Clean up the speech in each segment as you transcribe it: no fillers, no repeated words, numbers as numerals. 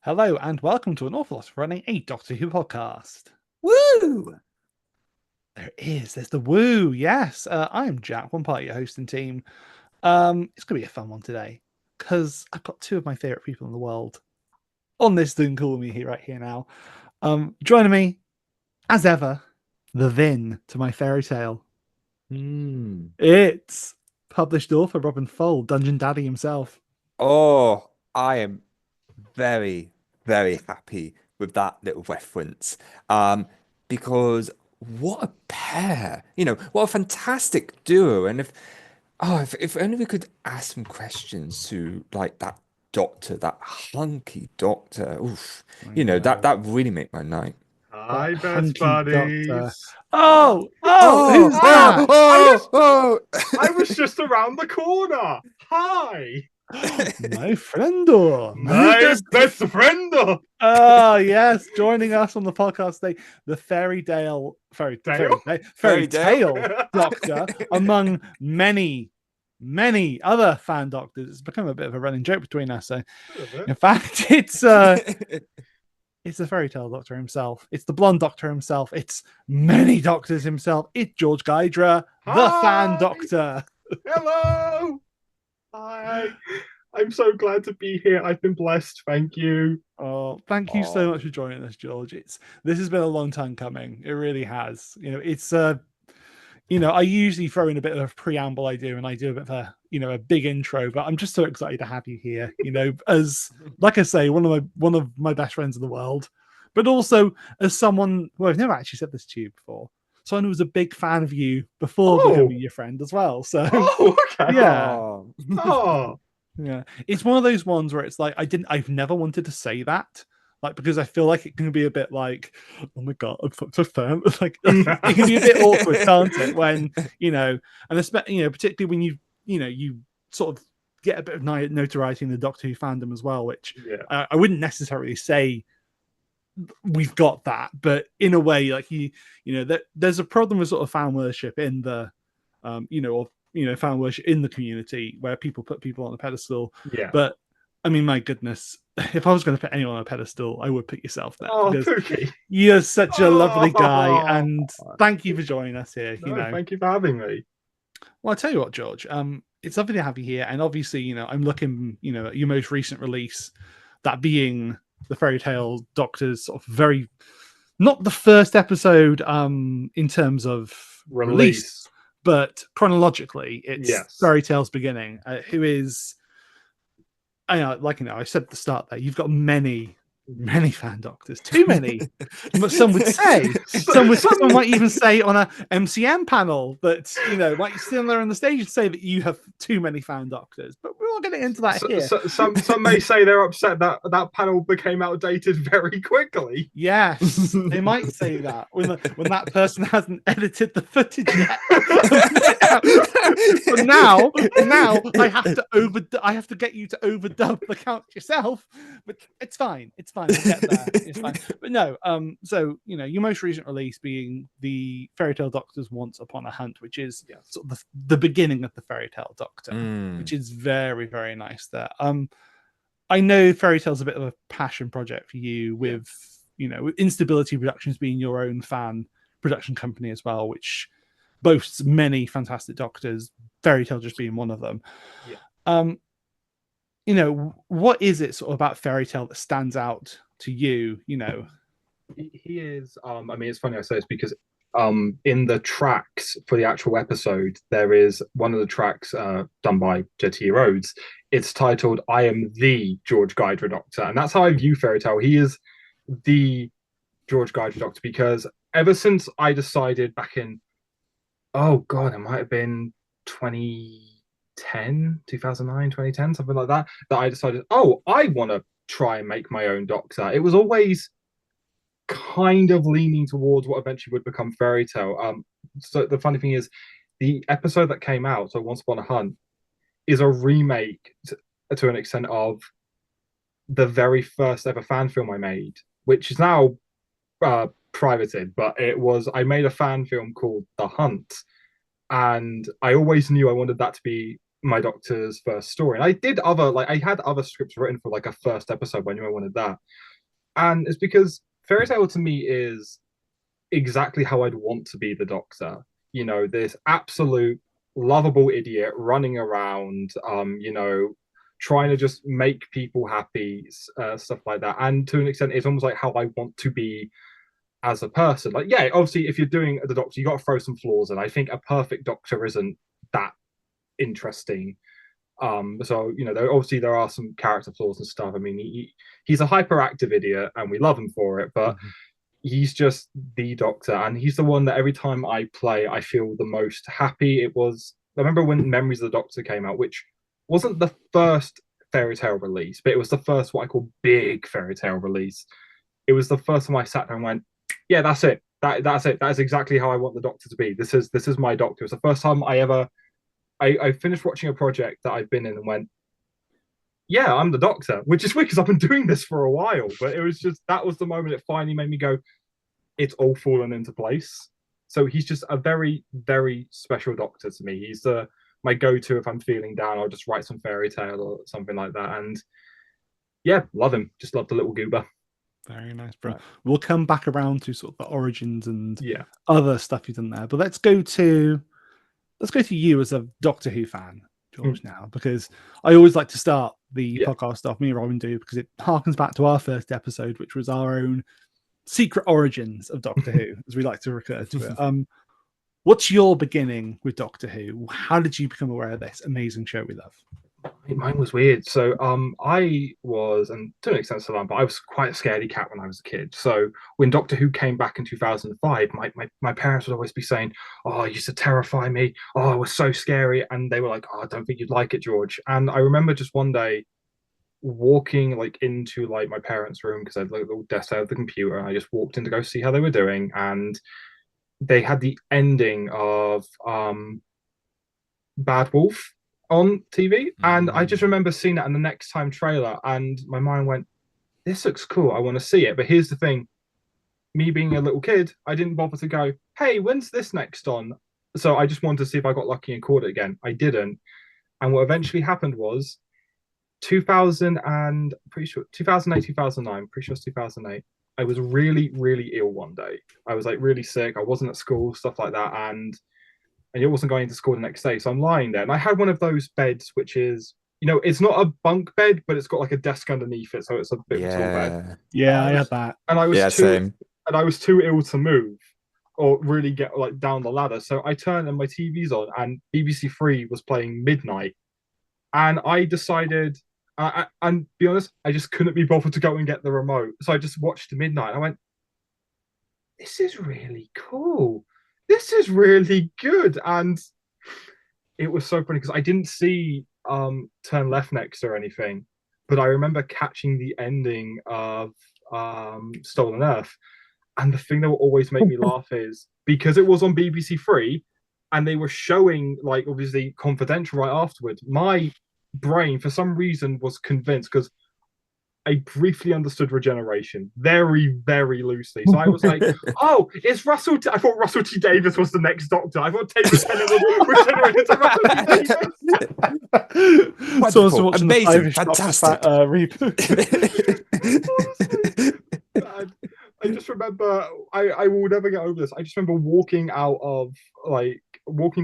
Hello and welcome to an awful lot of running a Doctor Who podcast. Woo! There's the woo, yes. I'm Jack, one part of your hosting team. It's gonna be a fun one today because I've got two of my favorite people in the world on this Zoom call with me here right here now. Joining me, as ever, the Vin to my fairy tale. It's published author Robin Foale, Dungeon Daddy himself. Oh, I am very, very happy with that little reference. Because what a pair, what a fantastic duo. And if only we could ask some questions to like that doctor, that hunky doctor. Oof, I know. that really make my night. That Hi, best hunky doctor. buddies. Oh, Who's oh, that? I was just around the corner. Hi, My friendo. my best friend. Oh yes, joining us on the podcast today, the Dale? fairy tale doctor, among many other fan doctors. It's become a bit of a running joke between us. So, in fact, it's the fairy tale doctor himself. It's the blonde doctor himself. It's many doctors himself. It's George Guidera, the fan Hi. doctor. Hello. Hi. I'm so glad to be here. I've been blessed. Thank you. Oh, thank you so much for joining us, George. This has been a long time coming. It really has. I usually throw in a bit of a preamble I do, and I do a bit of a big intro, but I'm just so excited to have you here, as like I say, one of my best friends in the world, but also as someone who I've never actually said this to you before. Someone who was a big fan of you before becoming your friend as well. So Okay. yeah. Oh. Yeah, it's one of those ones where it's like I've never wanted to say that, like because I feel like it can be a bit like, oh my god, I'm such a fan. Like it can be a bit awkward, can't it? When and especially particularly when you sort of get a bit of notoriety in the Doctor Who fandom as well, which Yeah. I wouldn't necessarily say we've got that, but in a way, like that there's a problem with sort of fan worship in the fan worship in the community where people put people on a pedestal. Yeah. But I mean, my goodness, if I was going to put anyone on a pedestal, I would put yourself there Oh, because Pookie. you're such a lovely guy, Oh. and thank you for joining us here. No, thank you for having me. Well, I'll tell you what, George. It's lovely to have you here, and obviously, I'm looking, at your most recent release, that being the Fairy Tale Doctor's sort of very, not the first episode, in terms of release, but chronologically, it's Fairy Tale's beginning. Who is, I said at the start there, you've got many fan doctors, too many. Some would say, some might even say on a MCM panel that might stand there on the stage and say that you have too many fan doctors. But we're not getting into that here. Some may say they're upset that that panel became outdated very quickly. Yes, they might say that when that person hasn't edited the footage yet. But now I have to get you to overdub the count yourself. But it's fine. It's fine. We'll get there. It's fine. But no, so your most recent release being the Fairy Tale Doctor's Once Upon a Hunt, which is sort of the beginning of the Fairy Tale Doctor, which is very, very nice there. I know Fairy Tale's a bit of a passion project for you with with Instability Productions being your own fan production company as well, which boasts many fantastic doctors, Fairy Tale just being one of them. What is it sort of about Fairy Tale that stands out to you? He is. I mean, it's funny I say this because in the tracks for the actual episode, there is one of the tracks done by Jetty Rhodes. It's titled "I Am the George Guidera Doctor," and that's how I view Fairy Tale. He is the George Guidera Doctor because ever since I decided back in, oh god, it might have been 2010, 2009, 2010, something like that, that I decided, oh, I want to try and make my own Doctor. It was always kind of leaning towards what eventually would become Fairy Tale. So the funny thing is, the episode that came out, so Once Upon a Hunt, is a remake to an extent of the very first ever fan film I made, which is now privated, but I made a fan film called The Hunt, and I always knew I wanted that to be my Doctor's first story. And I did other like I had other scripts written for like a first episode when I wanted that. And it's because Fairy Tale to me is exactly how I'd want to be the Doctor. You know, this absolute lovable idiot running around, trying to just make people happy, stuff like that. And to an extent, it's almost like how I want to be as a person. Like, yeah, obviously, if you're doing the Doctor, you got to throw some flaws in. I think a perfect Doctor isn't that interesting. So obviously there are some character flaws and stuff. I mean, he's a hyperactive idiot, and we love him for it, but he's just the Doctor, and he's the one that every time I play, I feel the most happy. I remember when Memories of the Doctor came out, which wasn't the first Fairy Tale release, but it was the first what I call big Fairy Tale release. It was the first time I sat there and went, yeah, that's it. That's it. That is exactly how I want the Doctor to be. This is my Doctor. It's the first time I finished watching a project that I've been in and went, yeah, I'm the Doctor, which is weird because I've been doing this for a while. But it was just, that was the moment it finally made me go, it's all fallen into place. So he's just a very, very special Doctor to me. He's my go-to if I'm feeling down. I'll just write some fairy tale or something like that. And yeah, love him. Just love the little goober. Very nice, bro. We'll come back around to sort of the origins and yeah, other stuff you've done there. But let's go to you as a Doctor Who fan, George, now, because I always like to start the podcast off, me and Robin do, because it harkens back to our first episode, which was our own secret origins of Doctor Who, as we like to refer to it. What's your beginning with Doctor Who? How did you become aware of this amazing show we love? Mine was weird. So I was, and to an extent still am, but I was quite a scaredy cat when I was a kid. So when Doctor Who came back in 2005, my parents would always be saying, oh, it used to terrify me. Oh, it was so scary. And they were like, oh, I don't think you'd like it, George. And I remember just one day walking like into like my parents' room, because I had like a little desk out of the computer, and I just walked in to go see how they were doing. And they had the ending of Bad Wolf on TV, and I just remember seeing that in the Next Time trailer, and my mind went, this looks cool, I want to see it. But here's the thing, me being a little kid, I didn't bother to go, hey, when's this next on? So I just wanted to see if I got lucky and caught it again. I didn't. And what eventually happened was 2008, 2009, pretty sure it's 2008, I was really, really ill one day. I was like really sick, I wasn't at school, stuff like that, and it wasn't going to school the next day. So I'm lying there, and I had one of those beds, which is, it's not a bunk bed, but it's got like a desk underneath it, so it's a bit of a tall bed. Yeah, I had that. And I was too ill to move or really get like down the ladder. So I turned and my TV's on, and BBC Three was playing Midnight, and I decided, and be honest, I just couldn't be bothered to go and get the remote. So I just watched Midnight. I went, this is really cool. This is really good. And it was so funny because I didn't see Turn Left Next or anything, but I remember catching the ending of Stolen Earth. And the thing that will always make me laugh is because it was on BBC Three and they were showing, like, obviously Confidential right afterwards, my brain for some reason was convinced, because I briefly understood regeneration very, very loosely. So I was like, oh, it's Russell. I thought Russell T Davies was the next Doctor. I thought David Tennant was regenerated to Russell T Davies. Wonderful, amazing, fantastic. I just remember, I will never get over this. I just remember walking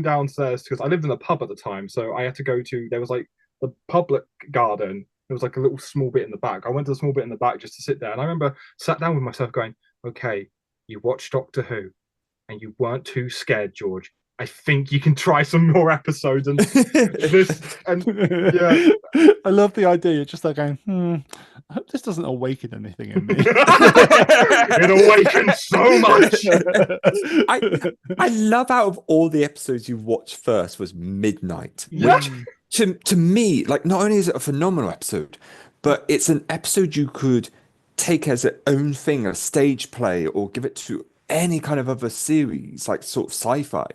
downstairs, because I lived in a pub at the time. So I had to go to, there was like the public garden. There was like a little small bit in the back. I went to the small bit in the back just to sit there. And I remember sat down with myself going, okay, you watched Doctor Who and you weren't too scared, George. I think you can try some more episodes. And yeah. I love the idea. You're just like going, I hope this doesn't awaken anything in me. It awakens so much. I love, out of all the episodes you watched first was Midnight. Yeah. Which, to me, like, not only is it a phenomenal episode, but it's an episode you could take as its own thing, a stage play, or give it to any kind of other series, like sort of sci-fi,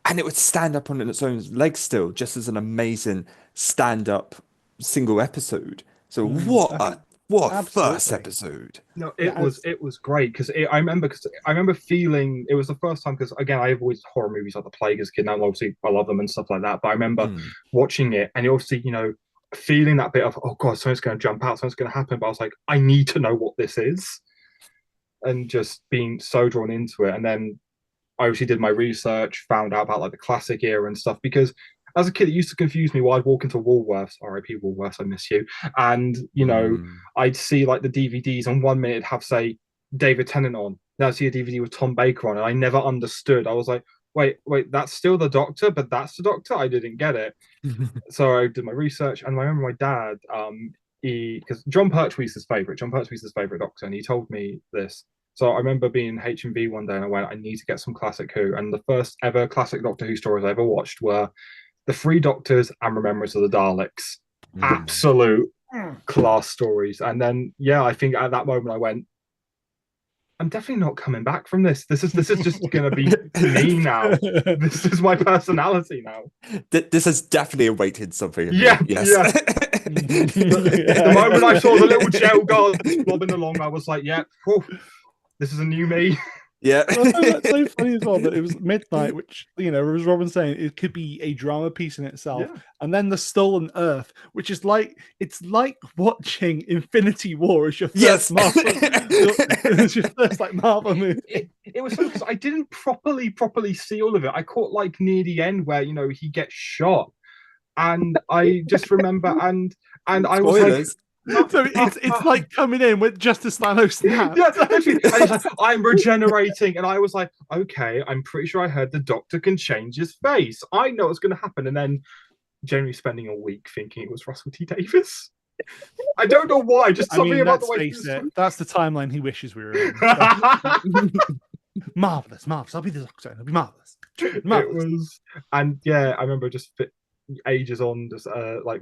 and it would stand up on its own legs still, just as an amazing stand-up single episode. So what a What a first Absolutely. episode. No, Yeah, it was great because I remember feeling it was the first time because again I avoided horror movies like The Plague as a kid. Now obviously I love them and stuff like that, but I remember Mm. watching it and obviously feeling that bit of oh god something's going to jump out, something's going to happen. But I was like I need to know what this is, and just being so drawn into it. And then I obviously did my research, found out about like the classic era and stuff because as a kid it used to confuse me why I'd walk into Woolworths, RIP Woolworths, I miss you, and Mm. I'd see like the DVDs and 1 minute it'd have say David Tennant on, then I'd see a DVD with Tom Baker on, and I never understood. I was like, wait, that's still the Doctor, but that's the Doctor. I didn't get it. So I did my research, and I remember my dad, because John Pertwee's his favorite. John Pertwee's his favorite Doctor, and he told me this. So I remember being in HMV one day, and I went, I need to get some classic Who. And the first ever classic Doctor Who stories I ever watched were The Three Doctors and Remembrance of the Daleks. Mm. Absolute class stories. And then, yeah, I think at that moment I went, I'm definitely not coming back from this. This is just going to be me now. This is my personality now. This has definitely awakened something. Yeah, yes. yeah. The moment I saw the little gel guard bobbing along, I was like, yeah, whew, this is a new me. Yeah. That's so funny as well that it was midnight, which, as Robin's saying, it could be a drama piece in itself. Yeah. And then The Stolen Earth, which is it's like watching Infinity War as your first Marvel. It's your first Marvel movie. It was so because I didn't properly see all of it. I caught near the end where he gets shot. And I just remember and I was Spoilers. So it's like coming in with Justice Thanos snap. Yeah, actually, and he's like, I'm regenerating, and I was like, okay, I'm pretty sure I heard the Doctor can change his face. I know what's going to happen, and then generally spending a week thinking it was Russell T Davies. I don't know why. Just something about the way. That's the timeline he wishes we were in. Marvelous. I'll be the Doctor. It'll be marvelous. It was, and yeah, I remember just ages on just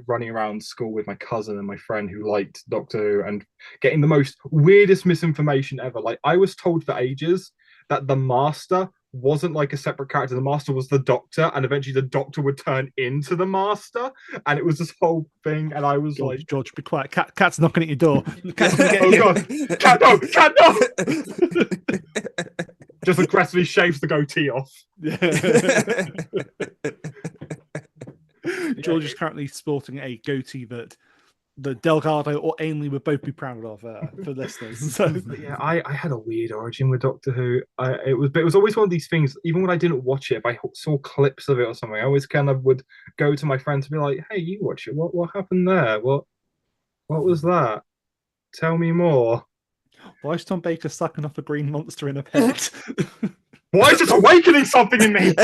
running around school with my cousin and my friend who liked Doctor Who and getting the most weirdest misinformation ever. I was told for ages that the Master wasn't a separate character. The Master was the Doctor, and eventually the Doctor would turn into the Master, and it was this whole thing. And I was George, be quiet. Cat's knocking at your door. Cat's gonna get oh you. god, cat no! Just aggressively shaves the goatee off. George is currently sporting a goatee that the Delgado or Ainley would both be proud of for listeners. So yeah, I had a weird origin with Doctor Who. It was always one of these things. Even when I didn't watch it, if I saw clips of it or something, I always kind of would go to my friends and be like, "Hey, you watch it? What happened there? What was that? Tell me more." Why is Tom Baker sucking off a green monster in a pit? Why is it awakening something in me?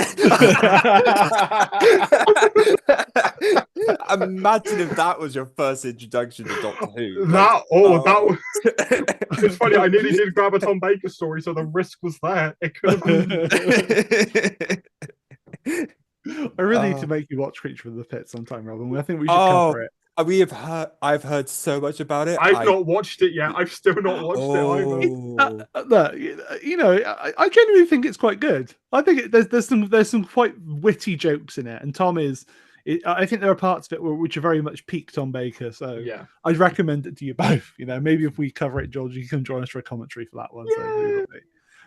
Imagine if that was your first introduction to Doctor Who. That was. It's funny. I nearly did grab a Tom Baker story, so the risk was there. It could have. I really need to make you watch Creature from the Pit sometime, Robin. I think we should cover it. I've heard so much about it. I've not watched it yet. I've still not watched it either. I genuinely think it's quite good. I think there's some quite witty jokes in it, and Tom is. I think there are parts of it which are very much peak Tom Baker. So yeah, I'd recommend it to you both. Maybe if we cover it, George, you can join us for a commentary for that one. Yeah. So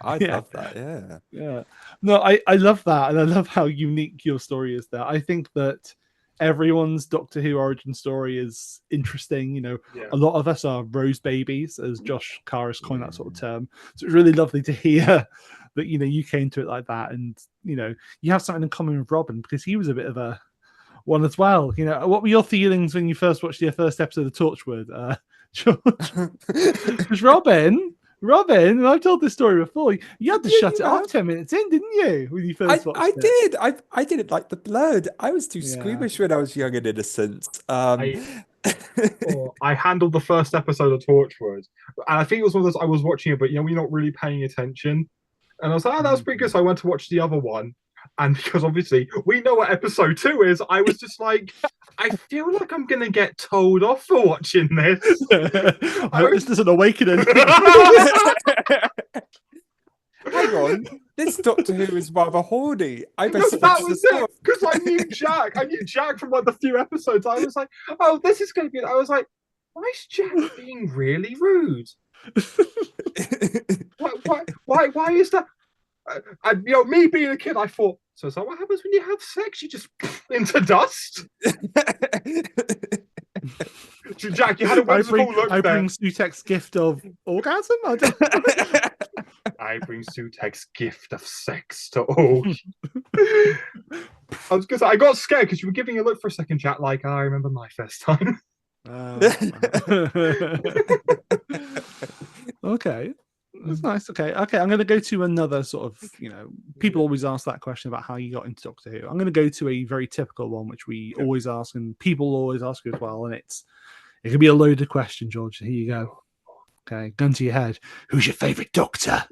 I'd love that. Yeah. No, I love that, and I love how unique your story is there. I think that everyone's Doctor Who origin story is interesting. A lot of us are rose babies, as Josh Carr has coined that sort of term. So it's really lovely to hear that you came to it like that, and you have something in common with Robin because he was a bit of a one as well. What were your feelings when you first watched the first episode of Torchwood, George? Because Robin, and I've told this story before. You had to shut it off 10 minutes in, didn't you? When you first watched it? Did. I didn't like the blood. I was too squeamish when I was young and innocent. I handled the first episode of Torchwood, and I think it was one of those I was watching it, but we're not really paying attention. And I was like, that was pretty good. So I went to watch the other one. And because obviously we know what episode 2 is, I was just like, I feel like I'm going to get told off for watching this. I hope this doesn't awaken anything. Hang on, this Doctor Who is rather horny. That was it, because I knew Jack. I knew Jack from the few episodes. I was like, oh, this is going to be. I was like, why is Jack being really rude? Why is that? Me being a kid, I thought, so is that what happens when you have sex? You just into dust? Jack, you had a whimsical look I there. bring Sutek's gift of orgasm? I bring Sutek's gift of sex to all. I was gonna say, I got scared because you were giving a look for a second, Jack, like, I remember my first time. Okay. That's nice. Okay. I'm going to go to another sort of, people always ask that question about how you got into Doctor Who. I'm going to go to a very typical one, which we always ask and people always ask as well. And it could be a loaded question, George. Here you go. Okay. Gun to your head. Who's your favorite Doctor?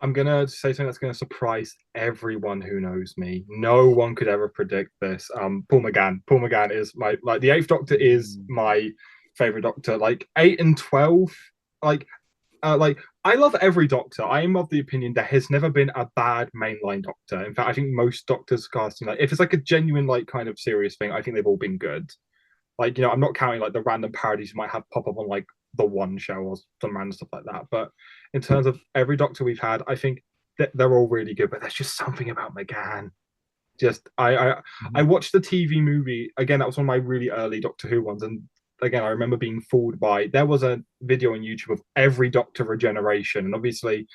I'm going to say something that's going to surprise everyone who knows me. No one could ever predict this. Paul McGann. Paul McGann is the 8th Doctor is my favorite Doctor. 8 and 12, I love every Doctor. I am of the opinion there has never been a bad mainline Doctor. In fact, I think most Doctors casting, if it's a genuine kind of serious thing, I think they've all been good. I'm not counting the random parodies you might have pop up on the One show or some random stuff like that. But in terms of every Doctor we've had, I think that they're all really good. But there's just something about McGann. I watched the TV movie again. That was one of my really early Doctor Who ones, and again, I remember being fooled by. There was a video on YouTube of every Doctor regeneration, and obviously,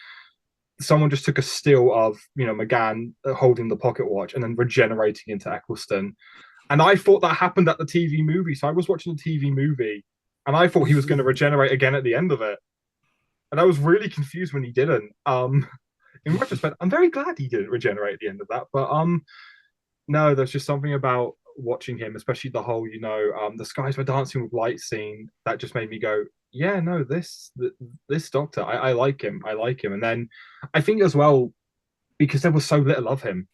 someone just took a still of McGann holding the pocket watch and then regenerating into Eccleston. And I thought that happened at the TV movie. So I was watching the TV movie, and I thought he was going to regenerate again at the end of it. And I was really confused when he didn't. In retrospect, I'm very glad he didn't regenerate at the end of that. But no, there's just something about watching him, especially the whole, the skies were dancing with light scene, that just made me go, yeah, no, this Doctor, I like him. And then I think as well, because there was so little of him,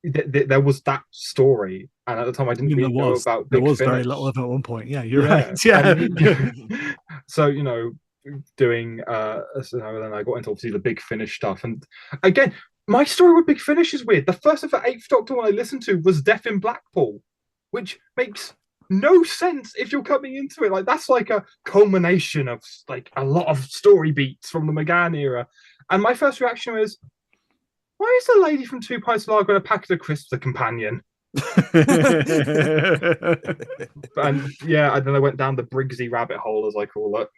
there was that story, and at the time I didn't really know about Big Finish. Very little of it at one point. Yeah, you're right. Yeah. So doing then I got into obviously the Big Finish stuff, and again, my story with Big Finish is weird. The first of the 8th Doctor one I listened to was Death in Blackpool, which makes no sense if you're coming into it. That's a culmination of a lot of story beats from the McGann era. And my first reaction was, why is the lady from Two Pints of Lager and a Packet of Crisps a companion? And yeah, and then I went down the Briggsy rabbit hole, as I call it.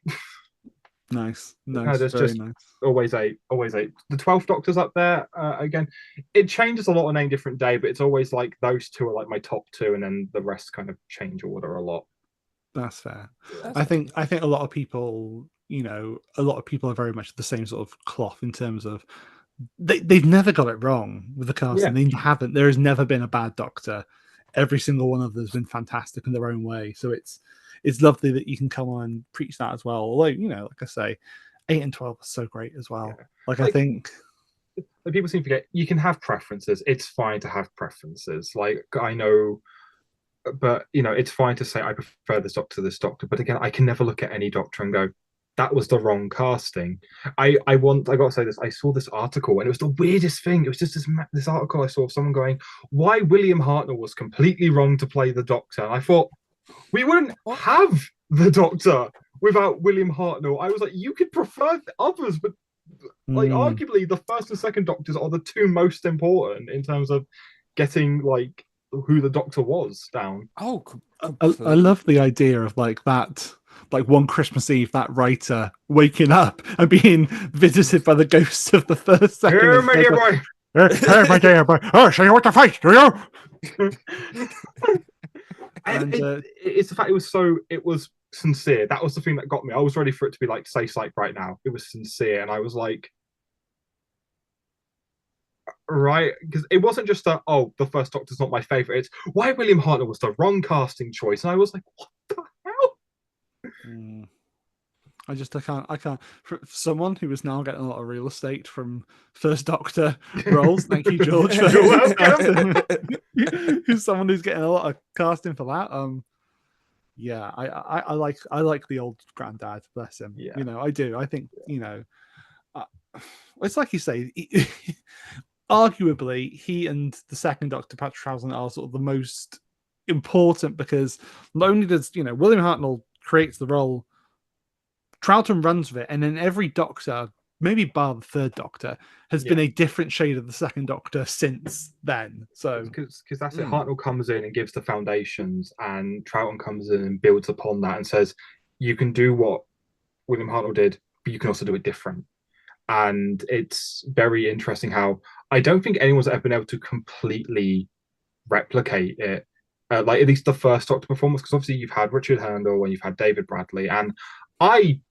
Nice. There's just nice. Always eight. The 12th Doctor's up there. Again, it changes a lot on any different day, but it's always those two are my top 2, and then the rest kind of change order a lot. That's fair. I think a lot of people, are very much the same sort of cloth in terms of they've never got it wrong with the casting. Yeah. They haven't. There has never been a bad Doctor. Every single one of them has been fantastic in their own way. So it's lovely that you can come on and preach that as well. Although, like I say, 8 and 12 are so great as well. Yeah. I think people seem to forget you can have preferences. It's fine to have preferences. I know, but it's fine to say I prefer this Doctor to this Doctor. But again, I can never look at any Doctor and go, that was the wrong casting. I got to say this. I saw this article, and it was the weirdest thing. It was just this article I saw of someone going, why William Hartnell was completely wrong to play the Doctor. And I thought, we wouldn't have the Doctor without William Hartnell. I was like, you could prefer others, but arguably the first and second Doctors are the 2 most important in terms of getting who the Doctor was down. Oh, I love the idea of that. One Christmas Eve, that writer waking up and being visited by the ghosts of the first, second. Here, my dear boy. Hey, my dear boy. Oh, so you want to fight, do you? And it's the fact it was sincere. That was the thing that got me. I was ready for it to be say psych right now. It was sincere, and I was like, right, because it wasn't just the first Doctor's not my favorite. It's why William Hartnell was the wrong casting choice, and I was like, what the hell? I can't. For someone who is now getting a lot of real estate from First Doctor roles, thank you, George. You're welcome. Who's someone who's getting a lot of casting for that? Yeah, I like the old granddad. Bless him. Yeah. I do. I think it's like you say. Arguably, he and the second Doctor, Patrick Troughton, are sort of the most important because not only does William Hartnell creates the role, Troughton runs with it, and then every Doctor, maybe bar the third Doctor, has been a different shade of the second Doctor since then. So because that's it. Hartnell comes in and gives the foundations, and Troughton comes in and builds upon that and says, you can do what William Hartnell did, but you can also do it different. And it's very interesting how I don't think anyone's ever been able to completely replicate it. Like at least the first Doctor performance, because obviously you've had Richard Handel and you've had David Bradley, and I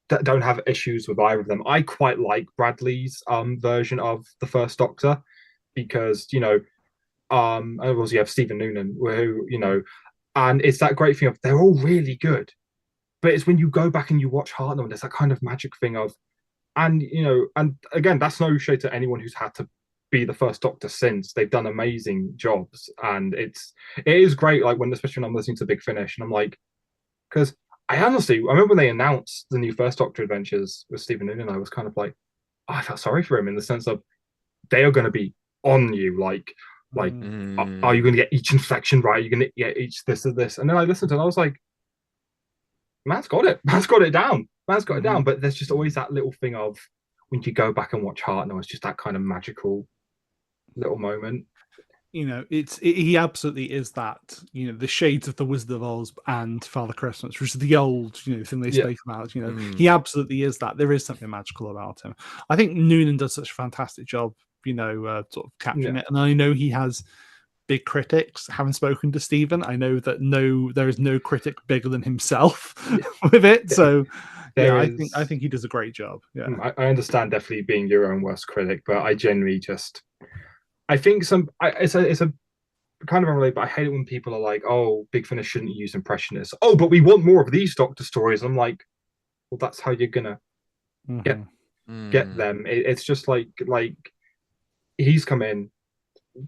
don't have issues with either of them. I quite like Bradley's version of the first Doctor because obviously you have Stephen Noonan, who and it's that great thing of they're all really good, but it's when you go back and you watch Hartnell, and there's that kind of magic thing of, and again, that's no shade to anyone who's had to be the first Doctor since. They've done amazing jobs, and it is great. Like especially when I'm listening to Big Finish, and I'm like, because I remember when they announced the new First Doctor Adventures with Stephen Noonan, I was kind of like, I felt sorry for him in the sense of they are going to be on you, like, are you going to get each inflection right? Are you going to get each this or this? And then I listened to it, and I was like, Man's got it down. But there's just always that little thing of when you go back and watch Hartnell, it's just that kind of magical little moment. He absolutely is that. The shades of the Wizard of Oz and Father Christmas, which is the old thing they speak about. He absolutely is that. There is something magical about him. I think Noonan does such a fantastic job, sort of capturing it. And I know he has big critics. Having spoken to Stephen, I know that there is no critic bigger than himself with it. So I think he does a great job. Yeah, I understand definitely being your own worst critic, but I genuinely I think it's a kind of unrelated, but I hate it when people are like, "Oh, Big Finish shouldn't use impressionists." Oh, but we want more of these Doctor stories. I'm like, well, that's how you're gonna get them. It's just like he's come in,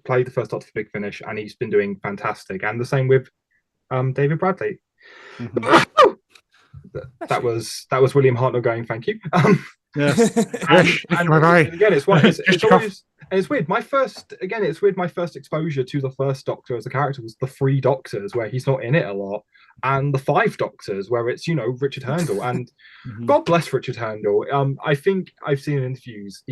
played the first Doctor for Big Finish, and he's been doing fantastic. And the same with David Bradley. That was William Hartnell going, "Thank you." Yes. and again, it's always. And it's weird. My first exposure to the first Doctor as a character was the 3 Doctors, where he's not in it a lot, and the 5 Doctors, where it's Richard Handel. And God bless Richard Handel. I think I've seen in interviews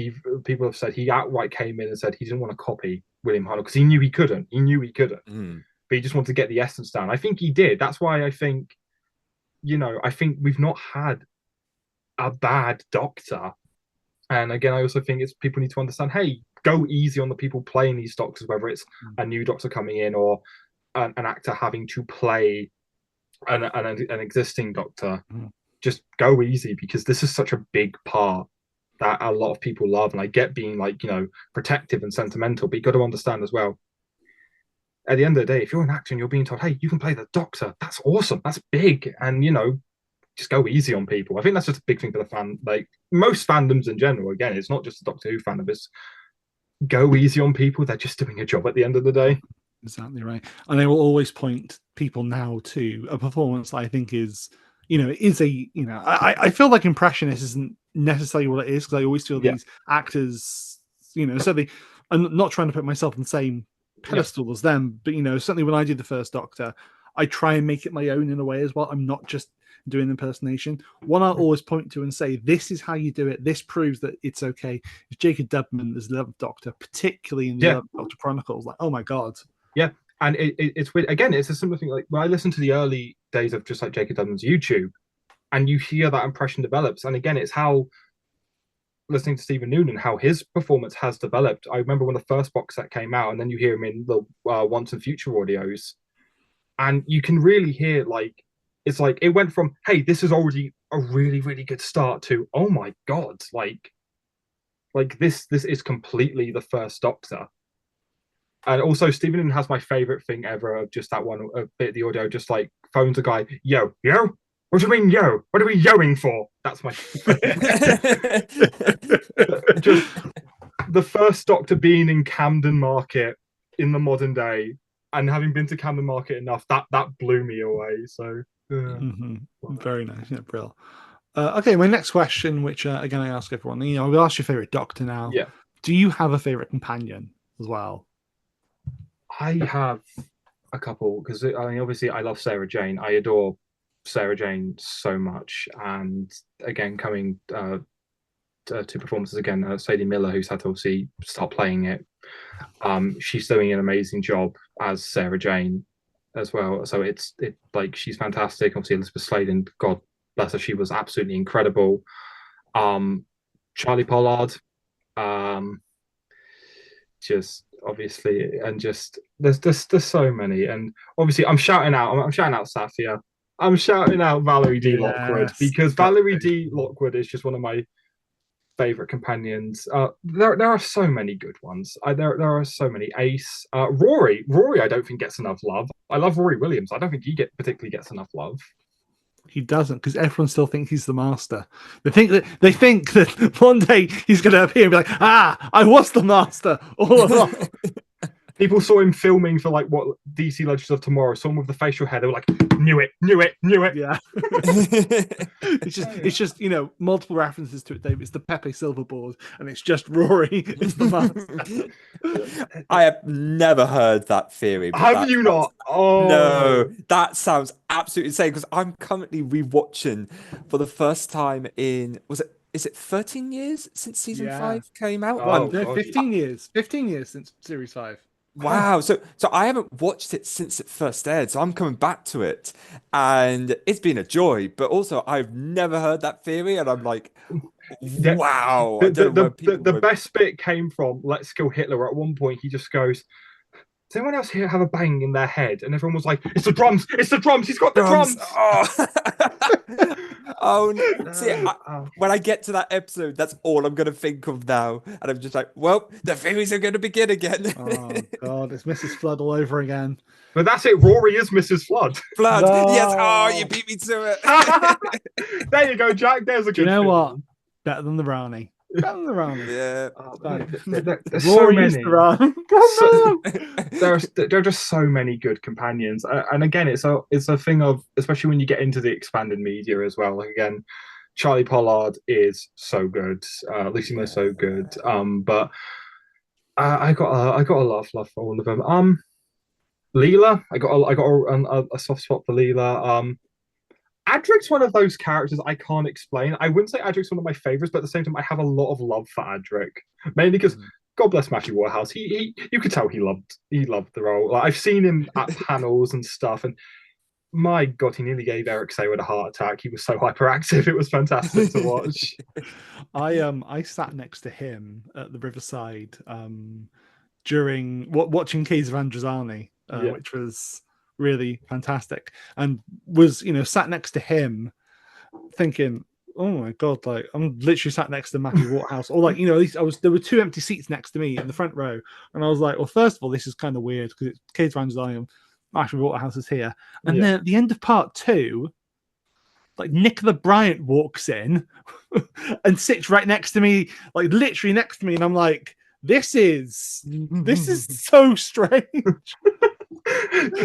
people have said he outright came in and said he didn't want to copy William Hartnell because he knew he couldn't. But he just wanted to get the essence down. I think he did. That's why I think we've not had a bad Doctor. And again, I also think it's people need to understand, hey, go easy on the people playing these Doctors, whether it's a new Doctor coming in or an actor having to play an existing Doctor. Just go easy, because this is such a big part that a lot of people love. And I get being protective and sentimental, but you got to understand as well, at the end of the day, if you're an actor and you're being told, hey, you can play the Doctor, that's awesome, that's big, and just go easy on people. I think that's just a big thing for the fan. Like most fandoms in general, again, it's not just the Doctor Who fandom, it's go easy on people. They're just doing a job at the end of the day. Exactly right. And I will always point people now to a performance that I think is, I feel like impressionist isn't necessarily what it is, because I always feel these actors, certainly, I'm not trying to put myself on the same pedestal as them, but certainly when I do the first Doctor, I try and make it my own in a way as well. I'm not just doing impersonation. One I'll always point to and say, this is how you do it. This proves that it's okay. It's Jacob Dubman as the 11th Doctor, particularly in the 11th Doctor Chronicles. Like, oh my God. Yeah. And it's weird. Again, it's a similar thing. Like when I listen to the early days of just like Jacob Dubman's YouTube, and you hear that impression develops. And again, it's how listening to Stephen Noonan, how his performance has developed. I remember when the first box set came out, and then you hear him in the Once and Future audios, and you can really hear it's like it went from, hey, this is already a really, really good start, to, oh my God, like this is completely the first Doctor. And also Stephen Noonan has my favorite thing ever of just that one bit of the audio, just like phones a guy, yo, what do you mean, yo? What are we yoing for? That's my just the first Doctor being in Camden Market in the modern day, and having been to Camden Market enough, that blew me away. So very nice. Yeah, brilliant. Okay, my next question, which again I ask everyone, we'll ask your favorite Doctor now. Yeah. Do you have a favorite companion as well? I have a couple because I mean, obviously, I love Sarah Jane. I adore Sarah Jane so much, and again, coming two performances again. Sadie Miller, who's had to obviously start playing it. She's doing an amazing job as Sarah Jane as well. So it like she's fantastic. Obviously, Elizabeth Sladen, God bless her, she was absolutely incredible. Charlie Pollard, just obviously, and just there's so many, and obviously I'm shouting out Safia. I'm shouting out Valerie D. Lockwood because Valerie D. Lockwood is just one of my favorite companions. There are so many good ones. There are so many. Ace, Rory, I don't think gets enough love. I love Rory Williams. I don't think he particularly gets enough love. He doesn't, because everyone still thinks he's the master. They think that one day he's going to appear and be like, I was the master all along. People saw him filming for like what DC Legends of Tomorrow. Someone with the facial hair, they were like, knew it. Yeah. it's just multiple references to it, Dave. It's the Pepe Silverboard, and it's just Rory is the master. I have never heard that theory. Have you not? Oh no, that sounds absolutely insane. Because I'm currently rewatching for the first time is it 13 years since season 5 came out? Oh, no, 15 years. 15 years since series 5. Wow. So I haven't watched it since it first aired. So I'm coming back to it, and it's been a joy. But also, I've never heard that theory, and I'm like, wow. The best bit came from Let's Kill Hitler. At one point, he just goes, "Does anyone else here have a bang in their head?" And everyone was like, "It's the drums! It's the drums! He's got the drums!" Oh, no. See, when I get to that episode, that's all I'm going to think of now. And I'm just like, well, the theories are going to begin again. Oh, God, it's Mrs. Flood all over again. But that's it. Rory is Mrs. Flood. Flood. No. Yes. Oh, you beat me to it. There you go, Jack. There's a good film. What? Better than the Brownie. Yeah. There's so many. There are just so many good companions, and again, it's a thing of, especially when you get into the expanded media as well. Like, again, Charlie Pollard is so good. Lucy Moore is so good. But I got a lot of love for all of them. Leela, I got a soft spot for Leela. Adric's one of those characters I can't explain. I wouldn't say Adric's one of my favorites, but at the same time, I have a lot of love for Adric, mainly because God bless Matthew Waterhouse. You could tell he loved the role. Like, I've seen him at panels and stuff, and my God, he nearly gave Eric Sayward a heart attack. He was so hyperactive. It was fantastic to watch. I sat next to him at the Riverside during watching Keys of Androzani, which was really fantastic, and was sat next to him thinking, oh my God, like I'm literally sat next to Matthew Waterhouse, or like at least there were 2 empty seats next to me in the front row, and I was like, well, first of all, this is kind of weird because it's Cage of Androzani, Matthew Waterhouse is here, and then at the end of part 2, like Nicola Bryant walks in and sits right next to me, like literally next to me, and I'm like, this is so strange.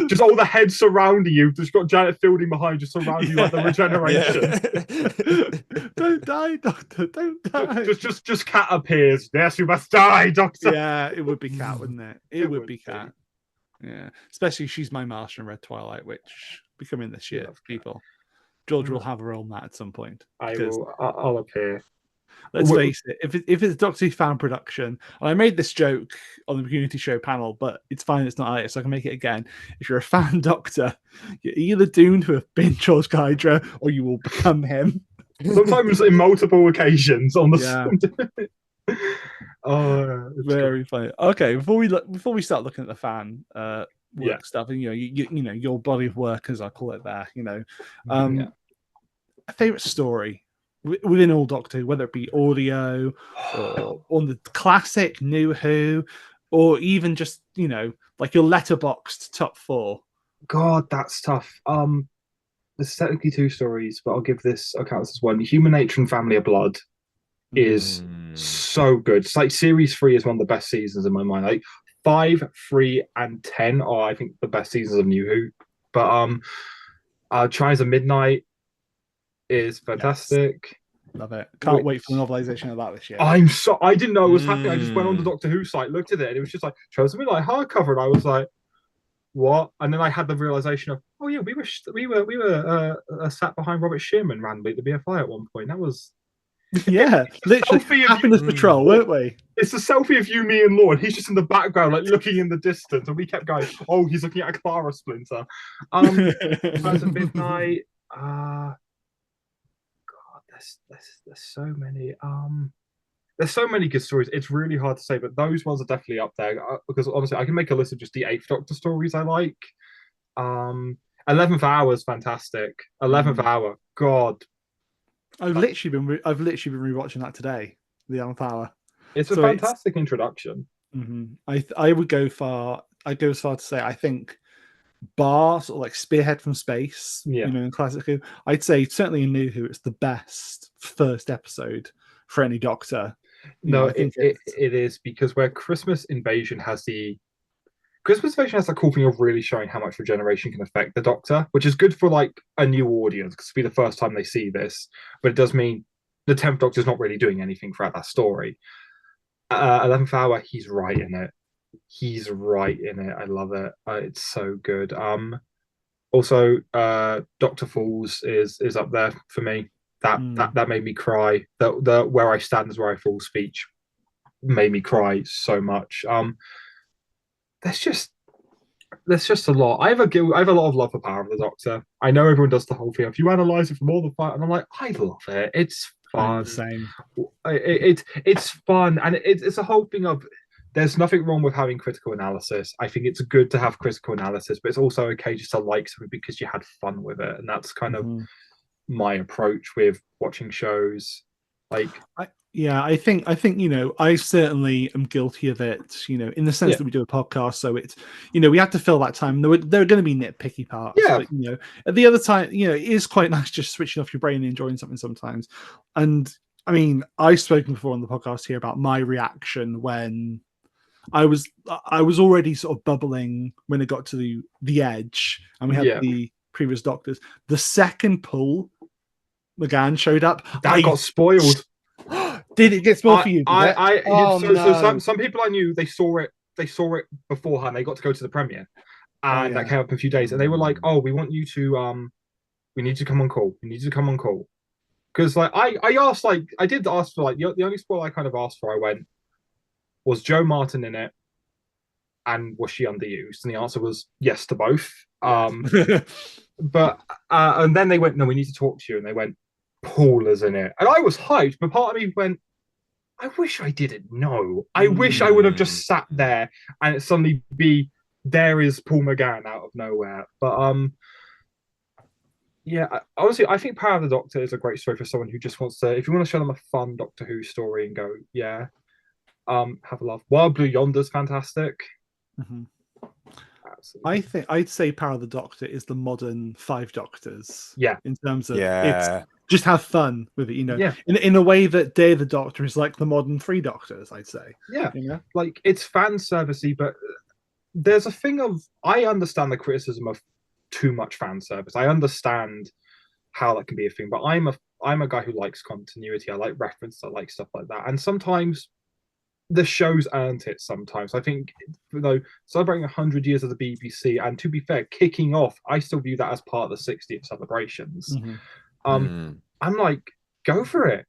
Just all the heads surrounding you. Just got Janet Fielding behind you, surrounding you like the regeneration. Don't die, Doctor. Don't die. Just Cat appears. Yes, you must die, Doctor. Yeah, it would be Cat, wouldn't it? It would be Cat. Yeah, especially She's My Master in Red Twilight, which will be coming this year. People, George will have her own that at some point. I'll appear. Let's face it, if it's Doctor Who fan production, and I made this joke on the Community Show panel, but it's fine, it's not out, so I can make it again. If you're a fan Doctor, you're either doomed to have been George Guidera or you will become him. Sometimes in multiple occasions on the Oh, very funny. Okay, before we start looking at the fan work stuff, and your body of work, as I call it there, a favorite story within all Doctor Who, whether it be audio or on the classic New Who, or even just like your letterboxed top 4. God, that's tough. There's technically 2 stories, but I'll count this as one. Human Nature and Family of Blood is so good. It's like series 3 is one of the best seasons in my mind. Like 5, 3, and 10 are, I think, the best seasons of New Who. But Chimes of Midnight is fantastic. Yes. Love it. Can't wait for the novelization of that this year. I didn't know it was happening. I just went on the Doctor Who site, looked at it, and it was just like Chimes of Midnight hardcover, and I was like, what? And then I had the realization of, oh yeah, we were sat behind Robert Shearman randomly at the BFI at one point. That was Yeah, literally selfie of happiness patrol, weren't we? it's a selfie of you, me, and Lord. He's just in the background, like looking in the distance, and we kept going. Oh, he's looking at a Clara splinter. Birds of Midnight. God, there's so many. There's so many good stories. It's really hard to say, but those ones are definitely up there because honestly, I can make a list of just the Eighth Doctor stories I like. 11th Hour is fantastic. 11th Hour, God, I've literally been rewatching that today. The 11th Hour. It's a fantastic introduction. I would go far. I'd go as far to say I think bar sort of like Spearhead from Space. Yeah. You know, in classic Who. I'd say certainly in New Who, it's the best first episode for any Doctor. No, I think it is, because where Christmas Invasion has the cool thing of really showing how much regeneration can affect the Doctor, which is good for like a new audience because it'll be the first time they see this. But it does mean the 10th Doctor's not really doing anything throughout that story. 11th Hour, he's right in it. He's right in it. I love it. It's so good. Also, Dr. Falls is up there for me. That made me cry. The Where I Stand is Where I Fall speech made me cry so much. There's just a lot. I have a lot of love for Power of the Doctor. I know everyone does the whole thing. If you analyze it from all the fight, and I'm like, I love it. It's fun. The same. It's fun, and it's a whole thing of. There's nothing wrong with having critical analysis. I think it's good to have critical analysis, but it's also okay just to like something because you had fun with it, and that's kind of my approach with watching shows. Like, I think I certainly am guilty of it. In the sense that we do a podcast, so it's we have to fill that time. There are going to be nitpicky parts, but at the other time, it is quite nice just switching off your brain and enjoying something sometimes. And I mean, I've spoken before on the podcast here about my reaction when I was already sort of bubbling when it got to the edge, and we had the previous Doctors. The second Paul McGann showed up, that got spoiled. Did it get spoiled for you? So some people I knew, they saw it beforehand. They got to go to the premiere, and that came up in a few days, and they were like, "Oh, we want you to we need to come on call. We need to come on call." Because like I asked, like I did ask for like the only spoil I kind of asked for. I went, was Joe Martin in it, and was she underused? And the answer was yes to both. But and then they went, no, we need to talk to you. And they went, Paul is in it, and I was hyped. But part of me went, I wish I didn't know. I wish I would have just sat there and it suddenly be there is Paul McGann out of nowhere. But honestly, I think Power of the Doctor is a great story for someone who just wants to. If you want to show them a fun Doctor Who story and go, have a laugh. Wild Blue Yonder's fantastic. Absolutely. I'd say Power of the Doctor is the modern Five Doctors. Yeah. In terms of it's just have fun with it, in a way that Day of the Doctor is like the modern Three Doctors, I'd say. Yeah. Like it's fan servicey, but there's a thing of I understand the criticism of too much fan service. I understand how that can be a thing, but I'm a guy who likes continuity. I like reference, I like stuff like that. And sometimes the show's earned it sometimes. I think, celebrating 100 years of the BBC, and to be fair, kicking off, I still view that as part of the 60th celebrations. I'm like, go for it.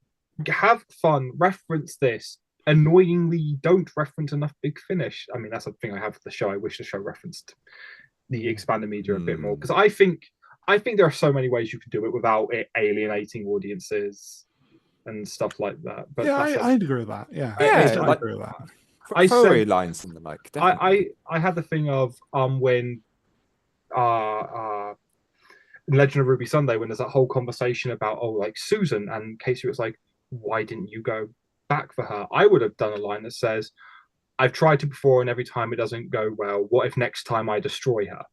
Have fun. Reference this. Annoyingly, don't reference enough Big Finish. I mean, that's a thing I have for the show. I wish the show referenced the expanded media a bit more, because I think there are so many ways you can do it without it alienating audiences and stuff like that. But I'd agree with that. I agree with that. Storylines and the like. I had the thing of when in Legend of Ruby Sunday, when there's that whole conversation about like Susan, and Casey was like, why didn't you go back for her? I would have done a line that says, I've tried to before and every time it doesn't go well. What if next time I destroy her?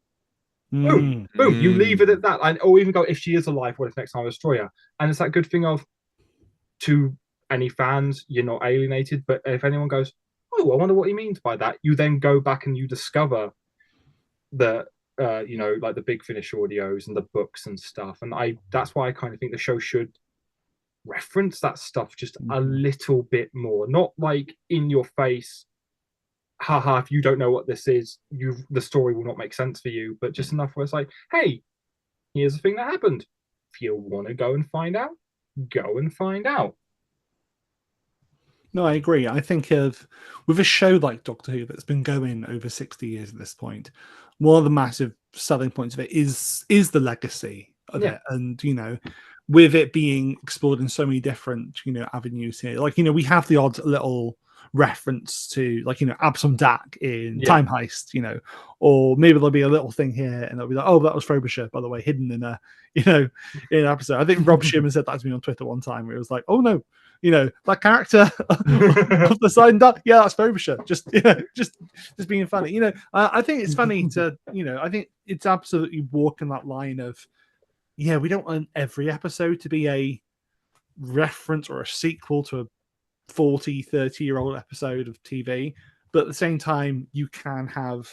Boom. You leave it at that. Or even go, if she is alive, what if next time I destroy her? And it's that good thing of, to any fans, you're not alienated, but if anyone goes, oh, I wonder what he means by that, you then go back and you discover the like the Big Finish audios and the books and stuff. And that's why I kind of think the show should reference that stuff just a little bit more, not like in your face, haha, if you don't know what this is, the story will not make sense for you. But just enough where it's like, hey, here's the thing that happened. If you want to go and find out, go and find out. No, I agree. I think with a show like Doctor Who that's been going over 60 years at this point, one of the massive selling points of it is the legacy of it. And, with it being explored in so many different, avenues here. Like, we have the odd little reference to, like, Absom Dak in Time Heist, or maybe there'll be a little thing here and they'll be like, oh, that was Frobisher, by the way, hidden in a, in an episode. I think Rob Sherman said that to me on Twitter one time, where it was like, oh no, that character of the side and dark, that's Frobisher. Just being funny. I think it's funny to, I think it's absolutely walking that line of, we don't want every episode to be a reference or a sequel to a 40, 30-year-old episode of TV. But at the same time, you can have,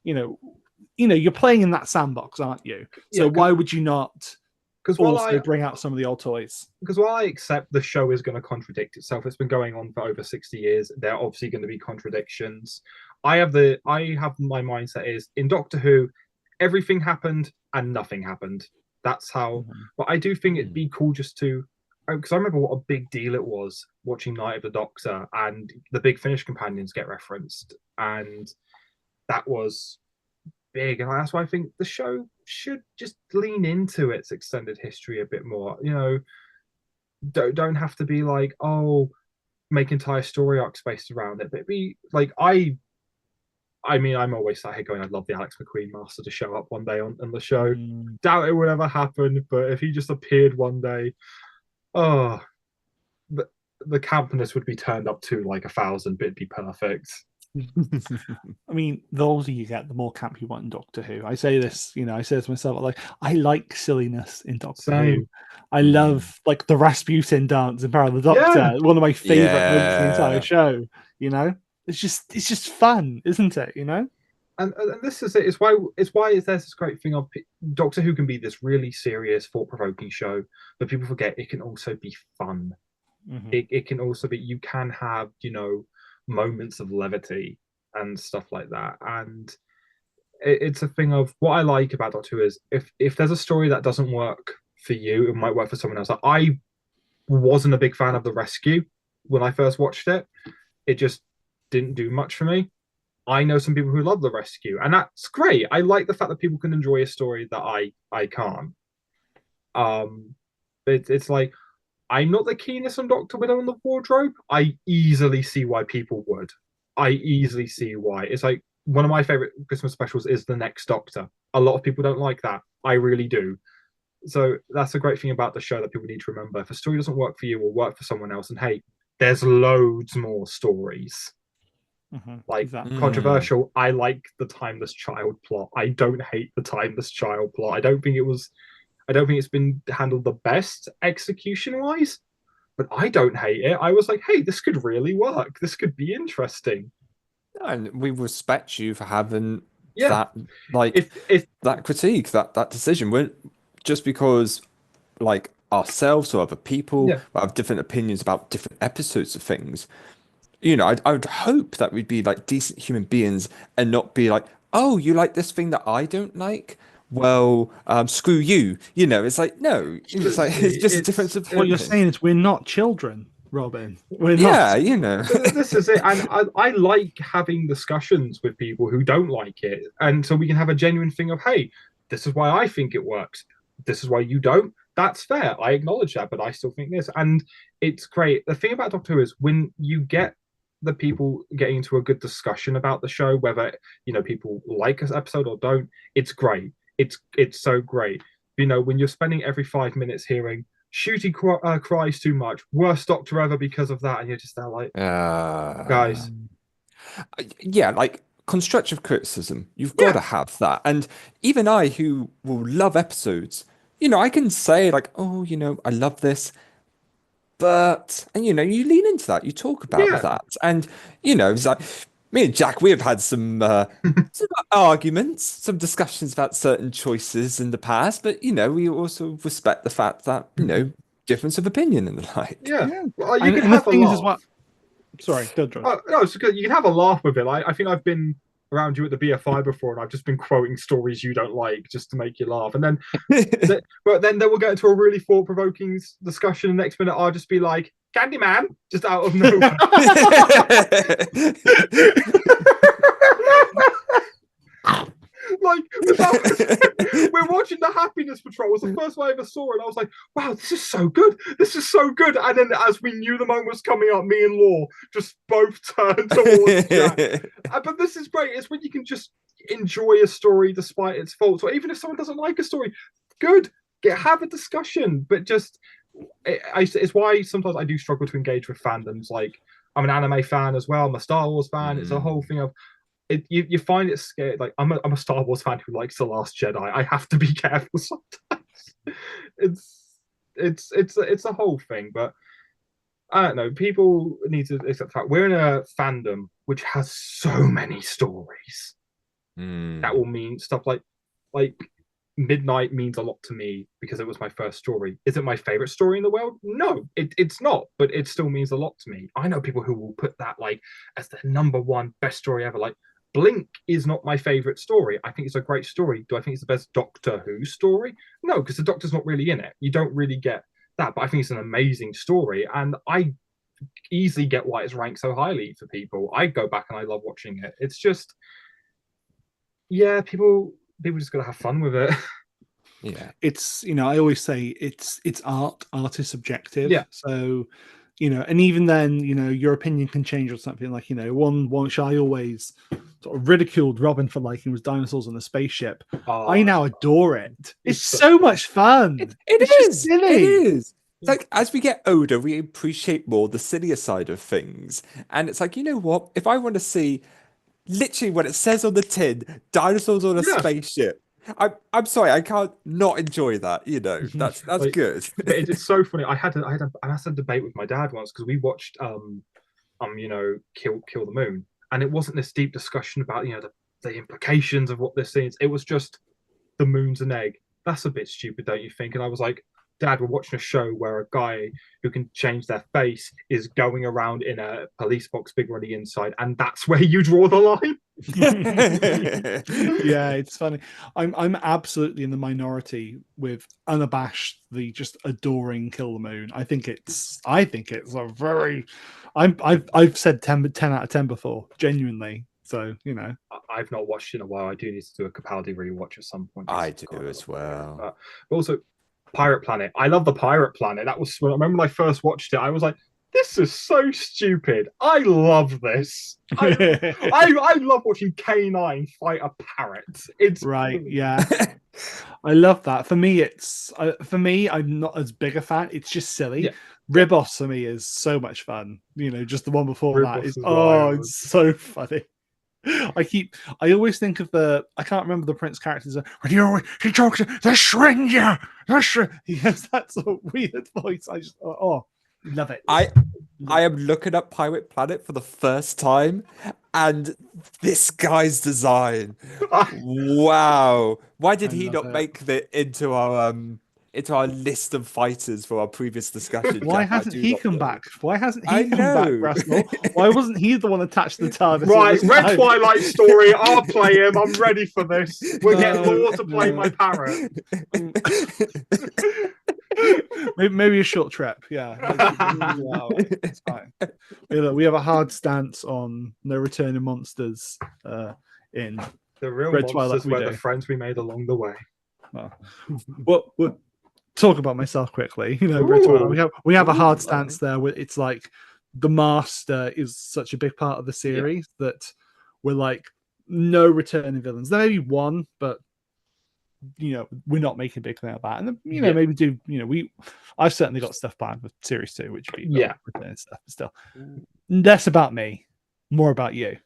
you're playing in that sandbox, aren't you? So why would you not also bring out some of the old toys? Because while I accept the show is going to contradict itself, it's been going on for over 60 years. There are obviously going to be contradictions. I have my mindset is in Doctor Who, everything happened and nothing happened. That's how. But I do think it'd be cool just to, because I remember what a big deal it was watching Night of the Doctor and the Big Finish companions get referenced, and that was big. And that's why I think the show should just lean into its extended history a bit more. Don't have to be like, oh, make entire story arcs based around it, but be like I mean, I'm always sat here going, I'd love the Alex McQueen Master to show up one day on the show. Doubt it would ever happen, but if he just appeared one day, the campness would be turned up to like 1,000, but it'd be perfect. I mean, the older you get, the more camp you want in Doctor Who. I say this, I say to myself, I like silliness in Doctor Who. I love like the Rasputin dance in Power of the Doctor. One of my favorite moments in the entire show. It's just fun, isn't it? And this is it. It's why there's this great thing of Doctor Who can be this really serious, thought-provoking show, but people forget it can also be fun. It can also be, you can have moments of levity and stuff like that. And it's a thing of what I like about Doctor Who is if there's a story that doesn't work for you, it might work for someone else. Like, I wasn't a big fan of The Rescue when I first watched it. It just didn't do much for me. I know some people who love The Rescue, and that's great. I like the fact that people can enjoy a story that I can't. It's like, I'm not the keenest on Doctor Widow and the Wardrobe. I easily see why people would. I easily see why. It's like one of my favorite Christmas specials is The Next Doctor. A lot of people don't like that. I really do. So that's a great thing about the show that people need to remember. If a story doesn't work for you or work for someone else, and hey, there's loads more stories. Controversial. I like the Timeless Child plot. I don't hate the Timeless Child plot. I don't think it's been handled the best execution wise, but I don't hate it. I was like, hey, this could really work. This could be interesting. And we respect you for having that, like, that critique, that decision. We're just because, like, ourselves or other people have different opinions about different episodes of things. I would hope that we'd be like decent human beings and not be like, oh, you like this thing that I don't like? Well, screw you. It's like, no, it's like, it's just a difference of what you're saying is we're not children, Robin. We're not. This is it. And I like having discussions with people who don't like it. And so we can have a genuine thing of, hey, this is why I think it works. This is why you don't. That's fair. I acknowledge that, but I still think this. And it's great. The thing about Doctor Who is when you get the people getting into a good discussion about the show, whether people like an episode or don't, it's great. It's so great. When you're spending every 5 minutes hearing Shooty cries too much, worst Doctor ever because of that, and you're just there like, guys, like constructive criticism. You've got to have that. And even I, who will love episodes, I can say like, oh, I love this. But, and you lean into that, you talk about that. And, it's like, me and Jack, we have had some arguments, some discussions about certain choices in the past, but, we also respect the fact that, difference of opinion and the like. Well, you can have a lot. Sorry, go George. No, it's good. You can have a laugh with it. I think I've been around you at the BFI before, and I've just been quoting stories you don't like just to make you laugh. And then, but then we'll get into a really thought-provoking discussion. And next minute, I'll just be like, Candyman, just out of nowhere. Like, we're watching the Happiness Patrol. It was the first one I ever saw, and I was like, wow, this is so good. This is so good. And then as we knew the moment was coming up, me and Law just both turned towards Jack. But this is great. It's when you can just enjoy a story despite its faults, or even if someone doesn't like a story, good. Have a discussion. But just, it's why sometimes I do struggle to engage with fandoms. Like, I'm an anime fan as well. I'm a Star Wars fan. It's a whole thing of, you find it scary. Like, I'm a Star Wars fan who likes The Last Jedi. I have to be careful sometimes. It's a whole thing, but I don't know. People need to accept the fact we're in a fandom which has so many stories. That will mean stuff like Midnight means a lot to me because it was my first story. Is it my favorite story in the world? No, it's not, but it still means a lot to me. I know people who will put that like as the number one best story ever. Like, Blink is not my favorite story. I think it's a great story. Do I think it's the best Doctor Who story? No, because the Doctor's not really in it. You don't really get that, but I think it's an amazing story, and I easily get why it's ranked so highly for people. I go back and I love watching it. It's just, yeah, people just gotta have fun with it. Yeah, it's, I always say it's art is subjective. Yeah. So, and even then, your opinion can change or something. Like, one which I always sort of ridiculed Robin for liking was Dinosaurs on a Spaceship. I now adore it. It's so much fun. It is silly. It is. It's like, as we get older, we appreciate more the sillier side of things. And it's like, you know what? If I want to see literally what it says on the tin, dinosaurs on a spaceship, I'm sorry, I can't not enjoy that. That's like, good. It's so funny. I had a debate with my dad once because we watched Kill the Moon, and it wasn't this deep discussion about the implications of what this means. It was just the moon's an egg. That's a bit stupid, don't you think? And I was like, Dad, we're watching a show where a guy who can change their face is going around in a police box bigger on the inside, and that's where you draw the line. Yeah, it's funny. I'm absolutely in the minority with unabashedly just adoring Kill the Moon. I think it's a very. I've said 10 out of 10 before, genuinely. So I've not watched in a while. I do need to do a Capaldi rewatch at some point. I do as well. But also, Pirate Planet. I love the Pirate Planet. That was, I remember when I first watched it, I was like, this is so stupid. I love this. I love watching K9 fight a parrot. It's right, yeah. I love that. For me, I'm not as big a fan. It's just silly. Yeah. Ribos for me is so much fun. Just the one before that is it's so funny. I always think of I can't remember the Prince characters. He talks to the stranger. He has that sort of weird voice. I just love it. I am looking up Pirate Planet for the first time, and this guy's design. Wow. Why did he not make it into our list of fighters for our previous discussion? Why hasn't he come back? Why hasn't he come back, Russell? Why wasn't he the one attached to the TARDIS? Right, Red Twilight story. I'll play him. I'm ready for this. We'll get Law to play my parrot. Maybe a short trip. Yeah. It's fine. We have a hard stance on no returning monsters in the real Red monsters Twilight. Were the friends we made along the way. Well, talk about myself quickly. We have a hard stance there. Where it's like the Master is such a big part of the series that we're like no returning villains. There may be one, but we're not making a big thing of that. And maybe do I've certainly got stuff planned with series 2, which would be returning stuff. But still, less about me, more about you,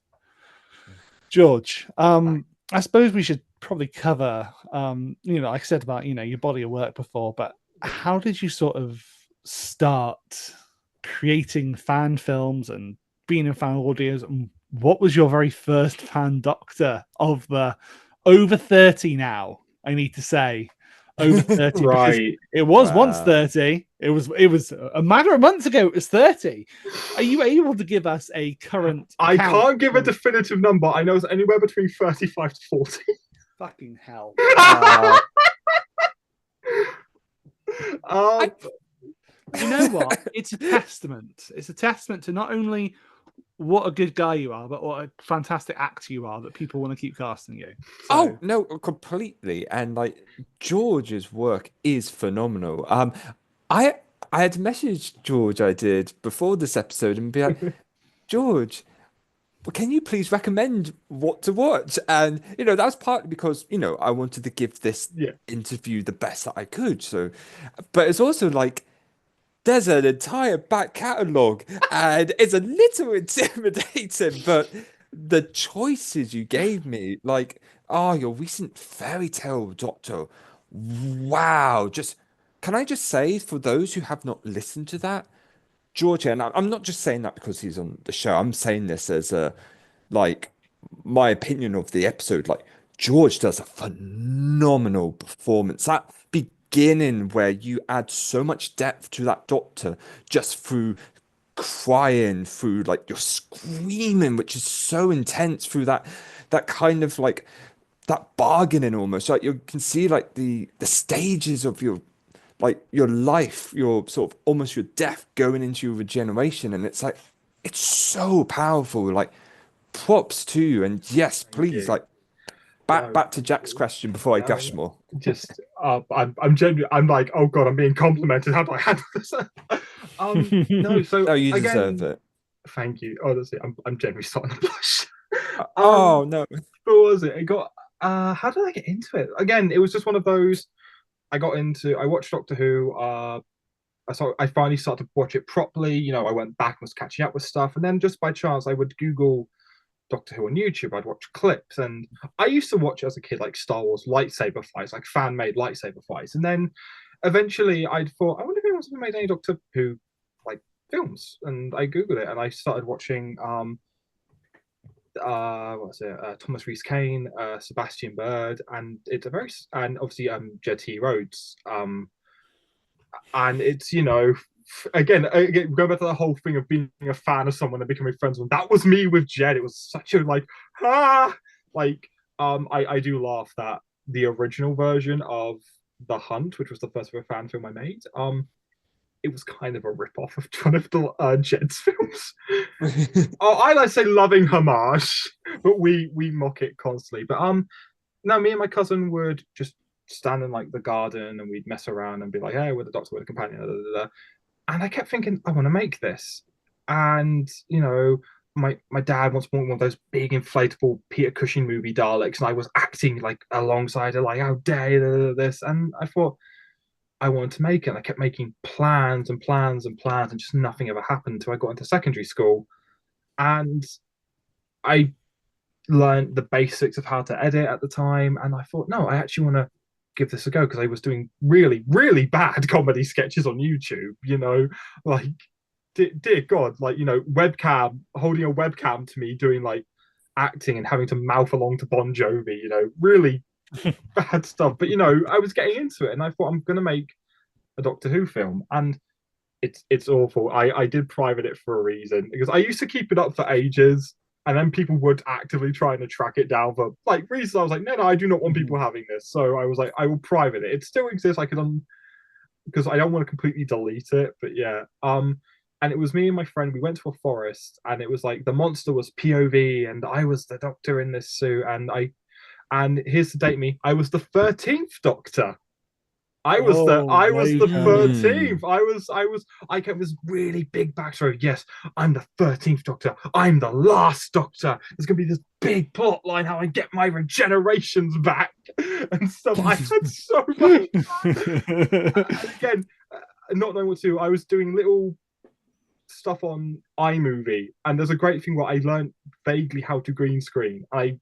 George. I suppose we should probably cover, like I said about, your body of work before, but how did you sort of start creating fan films and being in fan audios? And what was your very first fan Doctor of the over 30 now, I need to say, over 30. Right. It was once Wow. 30. It was a matter of months ago. It was 30. Are you able to give us a current? I count? can't give a definitive number. I know it's anywhere between 35 to 40. Fucking hell. Um, You know what? It's a testament. It's a testament to not only what a good guy you are, but what a fantastic actor you are that people want to keep casting you. So, Oh no, completely. And like George's work is phenomenal. I had messaged George, I did before this episode, and be like, George, can you please recommend what to watch? And that was partly because I wanted to give this Yeah. interview the best that I could. So, but it's also like there's an entire back catalogue, and it's a little intimidating, but the choices you gave me, like, your recent fairy tale Doctor, wow, can I just say, for those who have not listened to that, Georgia, and I'm not just saying that because he's on the show, I'm saying this as like, my opinion of the episode, like, George does a phenomenal performance. That beginning where you add so much depth to that Doctor just through crying, through like you're screaming, which is so intense, through that kind of like that bargaining almost. Like you can see like the stages of your life, your sort of almost your death going into your regeneration, and it's like it's so powerful. Like props to you, and yes, please, you. like back to Jack's question before I gush more. Just, I'm genuinely, I'm like, oh god, I'm being complimented. How do I handle this? No. So No, you again, deserve it. thank you. Honestly, I'm genuinely starting to blush. Oh no. What was it? It got. How did I get into it? Again, it was just one of those. I watched Doctor Who. I finally started to watch it properly. I went back and was catching up with stuff, and then just by chance, I would Google Doctor Who on YouTube. I'd watch clips, and I used to watch as a kid like Star Wars lightsaber fights, like fan-made lightsaber fights, and then eventually I'd thought, I wonder if anyone's ever made any Doctor Who like films, and I googled it, and I started watching what was it? Thomas Rhys Kane, Sebastian Bird, and and obviously Jed T. Rhodes, and it's again going back to the whole thing of being a fan of someone and becoming friends with them. That was me with Jed. It was such a I do laugh that the original version of The Hunt, which was the first ever fan film I made, it was kind of a rip-off of one of the Jed's films. I like to say loving homage, but we mock it constantly. But no, me and my cousin would just stand in like the garden and we'd mess around and be like, hey, we're the Doctor, we're the companion, da, da, da. And I kept thinking, I want to make this. And my dad wants one of those big inflatable Peter Cushing movie Daleks, and I was acting like alongside it, like, how dare you, this. And I thought I wanted to make it, and I kept making plans and plans and plans, and just nothing ever happened until I got into secondary school. And I learned the basics of how to edit at the time, and I thought, no, I actually want to give this a go, because I was doing really, really bad comedy sketches on YouTube, like dear God, like, webcam, holding a webcam to me doing like acting and having to mouth along to Bon Jovi, really bad stuff. But I was getting into it, and I thought I'm gonna make a Doctor Who film, and it's awful. I did private it for a reason, because I used to keep it up for ages, and then people would actively trying to track it down for like reasons. I was like, no, I do not want people having this. So I was like, I will private it. It still exists. I can because I don't want to completely delete it. But yeah, and it was me and my friend. We went to a forest, and it was like the monster was POV, and I was the Doctor in this suit, and here's to date me, I was the 13th Doctor. I was the 13th. I kept this really big backstory. Yes, I'm the 13th Doctor. I'm the last Doctor. There's gonna be this big plot line how I get my regenerations back and stuff. I had so much again, not knowing what to do. I was doing little stuff on iMovie, and there's a great thing where I learned vaguely how to green screen. I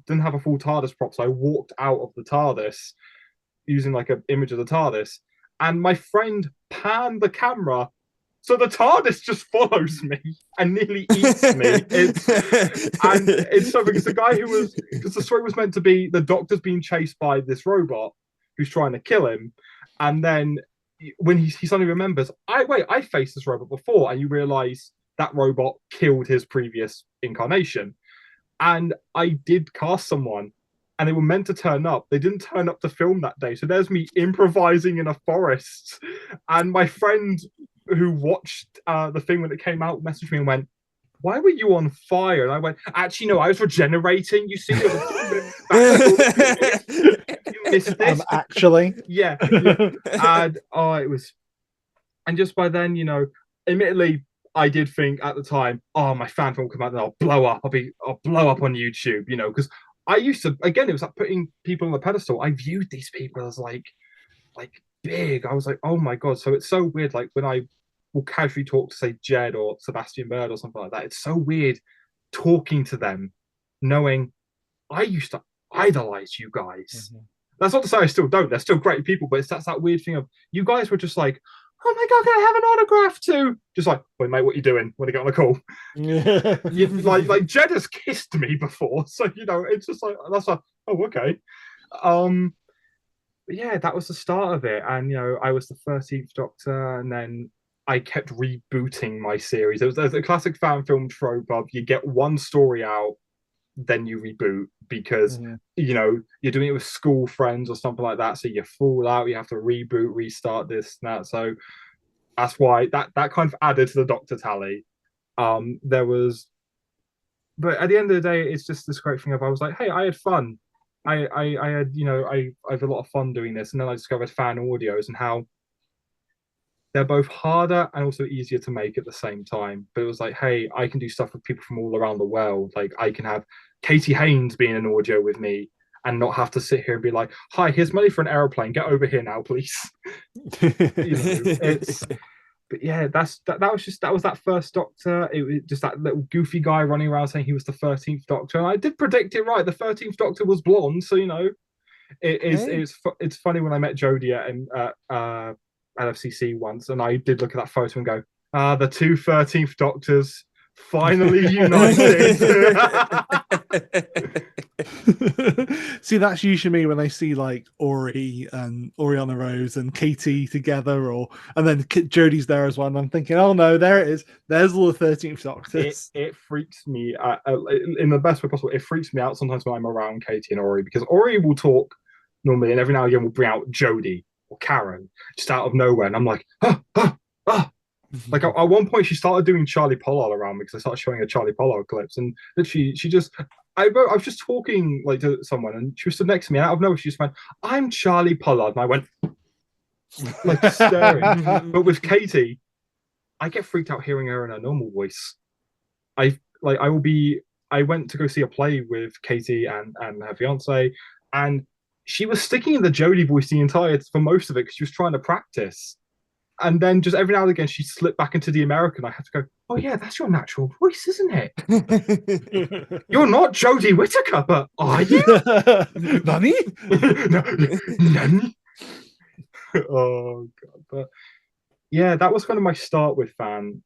didn't have a full TARDIS prop, so I walked out of the TARDIS using like an image of the TARDIS, and my friend panned the camera so the TARDIS just follows me and nearly eats me. It's so because the story was meant to be the Doctor's being chased by this robot who's trying to kill him. And then when he suddenly remembers, I faced this robot before, and you realize that robot killed his previous incarnation. And I did cast someone, and they were meant to turn up. They didn't turn up to film that day. So there's me improvising in a forest. And my friend who watched the thing when it came out messaged me and went, "Why were you on fire?" And I went, "Actually, no, I was regenerating. You see, you missed this." Actually. Yeah. And it was, and just by then, admittedly, I did think at the time, my fan film will come out and I'll blow up. I'll blow up on YouTube, because I used to, again, it was like putting people on the pedestal. I viewed these people as like big. I was like, oh my God. So it's so weird. Like when I will casually talk to, say, Jed or Sebastian Bird or something like that, it's so weird talking to them, knowing I used to idolize you guys. Mm-hmm. That's not to say I still don't. They're still great people, but that's that weird thing of you guys were just like, "Oh my God, can I have an autograph too?" Just like, "Wait, mate, what are you doing? Want to get on a call?" like Jed has kissed me before, so it's just like that's like, oh, okay. But yeah, that was the start of it, and I was the 13th Doctor, and then I kept rebooting my series. There's a classic fan film trope of you get one story out, then you reboot because you're doing it with school friends or something like that, so you fall out, you have to reboot, restart this and that. So that's why that kind of added to the Doctor tally. But at the end of the day, it's just this great thing of I was like, hey, I had fun. I had I had a lot of fun doing this, and then I discovered fan audios and how they're both harder and also easier to make at the same time. But it was like, hey, I can do stuff with people from all around the world. Like I can have Katie Haynes being an audio with me and not have to sit here and be like, "Hi, here's money for an aeroplane. Get over here now, please." But yeah, that was that first Doctor. It was just that little goofy guy running around saying he was the 13th Doctor, and I did predict it right. The 13th Doctor was blonde, so it's funny when I met Jodie at LFCC once, and I did look at that photo and go, the two 13th Doctors finally united. See, that's usually me when I see like Ori and Oriana Rose and Katie together, and then Jodie's there as well, and I'm thinking, oh no, there it is. There's all the 13th Doctors. It freaks me in the best way possible. It freaks me out sometimes when I'm around Katie and Ori, because Ori will talk normally, and every now and again will bring out Jodie or Karen just out of nowhere, and I'm like, Like at one point, she started doing Charlie Pollard around me because I started showing her Charlie Pollard clips, and literally she just. I was just talking like to someone, and she was stood next to me, and out of nowhere she just went, "I'm Charlie Pollard," and I went like staring. But with Katie, I get freaked out hearing her in her normal voice. I went to go see a play with Katie and her fiance, and she was sticking in the Jodie voice for most of it because she was trying to practice. And then just every now and again, she slipped back into the American. I had to go, "Oh yeah, that's your natural voice, isn't it? You're not Jodie Whittaker, but are you?" Nani? No, Nani? Oh God! But yeah, that was kind of my start with fan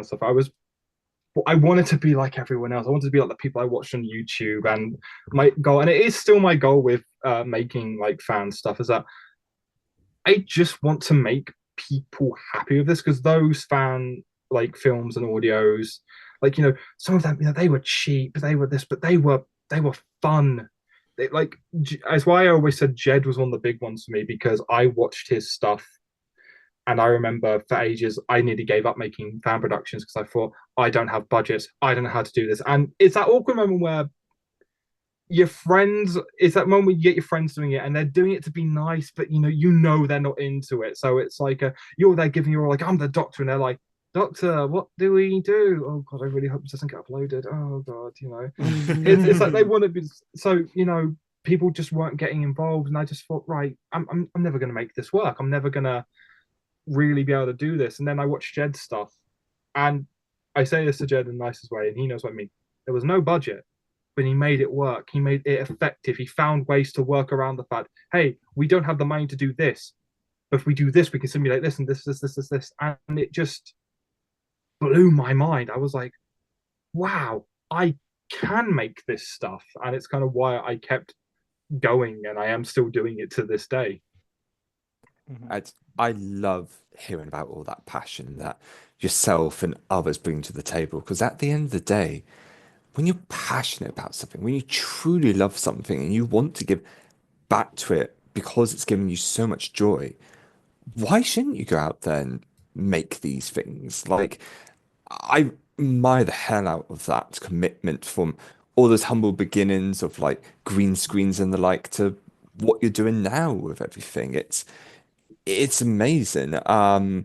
stuff. I wanted to be like everyone else. I wanted to be like the people I watched on YouTube. And my goal, and it is still my goal with making like fan stuff, is that I just want to make people happy with this, because those fan like films and audios, like some of them, they were cheap, they were this, but they were fun. That's why I always said Jed was one of the big ones for me, because I watched his stuff, and I remember for ages I nearly gave up making fan productions because I thought, I don't have budgets, I don't know how to do this. And it's that awkward moment where it's that moment when you get your friends doing it and they're doing it to be nice, but they're not into it. So it's like you're there giving your like, "I'm the Doctor," and they're like, "Doctor, what do we do? Oh God, I really hope this doesn't get uploaded. Oh God," it's like they want to be. So people just weren't getting involved, and I just thought, right, I'm never going to make this work. I'm never going to really be able to do this. And then I watched Jed's stuff, and I say this to Jed in the nicest way, and he knows what I mean. There was no budget, but he made it work. He made it effective. He found ways to work around the fact, hey, we don't have the money to do this, but if we do this, we can simulate this and this. And it just blew my mind. I was like, wow, I can make this stuff. And it's kind of why I kept going, and I am still doing it to this day. I love hearing about all that passion that yourself and others bring to the table. Because at the end of the day, when you're passionate about something, when you truly love something and you want to give back to it because it's giving you so much joy, why shouldn't you go out there and make these things? Like, I admire the hell out of that commitment from all those humble beginnings of like green screens and the like to what you're doing now with everything. It's amazing. Yeah,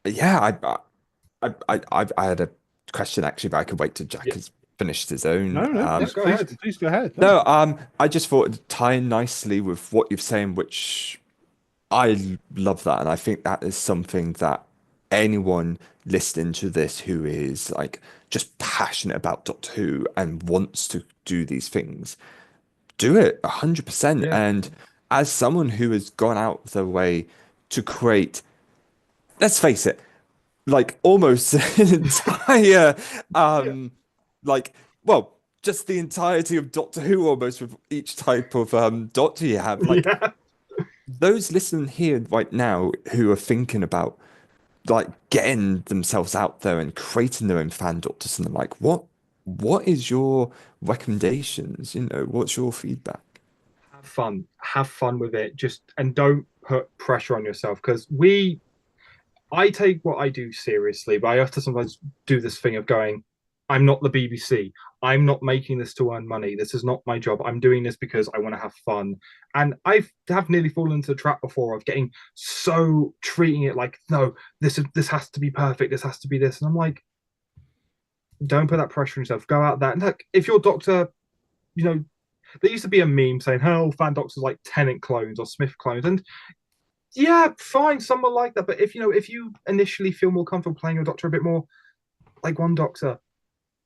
I had a question actually, but I could wait till Jack Yeah. has finished his own. No, Yeah, go ahead. please go ahead. No, I just thought it'd tie in nicely with what you're saying, which I love that, and I think that is something that anyone listening to this who is like just passionate about Doctor Who and wants to do these things, do it 100%. Yeah. And as someone who has gone out of their way to create, let's face it, like almost an entire like well just the entirety of Doctor Who almost with each type of doctor you have, like Yeah. those listening here right now who are thinking about like getting themselves out there and creating their own fan doctors and like what is your recommendations, what's your feedback? Have fun with it, just, and don't put pressure on yourself, because I take what I do seriously, but I have to sometimes do this thing of going, I'm not the BBC. I'm not making this to earn money. This is not my job. I'm doing this because I want to have fun. And have nearly fallen into the trap before of getting so treating it like, no, this has to be perfect. This has to be this. And I'm like, don't put that pressure on yourself. Go out there. And look, if your doctor, there used to be a meme saying, oh, fan doctors like Tennant clones or Smith clones. And yeah, fine, some are like that. But if you initially feel more comfortable playing your doctor a bit more like one doctor,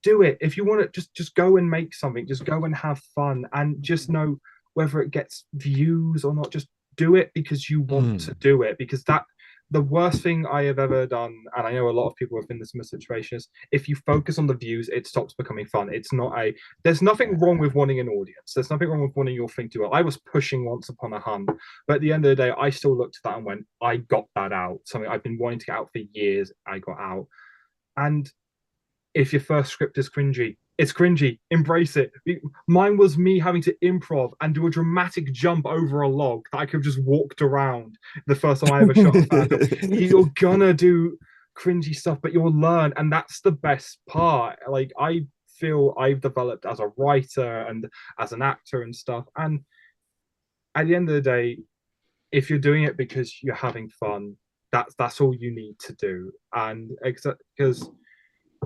do it. If you want to just go and make something, just go and have fun, and just know whether it gets views or not. Just do it because you want to do it. Because the worst thing I have ever done, and I know a lot of people have been in this similar situation, is if you focus on the views, it stops becoming fun. There's nothing wrong with wanting an audience. There's nothing wrong with wanting your thing to well. I was pushing Once Upon a Hunt, but at the end of the day, I still looked at that and went, I got that out. Something I've been wanting to get out for years, I got out. And if your first script is cringy, it's cringy. Embrace it. Mine was me having to improv and do a dramatic jump over a log that I could have just walked around the first time I ever shot a fan. You're gonna do cringy stuff, but you'll learn, and that's the best part. Like, I feel I've developed as a writer and as an actor and stuff. And at the end of the day, if you're doing it because you're having fun, that's all you need to do. And because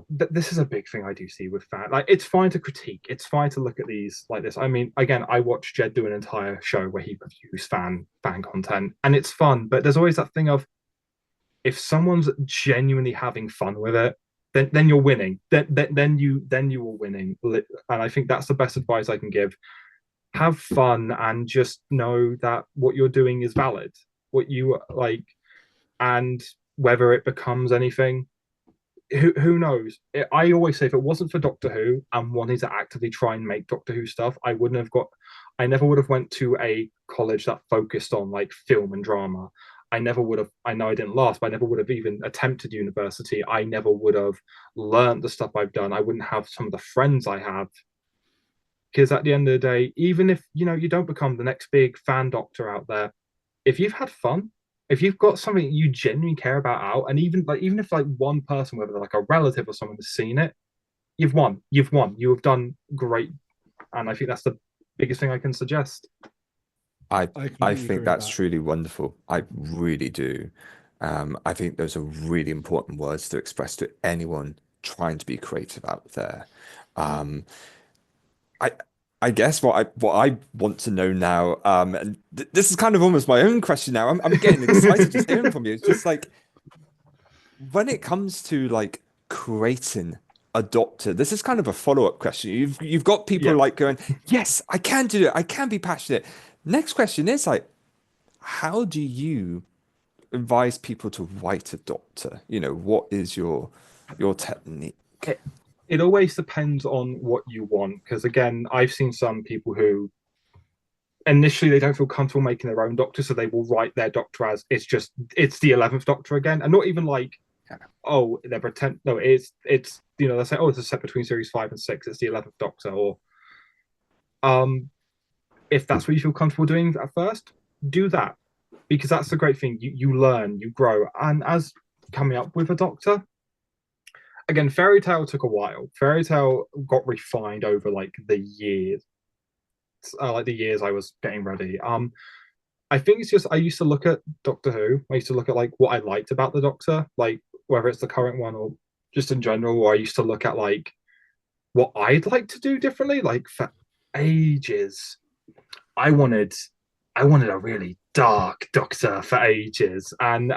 this is a big thing I do see with fan. Like, it's fine to critique. It's fine to look at these like this. I mean, again, I watched Jed do an entire show where he reviews fan content, and it's fun. But there's always that thing of, if someone's genuinely having fun with it, then you're winning. Then you are winning. And I think that's the best advice I can give. Have fun and just know that what you're doing is valid. What you like, and whether it becomes anything, who knows? I always say, if it wasn't for Doctor Who and wanting to actively try and make Doctor Who stuff, I never would have went to a college that focused on like film and drama. I never would have. I know I didn't last, but I never would have even attempted university. I never would have learned the stuff I've done. I wouldn't have some of the friends I have, because at the end of the day, even if you don't become the next big fan doctor out there, if you've had fun, if you've got something you genuinely care about out, and even if like one person, whether they're like a relative or someone, has seen it, you've won. You have done great, and I think that's the biggest thing I can suggest. I think that's truly wonderful. I really do. I think those are really important words to express to anyone trying to be creative out there. I guess what I want to know now, and this is kind of almost my own question now. I'm getting excited just hearing from you. It's just like, when it comes to like creating a doctor, this is kind of a follow-up question. You've got people like going, yes, I can do it. I can be passionate. Next question is like, how do you advise people to write a doctor? What is your technique? It always depends on what you want, because again, I've seen some people who initially they don't feel comfortable making their own Doctor, so they will write their Doctor as it's the 11th Doctor again, and not even like, oh, they're pretend. No, it's they say, oh, it's a set between series 5 and 6. It's the 11th Doctor, or if that's what you feel comfortable doing at first, do that, because that's the great thing. You learn, you grow, and as coming up with a Doctor. Again, Fairy Tale took a while. Fairy Tale got refined over like the years, I was getting ready. I think it's just I used to look at Doctor Who. I used to look at like what I liked about the Doctor, like whether it's the current one or just in general. Or I used to look at like what I'd like to do differently. Like for ages, I wanted a really dark Doctor for ages, and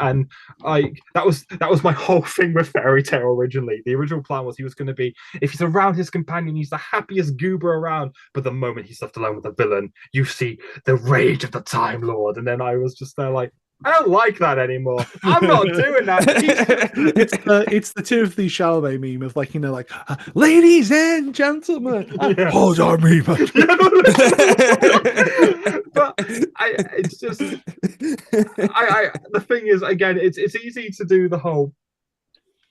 like that was my whole thing with Fairy Tale originally. The original plan was he was going to be, if he's around his companion, he's the happiest goober around, but the moment he's left alone with the villain, you see the rage of the Time Lord. And then I was just there like, I don't like that anymore. I'm not doing that. It's the Timothy Chalamet meme of like, like, ladies and gentlemen, hold on, Reaper. But it's just, the thing is, again, it's easy to do the whole.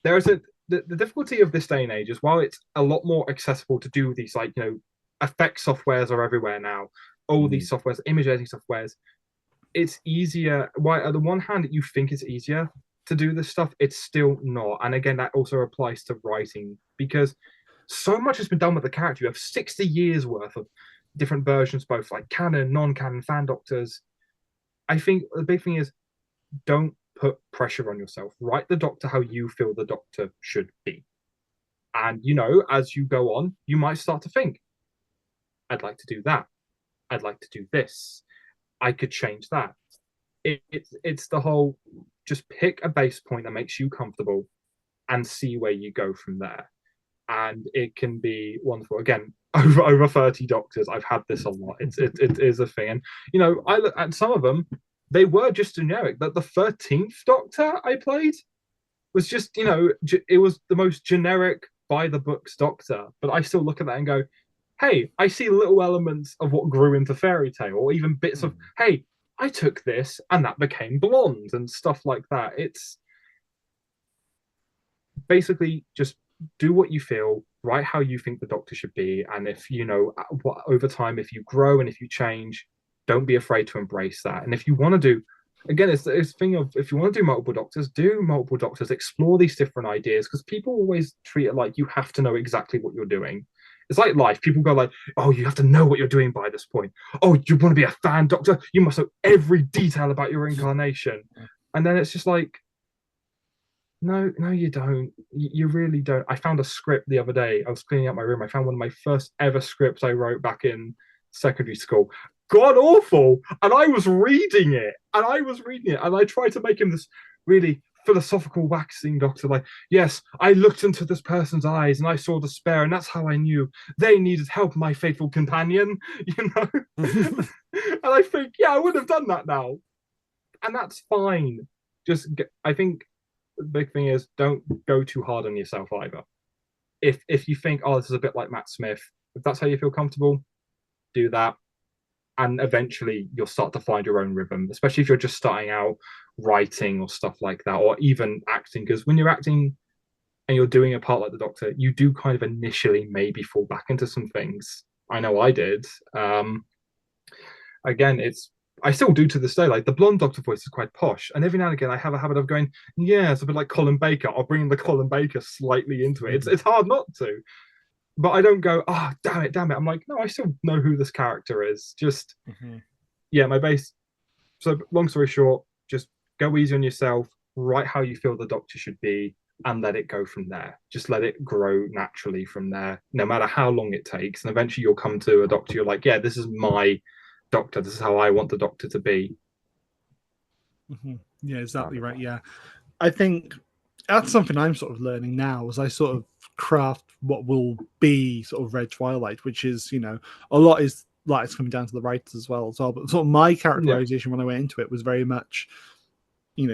There is the difficulty of this day and age is, while it's a lot more accessible to do these, like, effect softwares are everywhere now. All these softwares, image editing softwares. It's easier. Why, on the one hand, you think it's easier to do this stuff, it's still not. And again, that also applies to writing, because so much has been done with the character. You have 60 years worth of different versions, both like canon, non-canon, fan Doctors. I think the big thing is, don't put pressure on yourself. Write the Doctor how you feel the Doctor should be. And, as you go on, you might start to think, I'd like to do that. I'd like to do this. I could change that. It's the whole, just pick a base point that makes you comfortable and see where you go from there. And it can be wonderful. Again, over 30 Doctors, I've had this a lot. It is a thing. And, I look at some of them, they were just generic. But the 13th Doctor I played was just, it was the most generic by the books Doctor. But I still look at that and go, hey, I see little elements of what grew into Fairy Tale, or even bits of, hey, I took this and that became blonde and stuff like that. It's basically just do what you feel, write how you think the Doctor should be. And if, over time, if you grow and if you change, don't be afraid to embrace that. And if you want to do, again, it's a thing of, if you want to do multiple Doctors, explore these different ideas, because people always treat it like you have to know exactly what you're doing. It's like life. People go like, oh, you have to know what you're doing by this point. Oh, you want to be a fan Doctor? You must know every detail about your incarnation. And then it's just like, no, you don't. You really don't. I found a script the other day. I was cleaning out my room. I found one of my first ever scripts I wrote back in secondary school. God awful. And I was reading it. And I tried to make him this really philosophical waxing Doctor, like, yes, I looked into this person's eyes and I saw despair, and that's how I knew they needed help, my faithful companion. And I think, I would have done that now, and that's fine. I think the big thing is, don't go too hard on yourself either. If you think, oh, this is a bit like Matt Smith, if that's how you feel comfortable, do that. And eventually you'll start to find your own rhythm, especially if you're just starting out writing or stuff like that, or even acting. Because when you're acting and you're doing a part like the Doctor, you do kind of initially maybe fall back into some things. I know I did. Again, I still do to this day. Like, the blonde Doctor voice is quite posh, and every now and again I have a habit of going, it's a bit like Colin Baker. I'll bring the Colin Baker slightly into it. It's hard not to. But I don't go, damn it. I'm like, no, I still know who this character is. Just, my base. So long story short, just go easy on yourself, write how you feel the Doctor should be, and let it go from there. Just let it grow naturally from there, no matter how long it takes. And eventually you'll come to a Doctor, you're like, this is my Doctor. This is how I want the Doctor to be. Yeah, exactly right. Yeah. I think that's something I'm sort of learning now, as I sort of craft what will be sort of Red Twilight, which is, a lot is like, it's coming down to the writers as well. But sort of my characterization when I went into it was very much,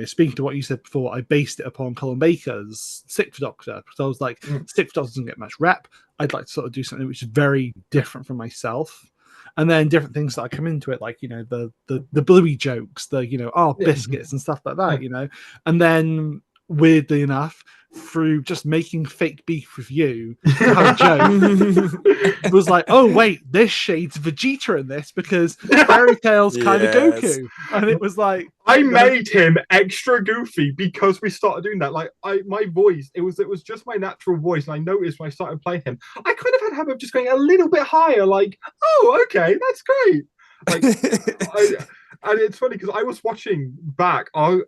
speaking to what you said before, I based it upon Colin Baker's Sixth Doctor, because I was like, Sixth Doctor doesn't get much rep. I'd like to sort of do something which is very different from myself. and then different things that come into it, like the Bluey jokes, biscuits and stuff like that, and then weirdly enough, through just making fake beef with you to have a joke, was like, oh wait, this shades Vegeta in this because Fairy Tail's kind of Goku, and it was like I made him extra goofy because we started doing that. Like my voice, it was just my natural voice, and I noticed when I started playing him, I kind of had a habit of just going a little bit higher, like, oh, okay, that's great. Like, and it's funny because I was watching back our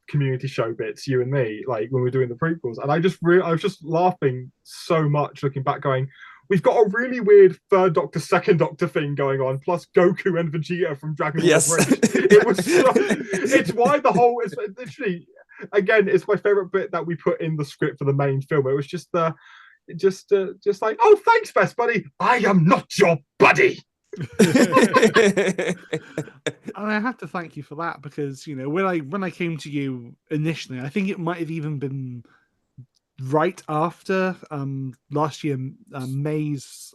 community show bits, you and me, like when we were doing the prequels, and I was just laughing so much looking back, going, we've got a really weird third Doctor, second Doctor thing going on, plus Goku and Vegeta from Dragon Ball Bridge. It was it's why the whole, it's literally, again, it's my favorite bit that we put in the script for the main film. It was just like, oh, thanks, best buddy. I am not your buddy. And I have to thank you for that because when I came to you initially, I think it might have even been right after last year May's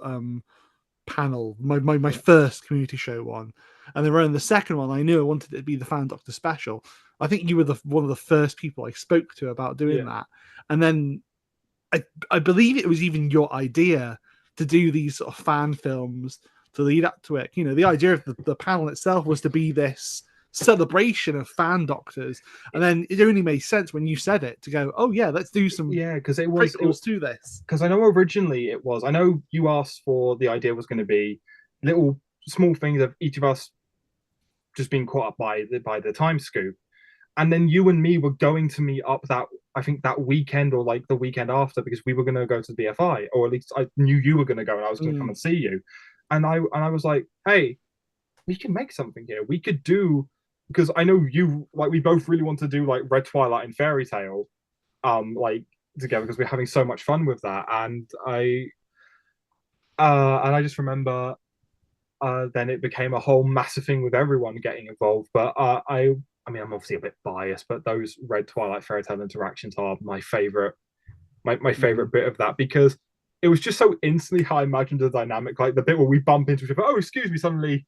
panel, my first community show one, and then around the second one, I knew I wanted it to be the Fan Doctor special. I think you were one of the first people I spoke to about doing that, and then I believe it was even your idea to do these sort of fan films to lead up to it. The idea of the panel itself was to be this celebration of Fan Doctors, and then it only made sense when you said it to go, oh yeah, let's do some because it was to this. Because I know originally it was, I know you asked for, the idea was going to be little small things of each of us just being caught up by the time scoop, and then you and me were going to meet up that weekend or like the weekend after, because we were going to go to the BFI, or at least I knew you were going to go and I was going to come and see you. And I was like, hey, we can make something here. We could do, because I know you, like, we both really want to do like Red Twilight and Fairy Tail, like together, because we're having so much fun with that. And I just remember then it became a whole massive thing with everyone getting involved. But I mean, I'm obviously a bit biased, but those Red Twilight Fairy Tail interactions are my favorite, my favorite bit of that, because it was just so instantly how I imagined the dynamic, like the bit where we bump into each other, oh, excuse me, suddenly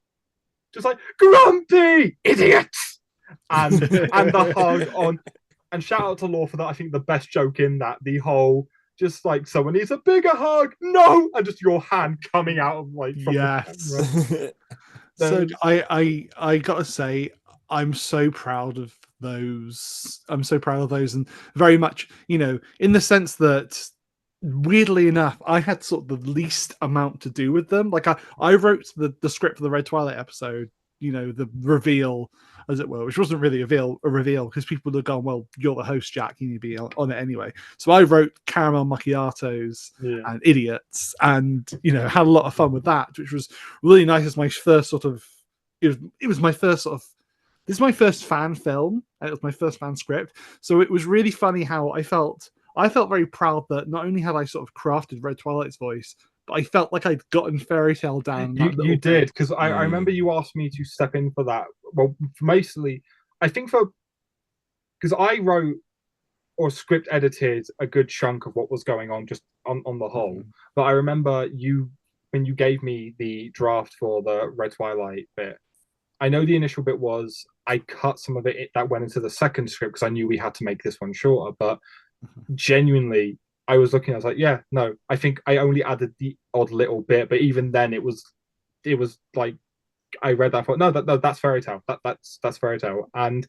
just like, grumpy idiots, and the hug on, and shout out to Law for that. I think the best joke in that, the whole just like, someone needs a bigger hug, no, and just your hand coming out of like from the camera. So I gotta say, I'm so proud of those. I'm so proud of those, and very much, in the sense that, weirdly enough, I had sort of the least amount to do with them. Like I wrote the script for the Red Twilight episode, the reveal, as it were, which wasn't really a reveal because people had gone, well, you're the host, Jack, you need to be on it anyway. So I wrote caramel macchiatos and idiots, and had a lot of fun with that, which was really nice. As my first sort of, it was my first sort of, this is my first fan film, and it was my first fan script. So it was really funny how I felt very proud that not only had I sort of crafted Red Twilight's voice, but I felt like I'd gotten Fairy Tail down. You did, because I remember you asked me to step in for that. Well, mostly, I think because I wrote or script edited a good chunk of what was going on just on the whole. But I remember when you gave me the draft for the Red Twilight bit, I know the initial bit was I cut some of it that went into the second script because I knew we had to make this one shorter, but genuinely, I was looking, I was like, yeah, no, I think I only added the odd little bit, but even then it was like, I read that and thought, no, that's Fairy Tail. That's Fairy Tail. And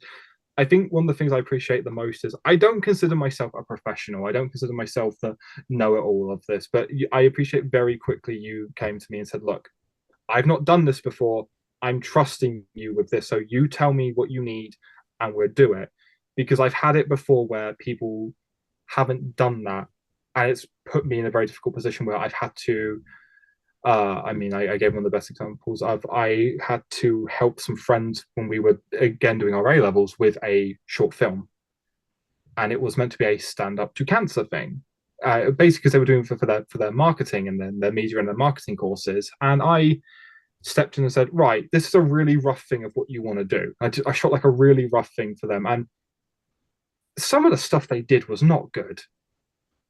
I think one of the things I appreciate the most is I don't consider myself a professional. I don't consider myself the know-it-all of this, but I appreciate very quickly you came to me and said, look, I've not done this before. I'm trusting you with this. So you tell me what you need and we'll do it. Because I've had it before where people haven't done that, and it's put me in a very difficult position where I've had to I gave one of the best examples of, I had to help some friends when we were again doing our A levels with a short film, and it was meant to be a stand up to cancer thing, basically because they were doing for their marketing and then their media and their marketing courses. And I stepped in and said, right, this is a really rough thing of what you want to do. I shot like a really rough thing for them, and some of the stuff they did was not good.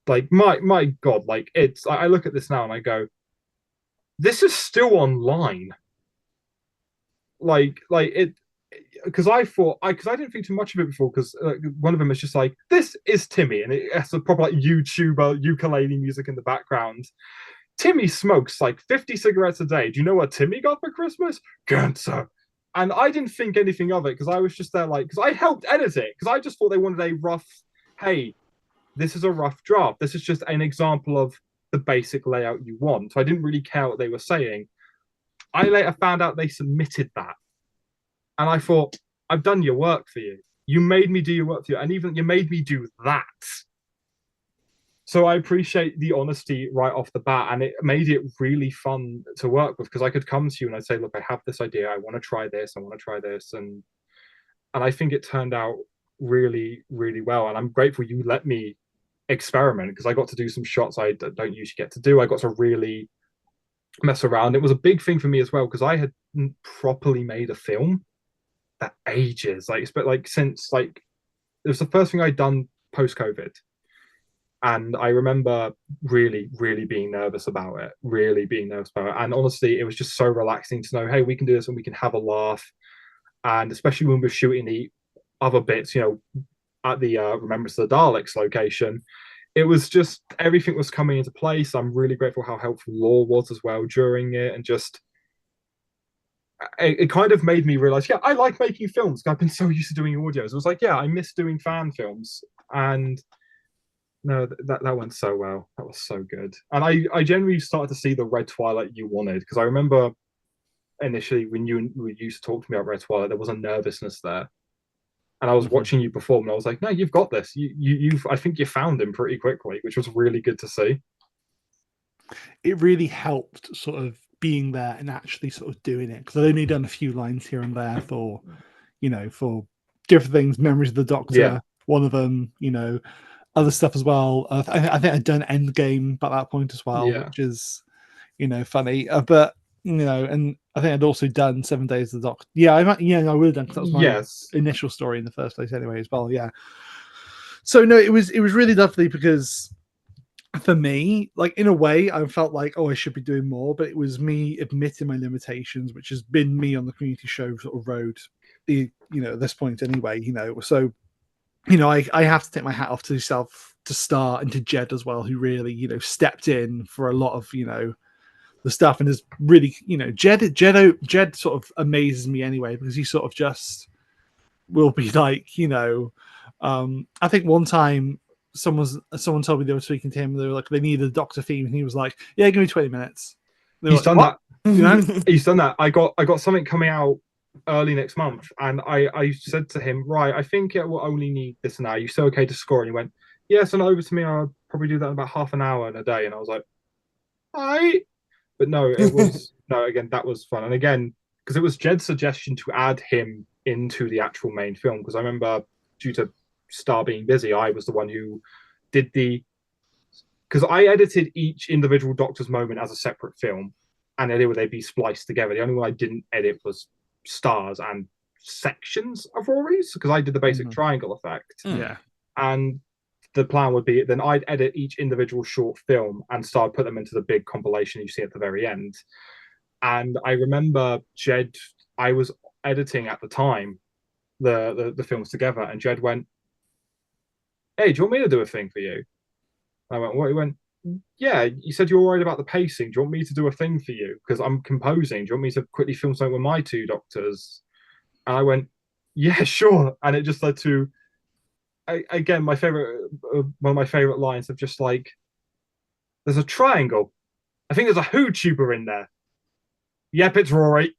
Like my God, like I look at this now and I go, this is still online. like it, because I didn't think too much of it before, because one of them is just like, this is Timmy, and it has a proper like YouTuber ukulele music in the background. Timmy smokes like 50 cigarettes a day. Do you know what Timmy got for Christmas? Cancer. And I didn't think anything of it, because I was just there like, because I helped edit it, because I just thought they wanted a rough, hey, this is a rough draft. This is just an example of the basic layout you want. So I didn't really care what they were saying. I later found out they submitted that. And I thought, I've done your work for you. You made me do your work for you. And even you made me do that. So I appreciate the honesty right off the bat. And it made it really fun to work with, because I could come to you and I'd say, look, I have this idea. I want to try this. I want to try this. And I think it turned out really, really well. And I'm grateful you let me experiment, because I got to do some shots I don't usually get to do. I got to really mess around. It was a big thing for me as well, because I had properly made a film that ages, like since like it was the first thing I'd done post-COVID. And I remember really, really being nervous about it, And honestly, it was just so relaxing to know, hey, we can do this and we can have a laugh. And especially when we're shooting the other bits, at the Remembrance of the Daleks location, it was just, everything was coming into place. I'm really grateful how helpful Law was as well during it. And just, it kind of made me realize, yeah, I like making films. I've been so used to doing audios. It was like, yeah, I miss doing fan films. And no, that went so well. That was so good. And I generally started to see the Red Twilight you wanted, because I remember initially when you used to talk to me about Red Twilight, there was a nervousness there. And I was watching you perform, and I was like, no, you've got this. I think you found him pretty quickly, which was really good to see. It really helped sort of being there and actually sort of doing it, because I'd only done a few lines here and there for different things, Memories of the Doctor, one of them, other stuff as well. I think I'd done Endgame by that point as well, which is, funny. But and I think I'd also done 7 Days of the Doctor. Yeah, I would have done, because that was my initial story in the first place, anyway, as well. Yeah. So no, it was really lovely, because for me, like in a way, I felt like, oh, I should be doing more, but it was me admitting my limitations, which has been me on the community show sort of road, at this point anyway. So. I have to take my hat off to yourself, to Star, and to Jed as well, who really, stepped in for a lot of, the stuff, and is really, Jed sort of amazes me anyway, because he sort of just will be like, I think one time someone told me they were speaking to him, they were like, they needed a Doctor theme, and he was like, yeah, give me 20 minutes. He's done that. He's done that. I got something coming out early next month, and I said to him, right, I think it will only need this and that. Are you still okay to score? And he went, yeah, send it over to me. I'll probably do that in about half an hour in a day. And I was like, hi. But no, it was no, again, that was fun. And again, because it was Jed's suggestion to add him into the actual main film, because I remember, due to Star being busy, I was the one who did because I edited each individual Doctor's moment as a separate film, and they'd be spliced together. The only one I didn't edit was Stars and sections of Rory's, because I did the basic triangle effect. Yeah. And the plan would be then I'd edit each individual short film and start put them into the big compilation you see at the very end. And I remember Jed, I was editing at the time the films together, and Jed went, hey, do you want me to do a thing for you? I went, what? He went, yeah, you said you're worried about the pacing. Do you want me to do a thing for you? Because I'm composing. Do you want me to quickly film something with my two Doctors? And I went, yeah, sure. And it just led to, again, one of my favorite lines of just like, there's a triangle. I think there's a Hootuber in there. Yep, it's Rory.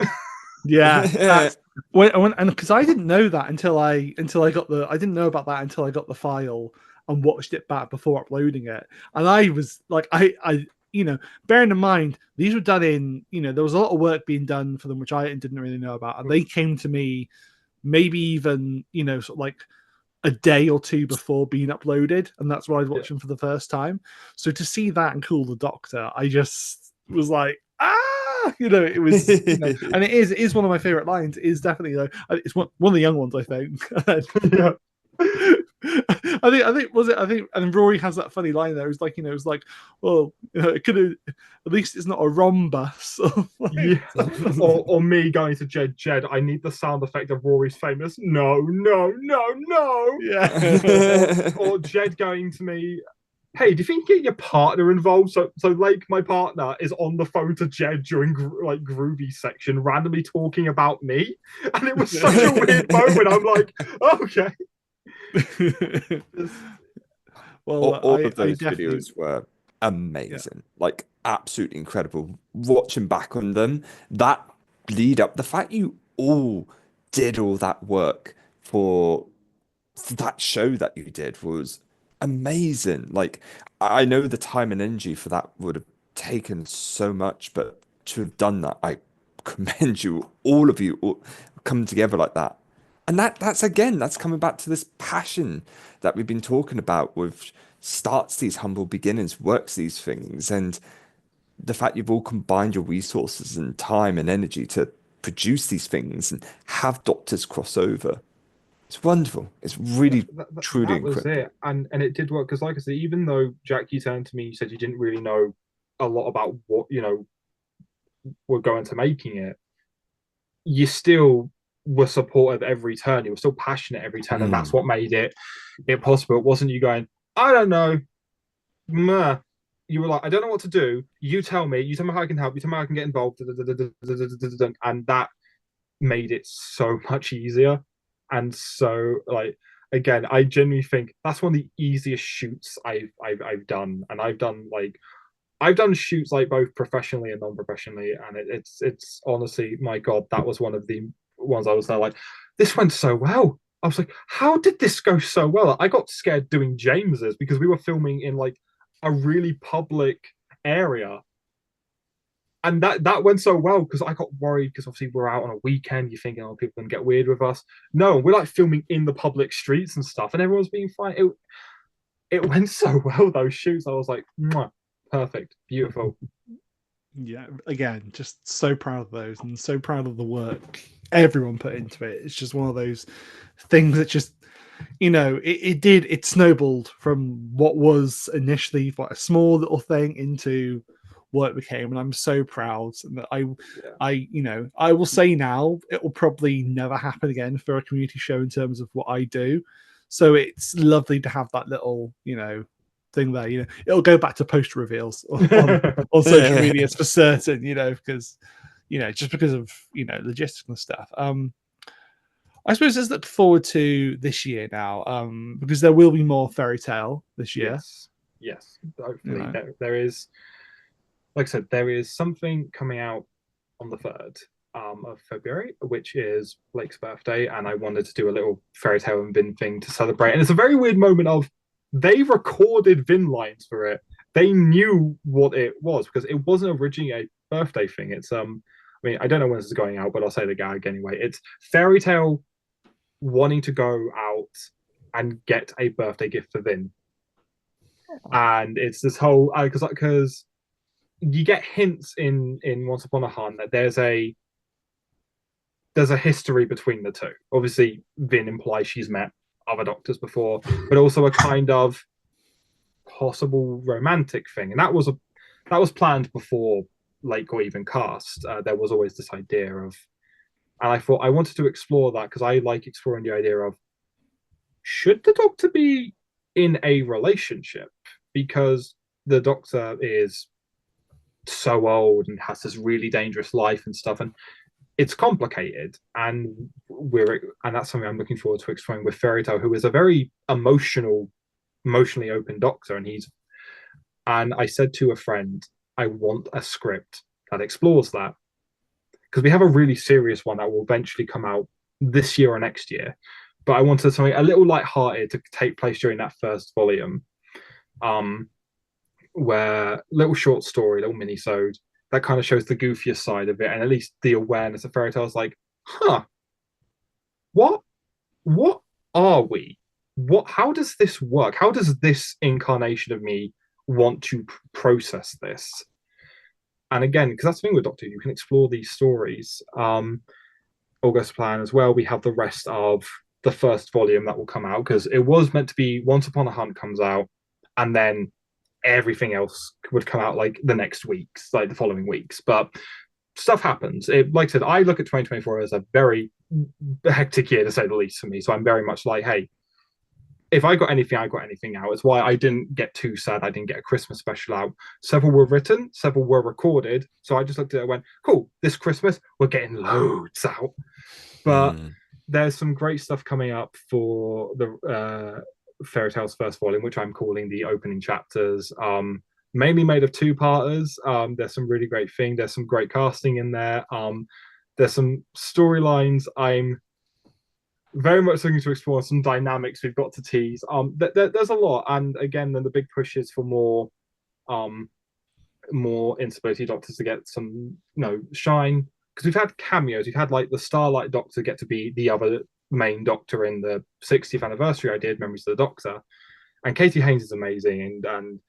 Yeah. And because I didn't know that until I got I didn't know about that until I got the file and watched it back before uploading it. And I was like, I bearing in mind, these were done in, there was a lot of work being done for them, which I didn't really know about. And they came to me maybe even, sort of like a day or two before being uploaded. And that's what I was watching for the first time. So to see that and Cool the Doctor, I just was like, it was, and it is one of my favorite lines. It is definitely, it's one of the young ones, I think. Yeah. and Rory has that funny line there. It's like, it's like, well, it could have, at least it's not a rhombus. Yeah. Or me going to Jed, I need the sound effect of Rory's famous no, no, no, no. Yeah. Or Jed going to me, hey, do you think you get your partner involved? So Lake, my partner, is on the phone to Jed during like groovy section, randomly talking about me, and it was such a weird moment. I'm like, okay. Well, all of those videos were amazing, like absolutely incredible. Watching back on them, that lead up, the fact you all did all that work for that show that you did was amazing. Like, I know the time and energy for that would have taken so much, but to have done that, I commend you, all of you, all come together like that. And that's coming back to this passion that we've been talking about, with starts these humble beginnings, works these things, and the fact you've all combined your resources and time and energy to produce these things and have doctors cross over. It's wonderful. It's really, truly that was incredible. it, and it did work because, like I said, even though Jack, you turned to me, you said you didn't really know a lot about what were going to making it. You still were supportive every turn. You were still passionate every turn, and that's what made it possible. It wasn't you going, I don't know, meh. You were like, I don't know what to do. You tell me. You tell me how I can help. You tell me how I can get involved. And that made it so much easier. And so, like, again, I genuinely think that's one of the easiest shoots I've done. And I've done shoots like both professionally and non-professionally, and it's honestly, my God, that was one of the ones I was there like, this went so well. I was like, how did this go so well? I got scared doing James's because we were filming in like a really public area, and that went so well because I got worried because obviously we're out on a weekend. You're thinking, oh, people are gonna get weird with us. No, we're like filming in the public streets and stuff, and everyone's being fine. It went so well, those shoots. I was like, mwah, perfect, beautiful. Yeah, again, just so proud of those and so proud of the work everyone put into it. It's just one of those things that just, it snowballed from what was initially like a small little thing into what it became, and I'm so proud that I will say now it will probably never happen again for a community show in terms of what I do. So it's lovely to have that little, thing there. It'll go back to post reveals on social media for certain, because just because of logistical stuff. I suppose let's look forward to this year now, because there will be more Fairy Tale this year. Yes. Hopefully there is, like I said, there is something coming out on the 3rd of February, which is Blake's birthday, and I wanted to do a little Fairy Tale and Vin thing to celebrate. And it's a very weird moment of, they recorded Vin lines for it. They knew what it was because it wasn't originally a birthday thing. It's I mean, I don't know when this is going out, but I'll say the gag anyway. It's Fairy Tale wanting to go out and get a birthday gift for Vin, and it's this whole because you get hints in Once Upon a Hunt that there's a history between the two. Obviously, Vin implies she's met other doctors before, but also a kind of possible romantic thing, and that was planned before Lake got even cast. There was always this idea of, and I thought I wanted to explore that because I like exploring the idea of, should the Doctor be in a relationship, because the Doctor is so old and has this really dangerous life and stuff, and it's complicated, and that's something I'm looking forward to exploring with Fairy Tale, who is a very emotionally open Doctor, and I said to a friend, I want a script that explores that, because we have a really serious one that will eventually come out this year or next year, but I wanted something a little light-hearted to take place during that first volume, where little short story, little mini-sode that kind of shows the goofiest side of it, and at least the awareness of Fairy Tale is like, what are we? How does this work? How does this incarnation of me want to process this? And again, because that's the thing with Doctor Who, you can explore these stories. August plan as well. We have the rest of the first volume that will come out, because it was meant to be Once Upon a Hunt comes out, and then everything else would come out like the next weeks, like the following weeks. But stuff happens. Like I said, I look at 2024 as a very hectic year, to say the least, for me. So I'm very much like, hey, if I got anything, I got anything out. It's why I didn't get too sad I didn't get a Christmas special out. Several were written, several were recorded. So I just looked at it and went, cool, this Christmas, we're getting loads out. But there's some great stuff coming up for the Fairy Tales first volume, which I'm calling the opening chapters. Mainly made of two-parters. There's some really great things. There's some great casting in there. There's some storylines I'm very much looking to explore, some dynamics we've got to tease. There's a lot, and again, then the big push is for more Instability Doctors to get some, shine, because we've had cameos. We've had like the Starlight Doctor get to be the other main Doctor in the 60th anniversary I did, Memories of the Doctor, and Katie Haynes is amazing, and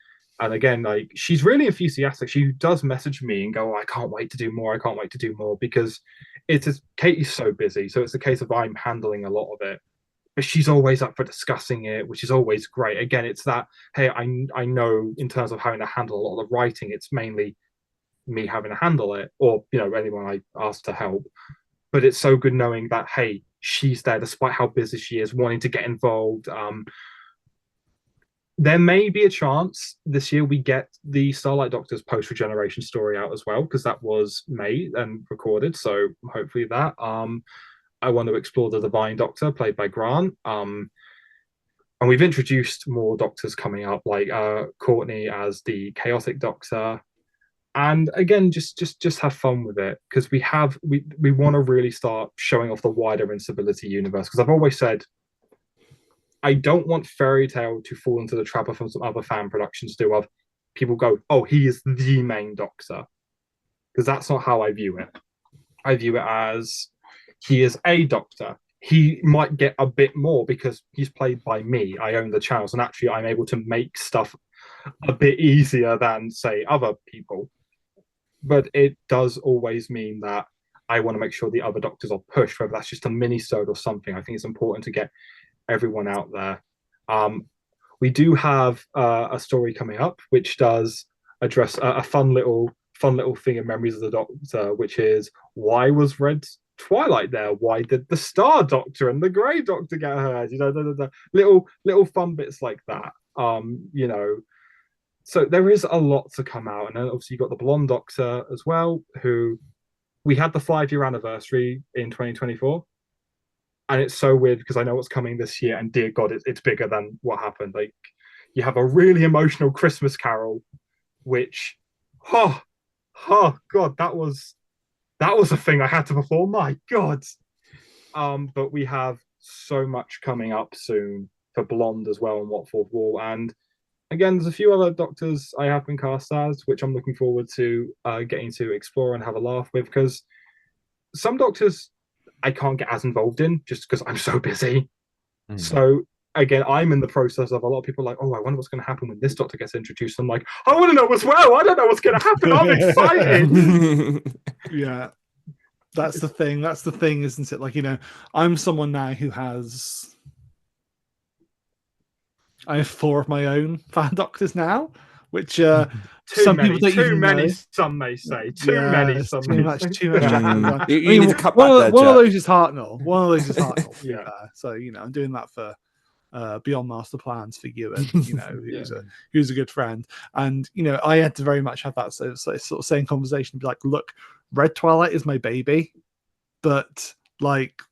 again, like, she's really enthusiastic. She does message me and go, oh, I can't wait to do more. I can't wait to do more, because Katie's so busy. So it's a case of I'm handling a lot of it, but she's always up for discussing it, which is always great. Again, it's that, hey, I know in terms of having to handle a lot of the writing, it's mainly me having to handle it, or, anyone I ask to help. But it's so good knowing that, hey, she's there despite how busy she is, wanting to get involved. There may be a chance this year we get the Starlight Doctor's post-regeneration story out as well, because that was made and recorded. So hopefully that. I want to explore the Divine Doctor, played by Grant. And we've introduced more Doctors coming up, like Courtney as the Chaotic Doctor. And again, just have fun with it, because we want to really start showing off the wider Instability universe. Because I've always said, I don't want Fairy Tale to fall into the trap of some other fan productions do, of people go, oh, he is the main Doctor. Because that's not how I view it. I view it as he is a Doctor. He might get a bit more because he's played by me. I own the channels, and actually I'm able to make stuff a bit easier than, say, other people. But it does always mean that I want to make sure the other Doctors are pushed, whether that's just a mini-sode or something. I think it's important to get everyone out there. We do have a story coming up which does address a fun little thing in Memories of the Doctor, which is, why was Red Twilight there? Why did the Star Doctor and the Grey Doctor get hurt? The little fun bits like that. So there is a lot to come out, and then obviously you've got the Blonde Doctor as well, who we had the 5-year anniversary in 2024. And it's so weird because I know what's coming this year, and dear God, it's bigger than what happened. Like, you have a really emotional Christmas Carol, which, oh God, that was a thing I had to perform. My God. But we have so much coming up soon for Blonde as well, and What Fourth Wall. And again, there's a few other Doctors I have been cast as, which I'm looking forward to getting to explore and have a laugh with, because some Doctors I can't get as involved in just because I'm so busy. So again, I'm in the process of, a lot of people like, oh, I wonder what's going to happen when this Doctor gets introduced. I'm like, I want to know as well. I don't know what's going to happen. I'm excited. Yeah, that's the thing. That's the thing, isn't it? Like, I'm someone now who I have 4 of my own fan Doctors now, which some people don't even know. Some may say too many. Some too much. You need to cut back there, one of those is Hartnell. Yeah. So I'm doing that for Beyond Master Plans for Ewan. Who's a good friend, and I had to very much have that sort of same conversation. Be like, look, Red Twilight is my baby, but like,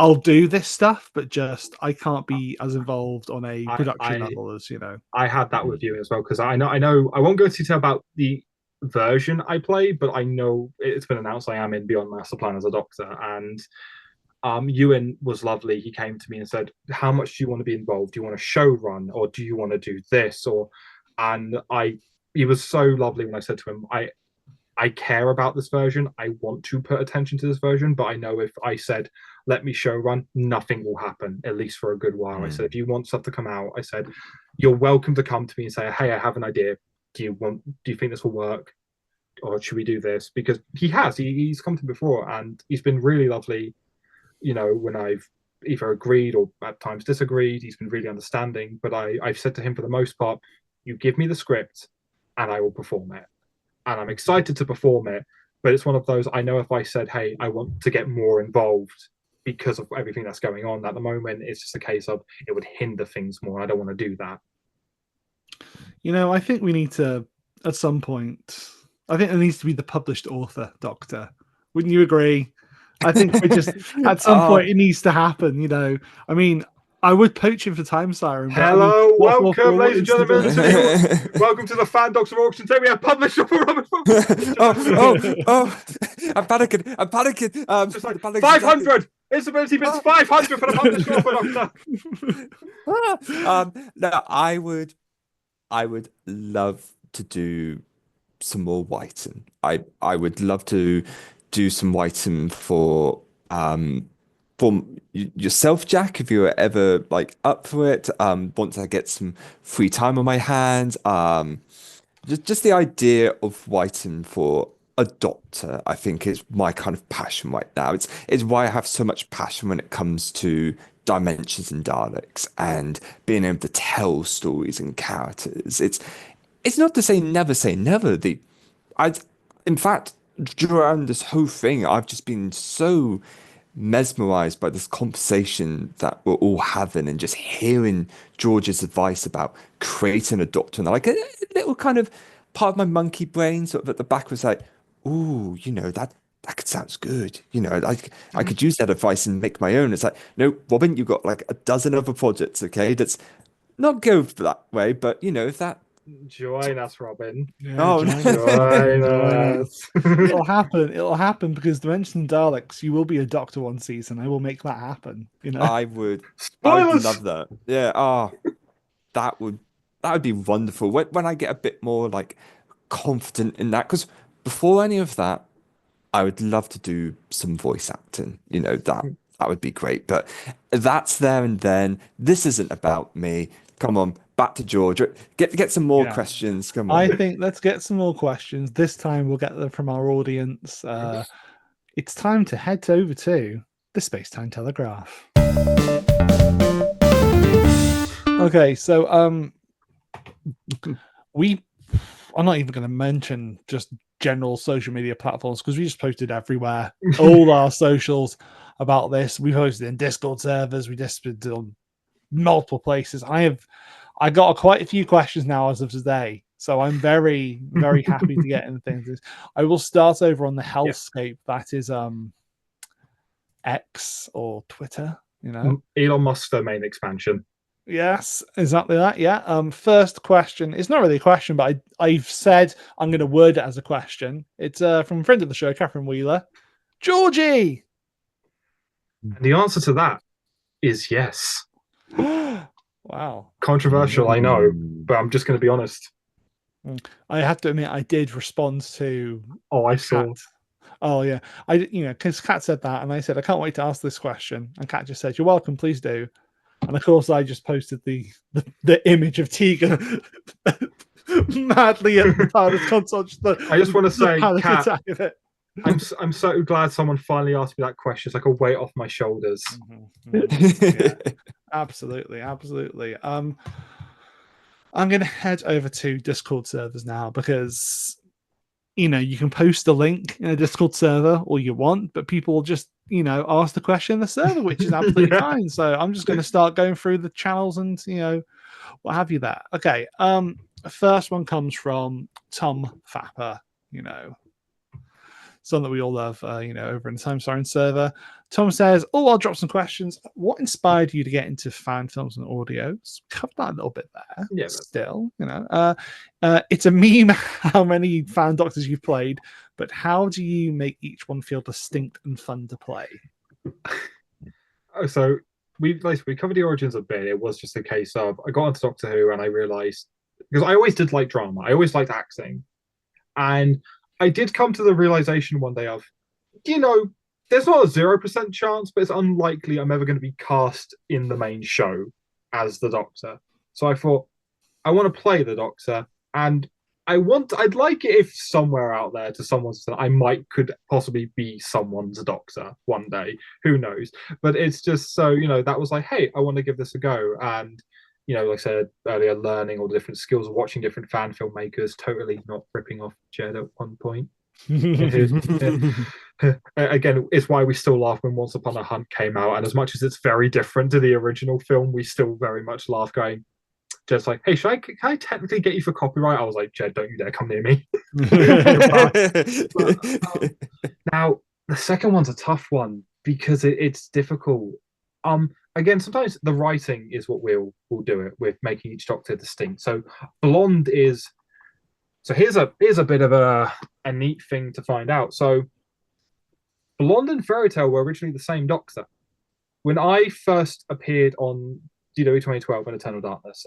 I'll do this stuff, but just I can't be as involved on a production level as I had that with you as well, because I know I won't go into detail about the version I play, but I know it's been announced I am in Beyond Master Plan as a Doctor, and Ewan was lovely. He came to me and said, how much do you want to be involved? Do you want to show run, or do you want to do this? He was so lovely when I said to him, I care about this version. I want to put attention to this version, but I know if I said, let me show run, nothing will happen, at least for a good while. I said, if you want stuff to come out, I said, you're welcome to come to me and say, hey, I have an idea. Do you think this will work? Or should we do this? Because he's come to me before, and he's been really lovely. When I've either agreed or at times disagreed. He's been really understanding, but I've said to him for the most part, you give me the script and I will perform it. And I'm excited to perform it, but it's one of those, I know if I said, hey, I want to get more involved because of everything that's going on at the moment, it's just a case of it would hinder things more. I don't want to do that. I think we need to, at some point, I think there needs to be the published author Doctor. Wouldn't you agree? I think we just, at some point, it needs to happen, I mean, I would poach him for Time Siren. Hello, welcome, ladies and gentlemen. Welcome to the Fan Doctor auction. Today we have published Robert. I'm panicking. Just like 500. Instability bits 500 for the published Doctor. No, I would love to do some more Whiten. I would love to do some Whiten for yourself, Jack, if you're ever up for it. Once I get some free time on my hands, just the idea of Whiten for a Doctor, I think, is my kind of passion right now. It's why I have so much passion when it comes to dimensions and Daleks and being able to tell stories and characters. It's not to say never say never. In fact, during this whole thing, I've just been so mesmerized by this conversation that we're all having and just hearing George's advice about creating a Doctor. And a little kind of part of my monkey brain sort of at the back was like, ooh, that could sounds good. I could use that advice and make my own. It's like, no, Robin, you've got a dozen other projects, okay? That's not go that way, but if that join us, Robin. Yeah, join us. It'll happen because Dimension Daleks, you will be a Doctor one season. I will make that happen. I would Spoilers! love that. Yeah. That would be wonderful. When I get a bit more confident in that, because before any of that, I would love to do some voice acting. That would be great. But that's there and then. This isn't about me. Come on, back to George. Get some more questions. Come on. I think let's get some more questions. This time we'll get them from our audience. It's time to head over to the Space-Time Telegraph. Okay, so I'm not even going to mention just general social media platforms because we just posted everywhere, all our socials about this. We posted in Discord servers, we just posted on multiple places. I got quite a few questions now as of today, so I'm very, very happy to get into things. I will start over on the Hellscape. That is X or Twitter, Elon Musk's main expansion. Yes, exactly that. Yeah. First question. It's not really a question, but I've said I'm going to word it as a question. It's from a friend of the show, Catherine Wheeler. Georgie. And the answer to that is yes. Wow. Controversial, I know, but I'm just going to be honest. I have to admit, I did respond to. Oh, I saw. Kat. Oh yeah, because Kat said that, and I said I can't wait to ask this question, and Kat just said, "You're welcome, please do." And of course, I just posted the image of Tegan madly at the TARDIS console. I just want to say, Kat, I'm so glad someone finally asked me that question. It's like a weight off my shoulders. Yeah, absolutely. I'm going to head over to Discord servers now because you can post a link in a Discord server all you want, but people will just ask the question in the server, which is absolutely fine. So I'm just going to start going through the channels and what have you there. Okay. First one comes from Tom Fapper, something that we all love, over in the Time Siren server. Tom says, I'll drop some questions. What inspired you to get into fan films and audios? Covered that a little bit there. Yeah. Still, it's a meme how many fan Doctors you've played, but how do you make each one feel distinct and fun to play? So we covered the origins a bit. It was just a case of I got into Doctor Who and I realized, because I always did like drama, I always liked acting, and I did come to the realization one day of, there's not a 0% chance, but it's unlikely I'm ever going to be cast in the main show as the Doctor. So I thought, I want to play the Doctor, and I'd like it if somewhere out there to someone's I could possibly be someone's doctor one day. Who knows? But it's just so, that was like, hey, I want to give this a go. And, like I said earlier, learning all the different skills of watching different fan filmmakers, totally not ripping off Jed at one point. Again, it's why we still laugh when Once Upon a Hunt came out. And as much as it's very different to the original film, we still very much laugh going, Jed's like, hey, can I technically get you for copyright? I was like, Jed, don't you dare come near me. Now, the second one's a tough one because it's difficult. Again, sometimes the writing is what will do it with making each Doctor distinct. So Blonde is. So here's a bit of a neat thing to find out. So Blonde and Fairy Tale were originally the same Doctor. When I first appeared on DW 2012 in Eternal Darkness,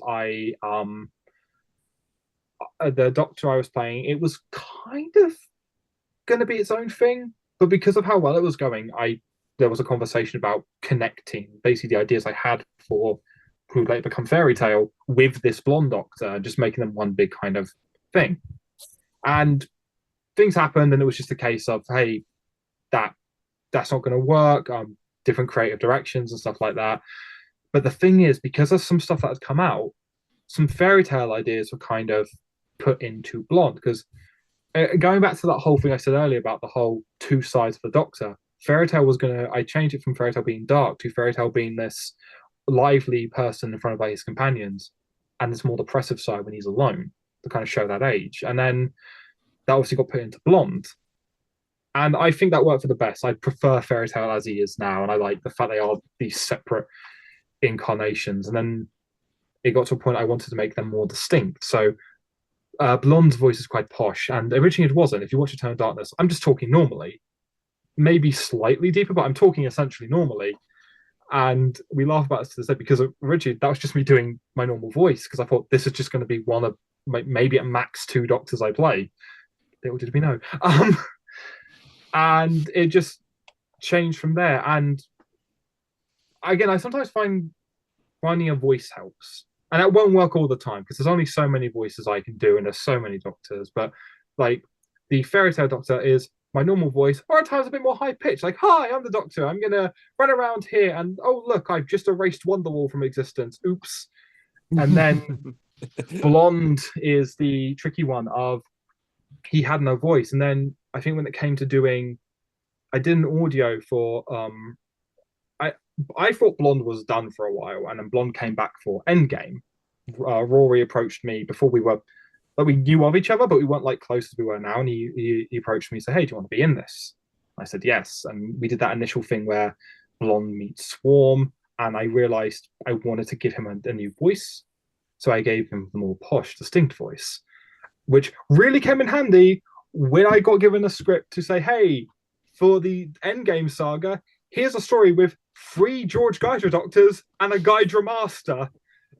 the Doctor I was playing, it was kind of going to be its own thing, but because of how well it was going, there was a conversation about connecting basically the ideas I had for who would later become Fairy Tale with this Blonde Doctor, and just making them one big kind of thing. And things happened, and it was just a case of, hey, that's not going to work. Different creative directions and stuff like that. But the thing is, because of some stuff that had come out, some Fairy Tale ideas were kind of put into Blonde. Because going back to that whole thing I said earlier about the whole two sides of the Doctor, Fairy Tale I changed it from Fairy Tale being dark to Fairy Tale being this lively person in front of his companions, and this more depressive side when he's alone, to kind of show that age. And then that obviously got put into Blonde. And I think that worked for the best. I prefer Fairy Tale as he is now, and I like the fact they are these separate incarnations. And then it got to a point I wanted to make them more distinct. So Blonde's voice is quite posh, and originally it wasn't. If you watch Eternal Darkness, I'm just talking normally, maybe slightly deeper, but I'm talking essentially normally. And we laugh about this to this day because originally that was just me doing my normal voice, because I thought this is just going to be one of maybe at max two Doctors I play. Little did we know. And it just changed from there. And again, I sometimes finding a voice helps. And that won't work all the time because there's only so many voices I can do and there's so many Doctors. But like the Fairy Tale Doctor is my normal voice, or at times a bit more high pitched. Like, hi, I'm the Doctor. I'm going to run around here and, oh, look, I've just erased Wonderwall from existence. Oops. And then Blonde is the tricky one of he had no voice. And then I think when it came to doing, I did an audio for, I thought Blonde was done for a while, and then Blonde came back for Endgame. Rory approached me before we knew of each other, but we weren't like close as we were now. And he approached me and said, hey, do you want to be in this? I said, yes. And we did that initial thing where Blonde meets Swarm, and I realized I wanted to give him a new voice. So I gave him the more posh, distinct voice, which really came in handy when I got given a script to say, hey, for the Endgame saga, here's a story with 3 George Guidera Doctors and a Guidera Master.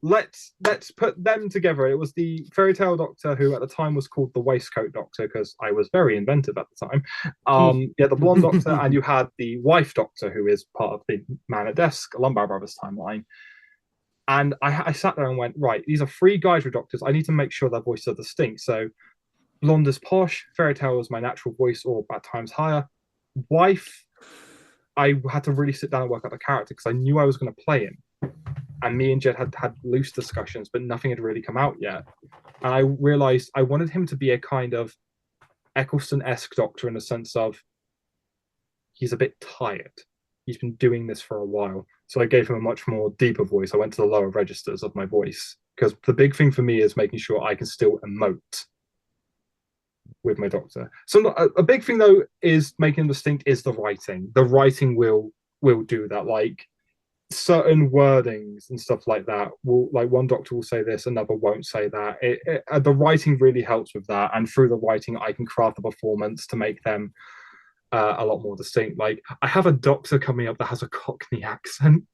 Let's put them together. It was the Fairy Tale Doctor, who at the time was called the Waistcoat Doctor, because I was very inventive at the time. Yeah, the Blonde Doctor, and you had the Wife Doctor, who is part of the Man at Desk, Lombard Brothers timeline. And I sat there and went, right, these are 3 Guidera Doctors. I need to make sure their voices are distinct. So Blonde is posh, Fairy Tale is my natural voice, or at times higher. Wife, I had to really sit down and work out the character because I knew I was going to play him. And me and Jed had loose discussions, but nothing had really come out yet. And I realized I wanted him to be a kind of Eccleston-esque Doctor in the sense of he's a bit tired. He's been doing this for a while. So I gave him a much more deeper voice. I went to the lower registers of my voice, because the big thing for me is making sure I can still emote with my Doctor. So a big thing though is making them distinct is the writing. The writing will do that. Like certain wordings and stuff like that will, like one Doctor will say this, another won't say that. The writing really helps with that, and through the writing I can craft the performance to make them a lot more distinct. Like I have a Doctor coming up that has a Cockney accent,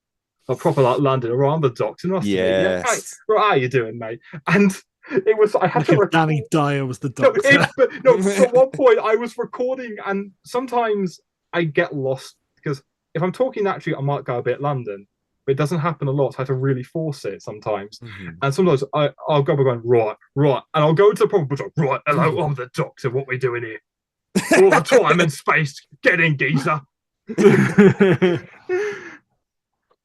a proper like London, or I'm the Doctor. Yes. Right, how you doing, mate? And it was, I had to Danny Dyer was the Doctor. So at one point I was recording, and sometimes I get lost because if I'm talking naturally, I might go a bit London. but it doesn't happen a lot. So I have to really force it sometimes. Mhm. And sometimes I'll go going, right, and I'll go to the proper doctor, right, hello, I'm the doctor, what we doing here? All the time and space, get in, geezer.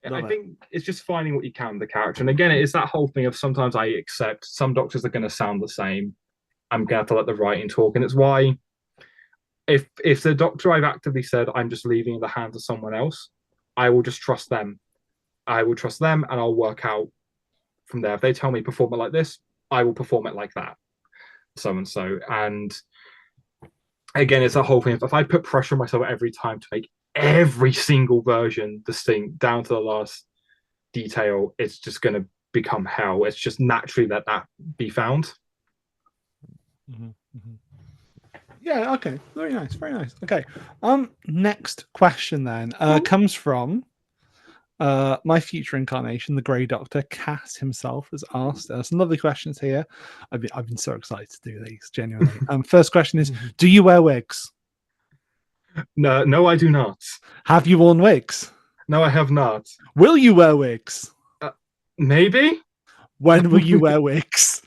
I think it's just finding what you can with the character. And again, it's that whole thing of sometimes I accept some doctors are going to sound the same. I'm going to have to let the writing talk. And it's why if the doctor I've actively said I'm just leaving in the hands of someone else, I will just trust them. I will trust them and I'll work out from there. If they tell me perform it like this, I will perform it like that. So and so. And again, it's that whole thing. If I put pressure on myself every time to make every single version distinct down to the last detail, it's just going to become hell. It's just naturally that be found. Mm-hmm. Mm-hmm. Yeah, okay. Very nice, very nice. Okay. Next question then comes from my future incarnation, the Grey Doctor. Cass himself has asked us some lovely questions here. I've been so excited to do these, genuinely. First question is, do you wear wigs? No, I do not. Have you worn wigs? No, I have not. Will you wear wigs? Maybe. When will you wear wigs?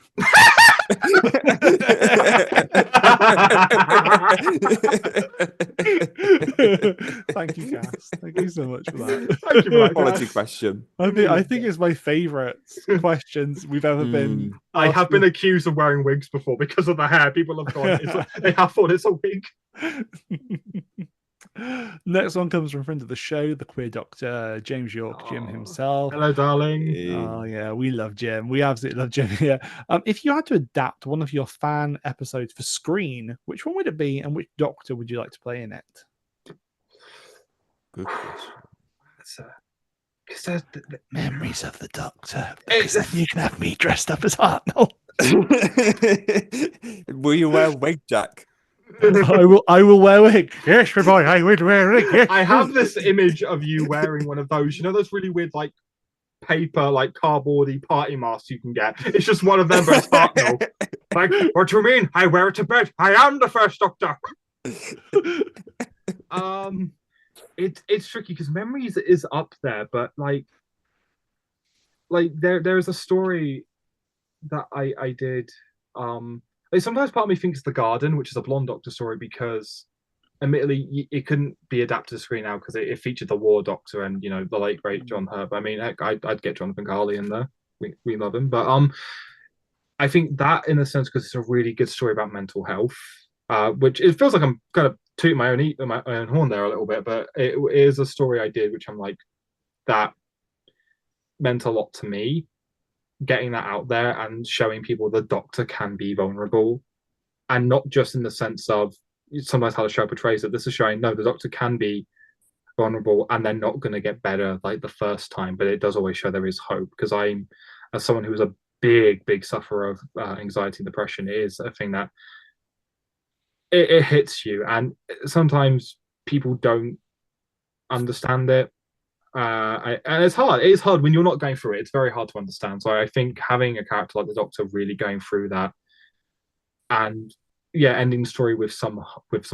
Thank you, Cass. Thank you so much for that. Thank you for that quality question. I think it's my favourite questions we've ever been. I have been accused of wearing wigs before because of the hair. People have gone, they have thought it's a wig. Next one comes from friend of the show, the Queer Doctor, James York, Jim himself. Hello, darling. Oh yeah, we love Jim. We absolutely love Jim here. If you had to adapt one of your fan episodes for screen, which one would it be, and which Doctor would you like to play in it? Good question. Because the memories of the Doctor. Because then you can have me dressed up as Hartnell. Will you wear a wig, Jack? I will wear a wig. Yes, my boy, I will wear a wig. Yes. I have this image of you wearing one of those, those really weird, like, paper, like, cardboardy party masks you can get. It's just one of them, but it's Hartnell. Like, what do you mean? I wear it to bed. I am the first Doctor. It's tricky because Memories is up there, but like there's a story that I did. Sometimes part of me thinks The Garden, which is a blonde Doctor story, because admittedly it couldn't be adapted to screen now because it featured the War Doctor and the late great John Hurt. I mean, heck, I'd get Jonathan Garley in there. We love him, but I think that in a sense because it's a really good story about mental health, which it feels like I'm kind of tooting my own horn there a little bit, but it is a story I did, which I'm like, that meant a lot to me. Getting that out there and showing people the Doctor can be vulnerable, and not just in the sense of sometimes how the show portrays it. This is showing no, the Doctor can be vulnerable, and they're not going to get better like the first time, but it does always show there is hope. Because I'm, as someone who is a big sufferer of anxiety and depression, it is a thing that it hits you, and sometimes people don't understand it. And it's hard. It is hard when you're not going through it. It's very hard to understand. So I think having a character like the Doctor really going through that, and ending the story with some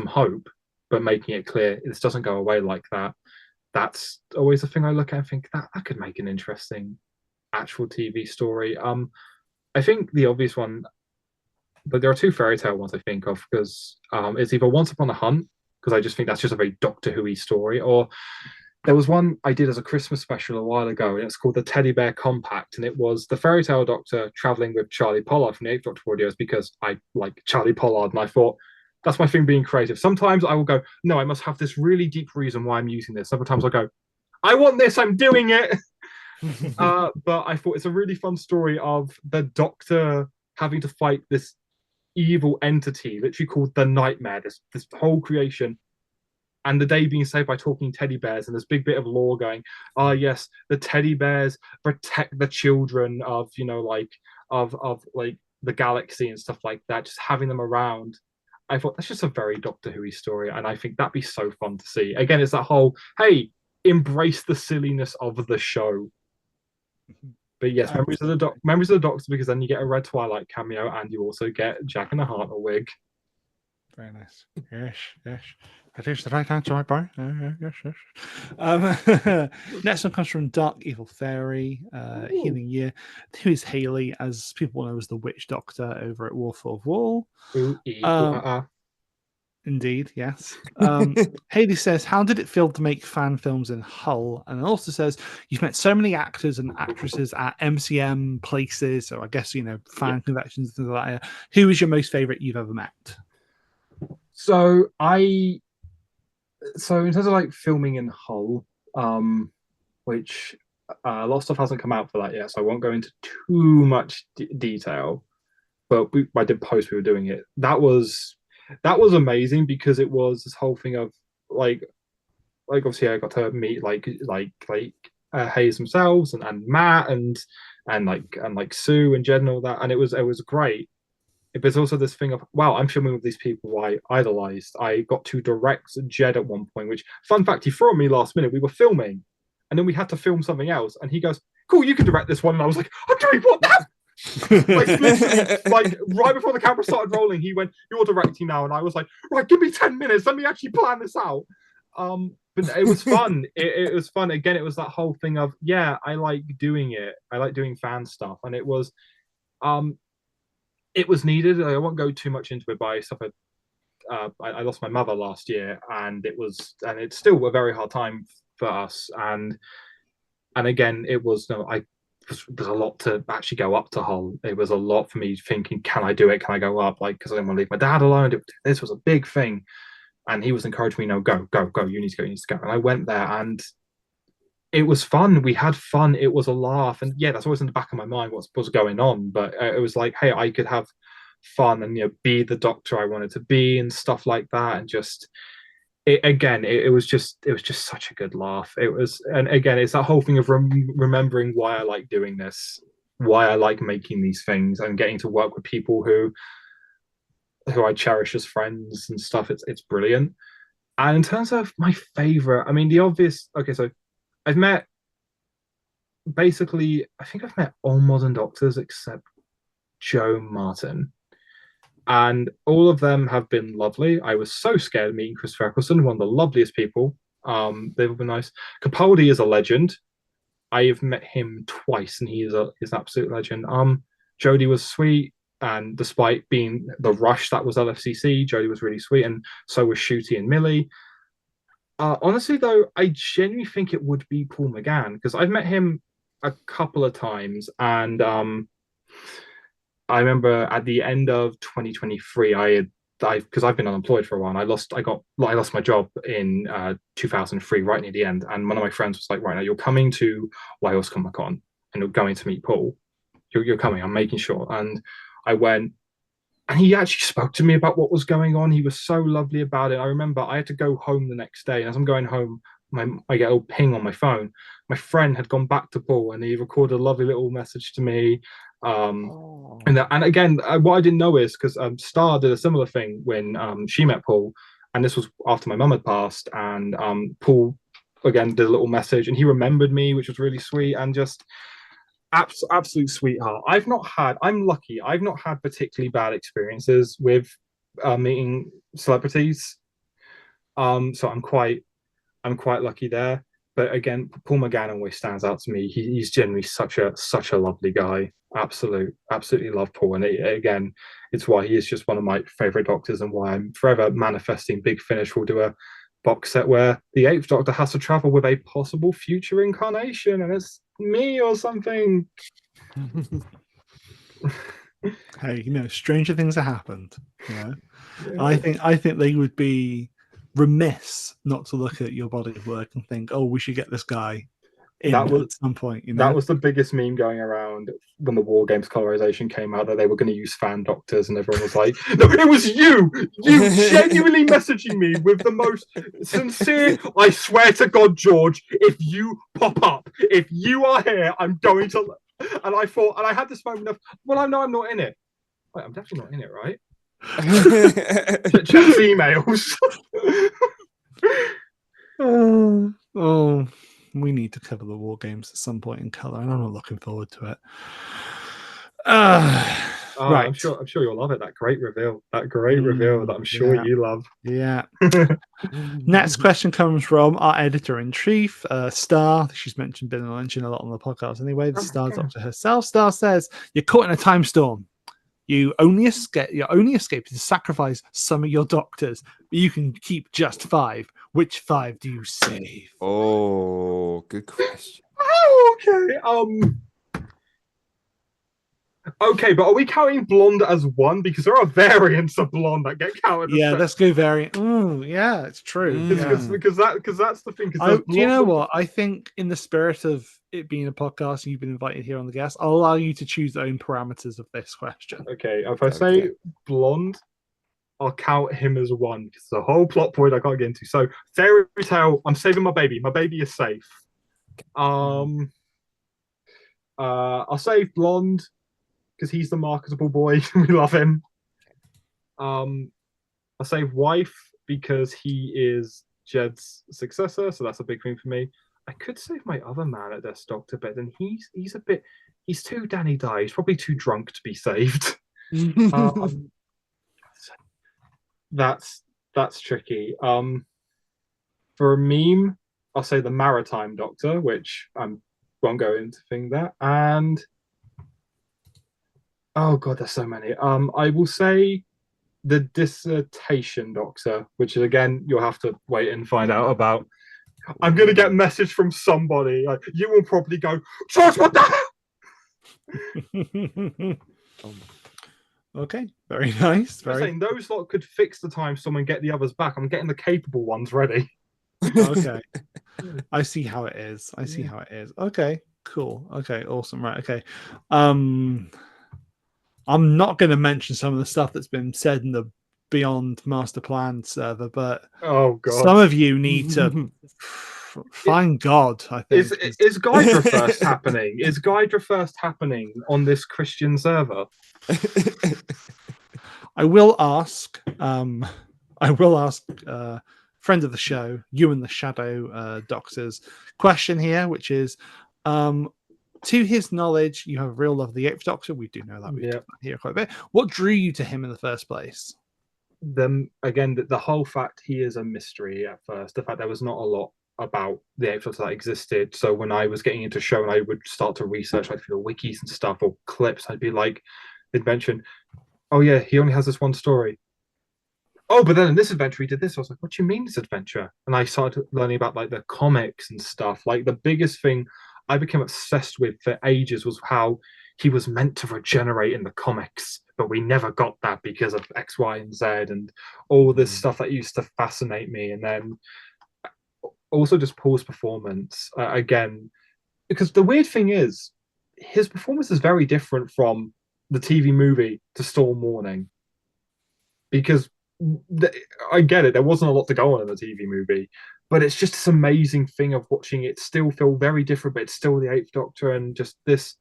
hope, but making it clear this doesn't go away like that. That's always the thing I look at and think that could make an interesting actual TV story. I think the obvious one, but there are two fairy tale ones I think of, because it's either Once Upon a Hunt, because I just think that's just a very Doctor Who-y story, or there was one I did as a Christmas special a while ago, and it's called The Teddy Bear Compact, and it was the fairy tale Doctor traveling with Charlie Pollard from the Eighth Doctor audios, because I like Charlie Pollard, and I thought, that's my thing being creative. Sometimes I will go, no, I must have this really deep reason why I'm using this. Other times I'll go, I want this, I'm doing it. But I thought it's a really fun story of the Doctor having to fight this evil entity, literally called the Nightmare, this whole creation, and the day being saved by talking teddy bears, and this big bit of lore going, yes, the teddy bears protect the children of of the galaxy and stuff like that. Just having them around, I thought that's just a very Doctor Who story, and I think that'd be so fun to see. Again, it's that whole, hey, embrace the silliness of the show. But yes, Memories of the Doctor, because then you get a Red Twilight cameo, and you also get Jack and the Hartnell wig. Very nice. Yes. That is the right answer, my boy. Yes, yes. Next one comes from Dark Evil Fairy, Healing Year. Who is Haley, as people know as the Witch Doctor over at Warful of Wall. Indeed, yes. Haley says, how did it feel to make fan films in Hull? And it also says, you've met so many actors and actresses at MCM places, so I guess, fan conventions and things like that. Who is your most favourite you've ever met? So in terms of like filming in Hull, which a lot of stuff hasn't come out for that yet, so I won't go into too much detail. But I did post we were doing it. That was amazing because it was this whole thing of like obviously I got to meet like Hayes themselves and Matt and Sue and Jed and all that, and it was great. But also this thing of, wow, I'm filming with these people who I idolized. I got to direct Jed at one point, which, fun fact, he threw on me last minute. We were filming, and then we had to film something else. And he goes, cool, you can direct this one. And I was like, I'm doing what now? like right before the camera started rolling, he went, you're directing now. And I was like, right, give me 10 minutes. Let me actually plan this out. But it was fun. It was fun. Again, it was that whole thing of, yeah, I like doing it. I like doing fan stuff. And it was needed. I won't go too much into it, but I suffered. I lost my mother last year, and it's still a very hard time for us. And again, it was there's a lot to actually go up to Hull. It was a lot for me thinking, can I do it? Can I go up? Like, because I didn't want to leave my dad alone. This was a big thing, and he was encouraging me, no, go. You need to go. You need to go. And I went there, and it was fun. We had fun. It was a laugh. And yeah, that's always in the back of my mind what was going on. But it was like, hey, I could have fun and be the doctor I wanted to be and stuff like that. And just it was just such a good laugh. It was, and again, it's that whole thing of remembering why I like doing this, why I like making these things, and getting to work with people who I cherish as friends and stuff. It's brilliant. And in terms of my favorite, I mean, the obvious. Okay, so I've met I think I've met all modern doctors except Joe Martin. And all of them have been lovely. I was so scared of meeting Chris Eccleston, one of the loveliest people. They've been nice. Capaldi is a legend. I have met him twice, and he is an absolute legend. Jodie was sweet, and despite being the rush that was LFCC, Jodie was really sweet, and so was Shooty and Millie. Honestly, though, I genuinely think it would be Paul McGann, because I've met him a couple of times, and I remember at the end of 2023, because I've been unemployed for a while, and I lost my job in 2003, right near the end. And one of my friends was like, right now, you're coming to Wales Comic Con and you're going to meet Paul. You're coming, I'm making sure. And I went, and he actually spoke to me about what was going on. He was so lovely about it. I remember I had to go home the next day, and as I'm going home, I get a little ping on my phone. My friend had gone back to Paul, and he recorded a lovely little message to me. And again, what I didn't know is because Star did a similar thing when she met Paul, and this was after my mum had passed, and Paul again did a little message, and he remembered me, which was really sweet, and just absolute sweetheart. I'm lucky. I've not had particularly bad experiences with meeting celebrities, so I'm quite lucky there. But again, Paul McGann always stands out to me. He's generally such a lovely guy. Absolutely love Paul. And again, it's why he is just one of my favorite doctors, and why I'm forever manifesting Big Finish will do a box set where the Eighth Doctor has to travel with a possible future incarnation, and it's me or something. Hey, stranger things have happened. Yeah. I think they would be remiss not to look at your body of work and think, oh, we should get this guy in at some point. That was the biggest meme going around when the War Games colorization came out, that they were going to use fan doctors, and everyone was like, no, it was you genuinely messaging me with the most sincere, I swear to God, George, if you pop up, if you are here, I'm going to. And I thought, and I had this moment of, well, I know I'm not in it. Wait, I'm definitely not in it, right? Check emails. Oh, we need to cover the War Games at some point in colour, and I'm not looking forward to it. Right. I'm sure you'll love it. That great reveal. That I'm sure Yeah. you love. Yeah. Next question comes from our editor in chief, Star. She's been mentioned a lot on the podcast anyway. The Star Doctor herself. Star says, "You're caught in a time storm. Your only escape is to sacrifice some of your doctors, but you can keep just 5. Which 5 do you save?" Oh, good question. Oh, okay, but are we counting blonde as one? Because there are variants of blonde that get counted. Yeah, let's go variant. Oh, yeah, it's true. Because that's the thing. Do you know what? I think in the spirit of it being a podcast, you've been invited here on the guest. I'll allow you to choose your own parameters of this question. Okay, if I say blonde, I'll count him as 1 because the whole plot point I can't get into. So fairy tale, I'm saving my baby. My baby is safe. I'll save blonde because he's the marketable boy. We love him. I'll save wife because he is Jed's successor, so that's a big thing for me. I could save my other man at Death Doctor, but then he's too Danny Dye. He's probably too drunk to be saved. That's tricky. For a meme, I'll say the Maritime Doctor, which I won't go into thing that. And oh god, there's so many. I will say the Dissertation Doctor, which is again you'll have to wait and find out about. I'm gonna get a message from somebody. Like, you will probably go, George, what the hell? Okay, very nice. Saying those lot could fix the time storm and get the others back. I'm getting the capable ones ready. Okay. I see how it is. Okay, cool. Okay, awesome. Right, okay. I'm not going to mention some of the stuff that's been said in the Beyond Master Plan server, but oh god, some of you need to find God. I think is Guidera first happening? Is Guidera first happening on this Christian server? I will ask. Friend of the show, you and the Shadow Doctors question here, which is, to his knowledge, you have a real love of the 8th Doctor. We do know that. We've done that here quite a bit. What drew you to him in the first place? The whole fact he is a mystery at first. The fact there was not a lot about the 8th Doctor that existed. So when I was getting into show and I would start to research like through the wikis and stuff or clips, I'd be like, they'd mention, oh yeah, he only has this one story. Oh, but then in this adventure he did this. I was like, what do you mean this adventure? And I started learning about like the comics and stuff. Like the biggest thing I became obsessed with for ages was how he was meant to regenerate in the comics, but we never got that because of X, Y, and Z and all this stuff that used to fascinate me. And then also just Paul's performance again, because the weird thing is his performance is very different from the TV movie to Storm Morning, because I get it, there wasn't a lot to go on in the TV movie, but it's just this amazing thing of watching it still feel very different, but it's still the 8th Doctor. And just this,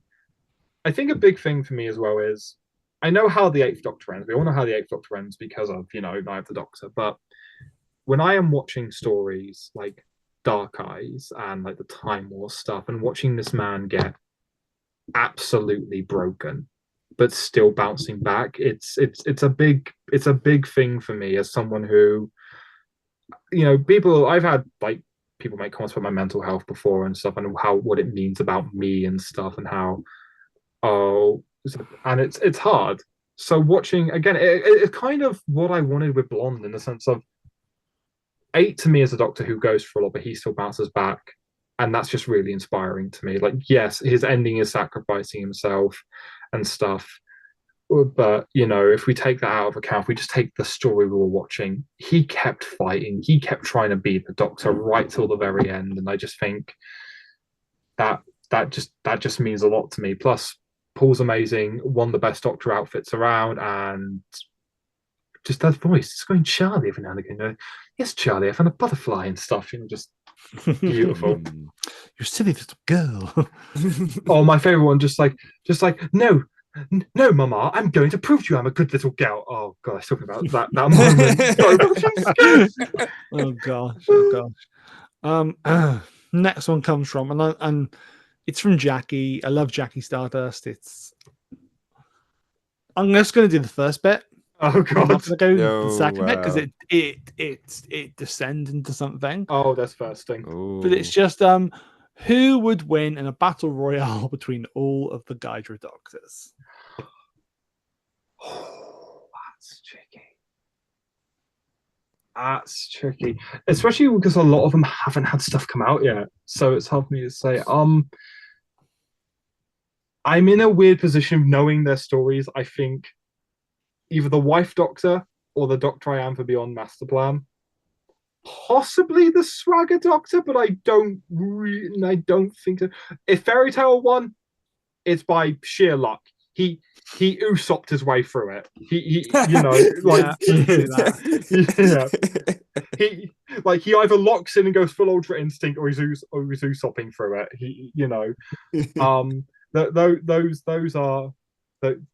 I think a big thing for me as well is I know how the 8th Doctor ends. We all know how the 8th Doctor ends because of, Night of the Doctor. But when I am watching stories like Dark Eyes and like the Time War stuff and watching this man get absolutely broken but still bouncing back, it's a big thing for me as someone who, I've had like people make comments about my mental health before and stuff, and what it means about me and stuff, and how and it's hard. So watching again, it's kind of what I wanted with Blonde, in the sense of 8 to me is a Doctor who goes for a lot, but he still bounces back, and that's just really inspiring to me. Like, yes, his ending is sacrificing himself and stuff, but if we take that out of account, if we just take the story we were watching, he kept fighting, he kept trying to beat the Doctor right till the very end, and I just think that just means a lot to me. Plus, Paul's amazing, one of the best Doctor outfits around, and just that voice, it's going Charlie every now and again. Yes, Charlie, I found a butterfly and stuff. Just beautiful. You're a silly little girl. Oh, my favorite one, just like no, Mama, I'm going to prove to you I'm a good little girl. Oh god, I was talking about that moment. Oh gosh. Next one comes from, and it's from Jackie. I love Jackie Stardust. It's I'm just going to do the first bit. Oh I'm god. not going to go No, the second bit because it descends into something. Oh, that's first thing. But it's just who would win in a battle royale between all of the Guidera Doctors? Oh, that's tricky. That's tricky, especially because a lot of them haven't had stuff come out yet. So it's hard for me to say. I'm in a weird position of knowing their stories. I think either the Wife Doctor or the Doctor I Am for Beyond Master Plan. Possibly the Swagger Doctor, but I don't think so. If Fairy Tale won, it's by sheer luck. He Usopped his way through it. He like he either locks in and goes full Ultra Instinct, or he's Usopping through it.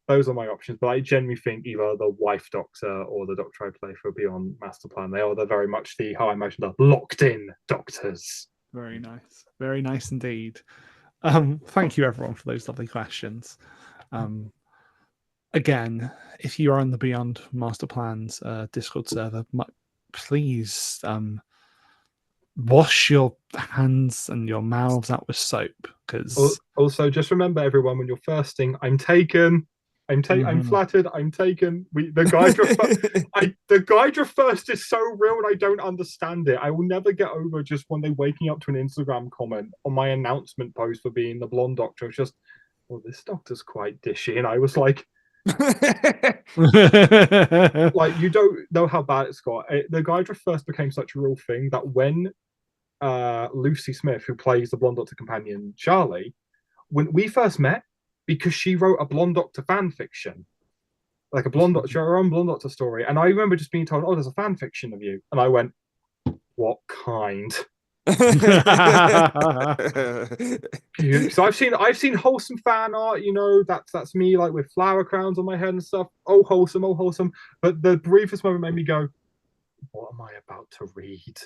Those are my options. But I genuinely think either the Wife Doctor or the Doctor I play for Beyond Master Plan. They're very much how I imagine the locked in Doctors. Very nice indeed. Thank you everyone for those lovely questions. Again, if you are on the Beyond Master Plans Discord server, please wash your hands and your mouths out with soap. Because also, just remember, everyone, when you're thirsting, I'm taken. I'm flattered. I'm taken. The Guidera first is so real, and I don't understand it. I will never get over just one day waking up to an Instagram comment on my announcement post for being the blonde Doctor. It's just, well, this Doctor's quite dishy, and I was like, like, you don't know how bad it's got. The Guidera first became such a real thing that when Lucy Smith, who plays the blonde Doctor companion Charlie, when we first met, because she wrote a blonde Doctor fan fiction, like a blonde Doctor, her own blonde Doctor story, and I remember just being told, "Oh, there's a fan fiction of you," and I went, "What kind?" So I've seen wholesome fan art, that's me, like with flower crowns on my head and stuff. Oh wholesome. But the briefest moment made me go, what am I about to read?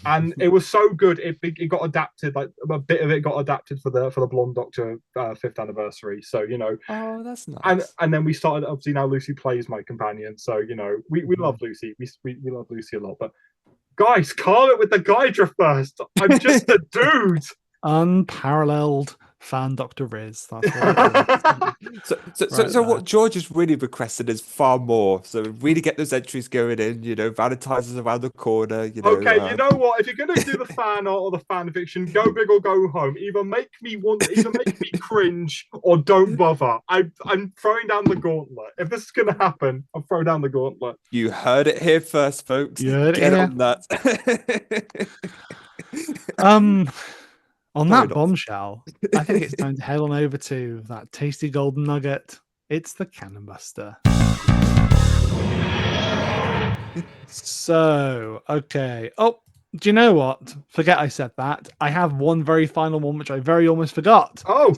And it was so good. It got adapted, like a bit of it got adapted for the Blonde Doctor 5th anniversary. So oh, that's nice. And then we started. Obviously now Lucy plays my companion. So we love Lucy. We love Lucy a lot. But guys, call it with the Guidera first. I'm just a dude. Unparalleled fan Dr. Riz. That's so what George has really requested is far more. So really get those entries going in, Valentine's is around the corner, Okay, you know what? If you're gonna do the fan art or the fan fiction, go big or go home. Either make me cringe or don't bother. I'm throwing down the gauntlet. If this is gonna happen, I'm throwing down the gauntlet. You heard it here first, folks. Get on that. On that bombshell, I think it's time to head on over to that tasty golden nugget. It's the Cannon Buster. So, okay. Oh, do you know what? Forget I said that. I have one very final one, which I very almost forgot. Oh,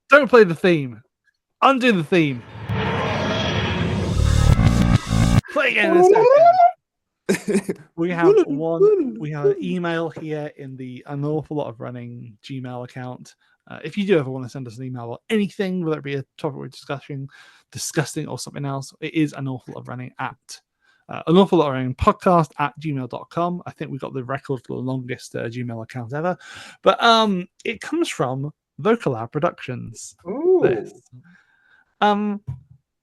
don't play the theme. Undo the theme. Play again in a second. We have an email here in the An Awful Lot of Running Gmail account. If you do ever want to send us an email about anything, whether it be a topic we're discussing or something else, it is An Awful Lot of Running at An Awful Lot of Running podcast at gmail.com. I think we got the record for the longest Gmail account ever, but it comes from Vocalab Productions. Ooh.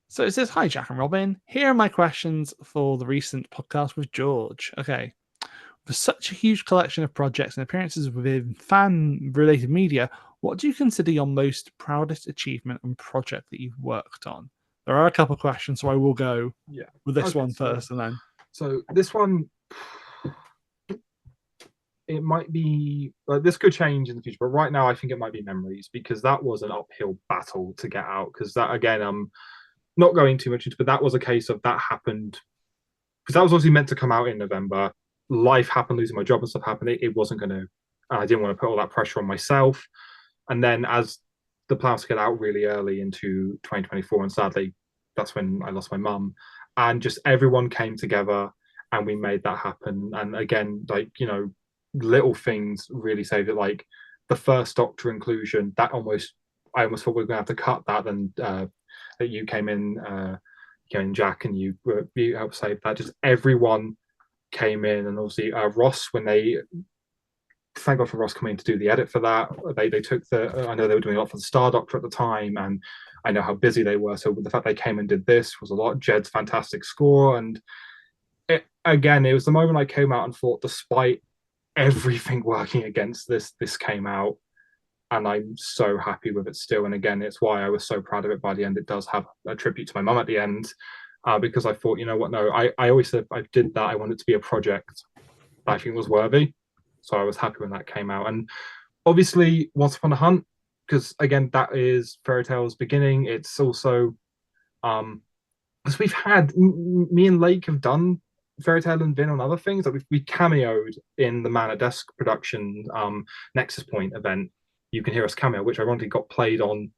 So it says, "Hi, Jack and Robin. Here are my questions for the recent podcast with George. Okay. For such a huge collection of projects and appearances within fan-related media, what do you consider your most proudest achievement and project that you've worked on?" There are a couple of questions, so I will go with this one first. And then... So this one, it might be... this could change in the future, but right now I think it might be Memories, because that was an uphill battle to get out, because that, again... not going too much into, but that was a case of that happened because that was obviously meant to come out in November. Life happened, losing my job and stuff happened. It wasn't going to, I didn't want to put all that pressure on myself. And then as the plan was to get out really early into 2024, and sadly, that's when I lost my mum. And just everyone came together and we made that happen. And again, little things really saved it. Like the first Doctor inclusion, I almost thought we were going to have to cut that and that you came in, Jack, and you helped save that. Just everyone came in, and obviously Ross, when they, thank God for Ross coming to do the edit for that. They took I know they were doing a lot for the Star Doctor at the time, and I know how busy they were. So the fact they came and did this was a lot. Jed's fantastic score, and it was the moment I came out and thought, despite everything working against this came out, and I'm so happy with it still. And again, it's why I was so proud of it by the end. It does have a tribute to my mum at the end, because I thought, you know what, no, I always said I did that. I wanted it to be a project that I think was worthy. So I was happy when that came out. And obviously Once Upon a Hunt, because again, that is Fairy Tale's beginning. It's also, because we've had, me and Lake have done Fairy Tale and been on other things. Like we cameoed in the Man at Desk production Nexus Point event. You Can Hear Us cameo, which ironically got played on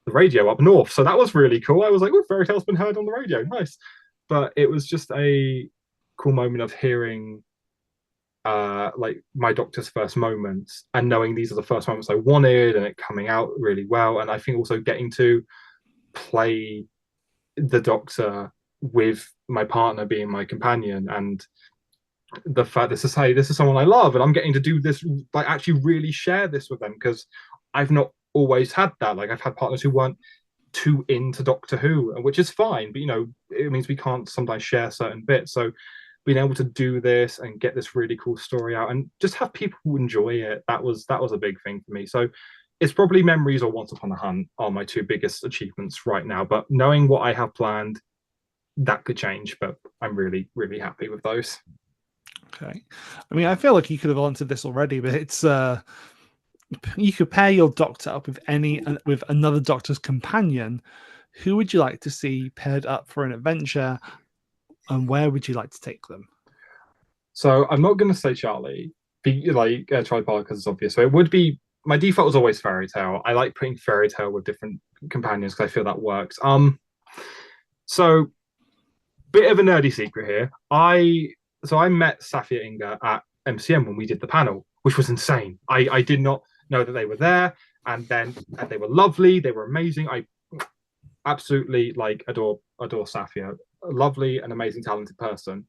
the radio up north. So that was really cool. I was like, oh, Fairy Tale's been heard on the radio. Nice. But it was just a cool moment of hearing like my Doctor's first moments and knowing these are the first moments I wanted, and it coming out really well. And I think also getting to play the Doctor with my partner being my companion, and the fact this is someone I love, and I'm getting to do this, like actually really share this with them, because I've not always had that. Like I've had partners who weren't too into Doctor Who, which is fine, but you know, it means we can't sometimes share certain bits. So being able to do this and get this really cool story out and just have people who enjoy it, that was a big thing for me. So it's probably Memories or Once Upon a Hunt are my two biggest achievements right now. But knowing what I have planned, that could change. But I'm really, really happy with those. Okay. I mean, I feel like you could have answered this already, but it's you could pair your Doctor up with another Doctor's companion. Who would you like to see paired up for an adventure, and where would you like to take them? So I'm not going to say Charlie, Charlie Parker, because it's obvious. So it would be, my default was always Fairy Tale. I like putting Fairy Tale with different companions because I feel that works. So bit of a nerdy secret here. I met Safia Inga at MCM when we did the panel, which was insane. I did not know that they were there, and they were lovely. They were amazing. I absolutely adore Safia. A lovely and amazing, talented person.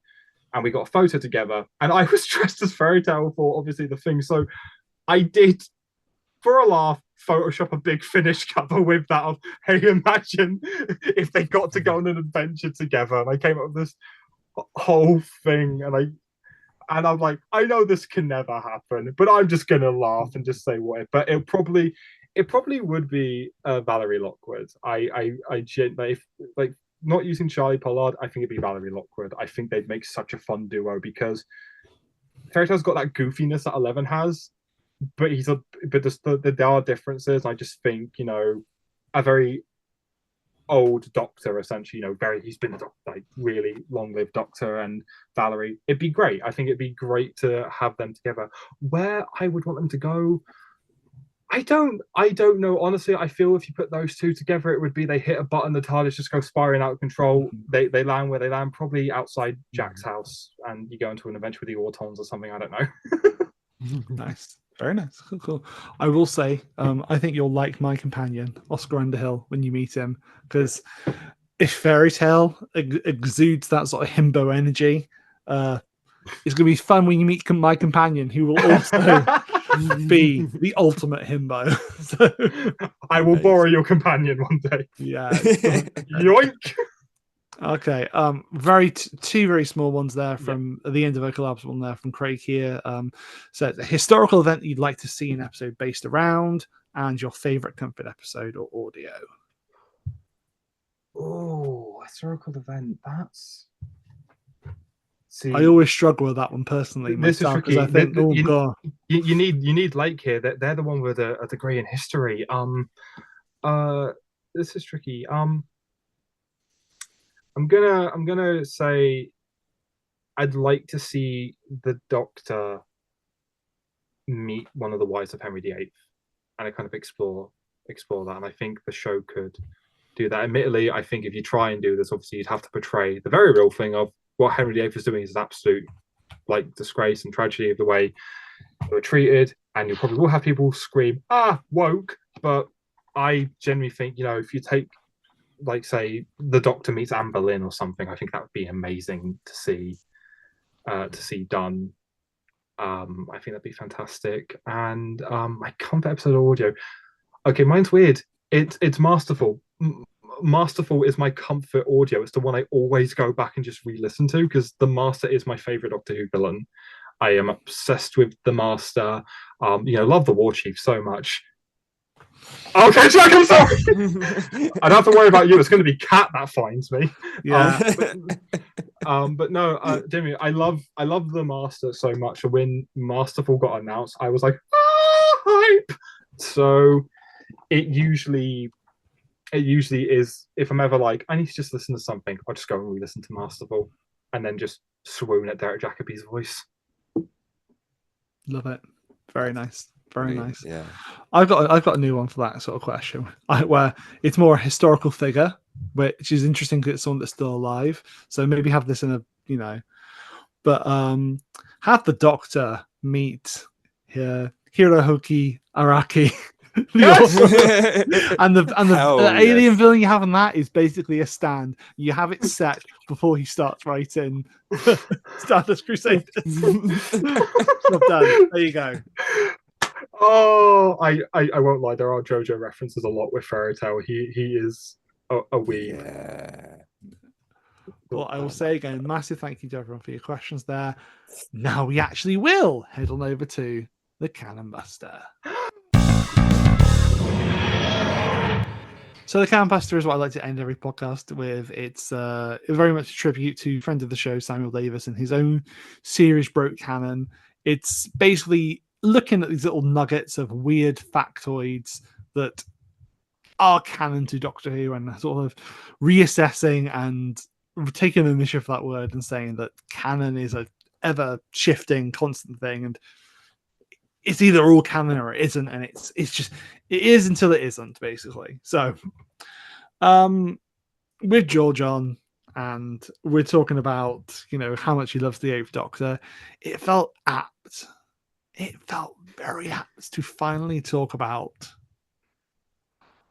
And we got a photo together, and I was dressed as Fairy Tale for obviously the thing. So I did, for a laugh, Photoshop a big finished cover with that of, hey, imagine if they got to go on an adventure together. And I came up with this whole thing, and I'm like, I know this can never happen, but I'm just gonna laugh and just say what if. But it probably would be Valerie Lockwood. I like not using Charlie Pollard. I think it'd be Valerie Lockwood. I think they'd make such a fun duo, because Fairy Tale's got that goofiness that 11 has, but there are differences. I just think, you know, a very old Doctor, essentially, you know, he's been a really long-lived Doctor, and Valerie, it'd be great. I think it'd be great to have them together. Where I would want them to go, I don't know. Honestly, I feel if you put those two together, it would be they hit a button, the TARDIS just goes spiraling out of control. They land where they land, probably outside Jack's house, and you go into an adventure with the Autons or something. I don't know. Nice. Very nice. Cool. I will say, I think you'll like my companion, Oscar Underhill, when you meet him, because if Fairy Tale exudes that sort of himbo energy, it's going to be fun when you meet my companion, who will also be the ultimate himbo. So, I will borrow your companion one day. Yeah. Yoink. Okay. Two very small ones there from the end of a collabs one there from Craig here. So it's a historical event you'd like to see an episode based around, and your favorite comfort episode or audio. Oh, historical event. That's. See, I always struggle with that one personally. This is tricky. I think, you need Lake here. They're the one with a degree in history. This is tricky. I'm gonna say I'd like to see the Doctor meet one of the wives of Henry VIII, and I kind of explore that. And I think the show could do that. Admittedly, I think if you try and do this, obviously you'd have to portray the very real thing of what Henry VIII was doing is an absolute disgrace and tragedy of the way they were treated, and you probably will have people scream woke. But I genuinely think, you know, if you take like say the Doctor meets Anne Boleyn or something. I think that would be amazing to see done. I think that'd be fantastic. And my comfort episode audio. Okay, mine's weird. It's Masterful. Masterful is my comfort audio. It's the one I always go back and just re-listen to because the Master is my favorite Doctor Who villain. I am obsessed with the Master. Love the War Chief so much. Okay, Jack, I'm sorry. I don't have to worry about you. It's going to be Kat that finds me. Yeah. But no, Jimmy, I love the Master so much. When Masterful got announced, I was like, hype. So it usually is, if I'm ever like, I need to just listen to something, I'll just go and re-listen to Masterful and then just swoon at Derek Jacobi's voice. Love it. Very nice. Very nice. Yeah. I've got a new one for that sort of question, where it's more a historical figure, which is interesting because it's someone that's still alive. So maybe have this in a, but have the Doctor meet Hirohoki Araki. Yes! and the alien villain you have on that is basically a stand. You have it set before he starts writing Stardust Crusaders. Job done. There you go. Oh, I won't lie. There are JoJo references a lot with Fairy Tale. He is a weeb. Yeah. Well, I will say again, massive thank you to everyone for your questions there. Now we actually will head on over to the Cannon Buster. So the Cannon Buster is what I like to end every podcast with. It's very much a tribute to friend of the show, Samuel Davis, and his own series, Broke Canon. It's basically looking at these little nuggets of weird factoids that are canon to Doctor Who and sort of reassessing and taking ownership of that word and saying that canon is a ever-shifting, constant thing, and it's either all canon or it isn't, and it's just it is until it isn't, basically. So with George on, and we're talking about how much he loves the Eighth Doctor, it felt apt. It felt very apt to finally talk about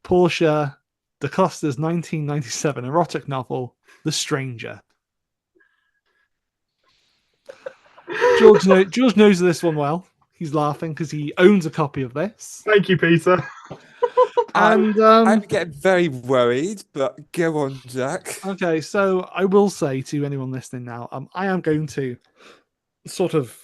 Portia da Costa's 1997 erotic novel, The Stranger. George knows this one well. He's laughing because he owns a copy of this. Thank you, Peter. And I'm getting very worried, but go on, Jack. Okay, so I will say to anyone listening now, I am going to sort of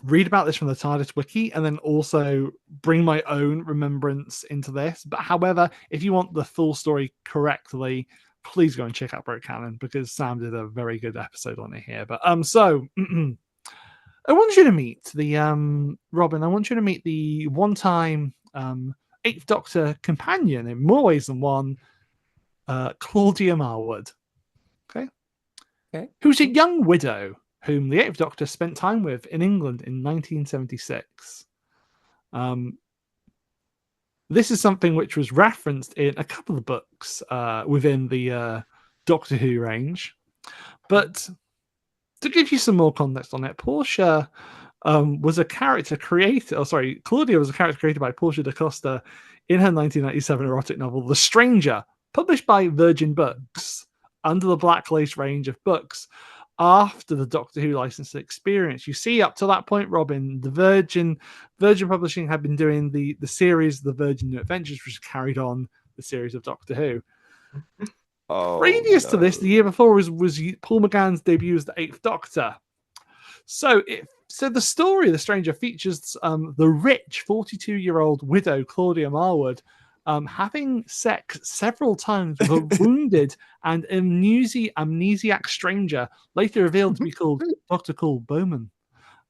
read about this from the TARDIS wiki and then also bring my own remembrance into this. But however, if you want the full story correctly, please go and check out Broke Canon because Sam did a very good episode on it here. But so I want you to meet the Robin. I want you to meet the one-time Eighth Doctor companion in more ways than one, Claudia Marwood. Okay, who's a young widow whom the Eighth Doctor spent time with in England in 1976. This is something which was referenced in a couple of books within the Doctor Who range. But to give you some more context on it, Portia was a character created, Claudia was a character created by Portia da Costa in her 1997 erotic novel, The Stranger, published by Virgin Books under the Black Lace range of books. After the Doctor Who licensed experience, you see, up to that point, Robin, the Virgin Publishing had been doing the series, The Virgin New Adventures, which carried on the series of Doctor Who. Previous to this, the year before was Paul McGann's debut as the Eighth Doctor. So the story of The Stranger features the rich 42-year-old widow Claudia Marwood having sex several times with a wounded and amnesiac stranger, later revealed to be called Dr. Cool Bowman.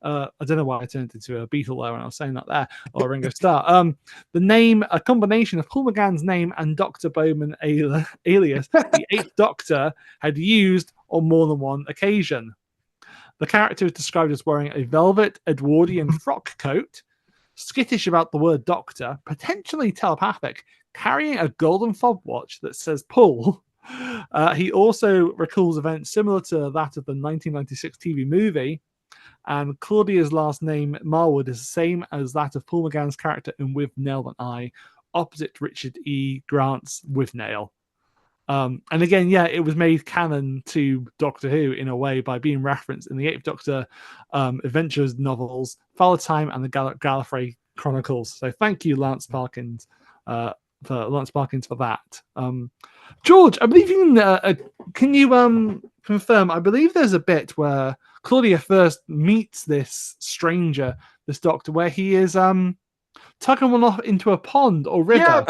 I don't know why I turned into a Beatle there when I was saying that there, or Ringo Starr. The name, a combination of Paul McGann's name and Dr. Bowman alias, the Eighth Doctor had used on more than one occasion. The character is described as wearing a velvet Edwardian frock coat, skittish about the word doctor, potentially telepathic, carrying a golden fob watch that says Paul. He also recalls events similar to that of the 1996 TV movie, and Claudia's last name, Marwood, is the same as that of Paul McGann's character in With Nail and I, opposite Richard E. Grant's With Nail. And again, yeah, it was made canon to Doctor Who in a way by being referenced in the Eighth Doctor Adventures novels, Foale Time, and the Gallifrey Chronicles. So thank you, Lance Parkins, for that. George, I believe you can you confirm? I believe there's a bit where Claudia first meets this stranger, this doctor, where he is tugging one off into a pond or river.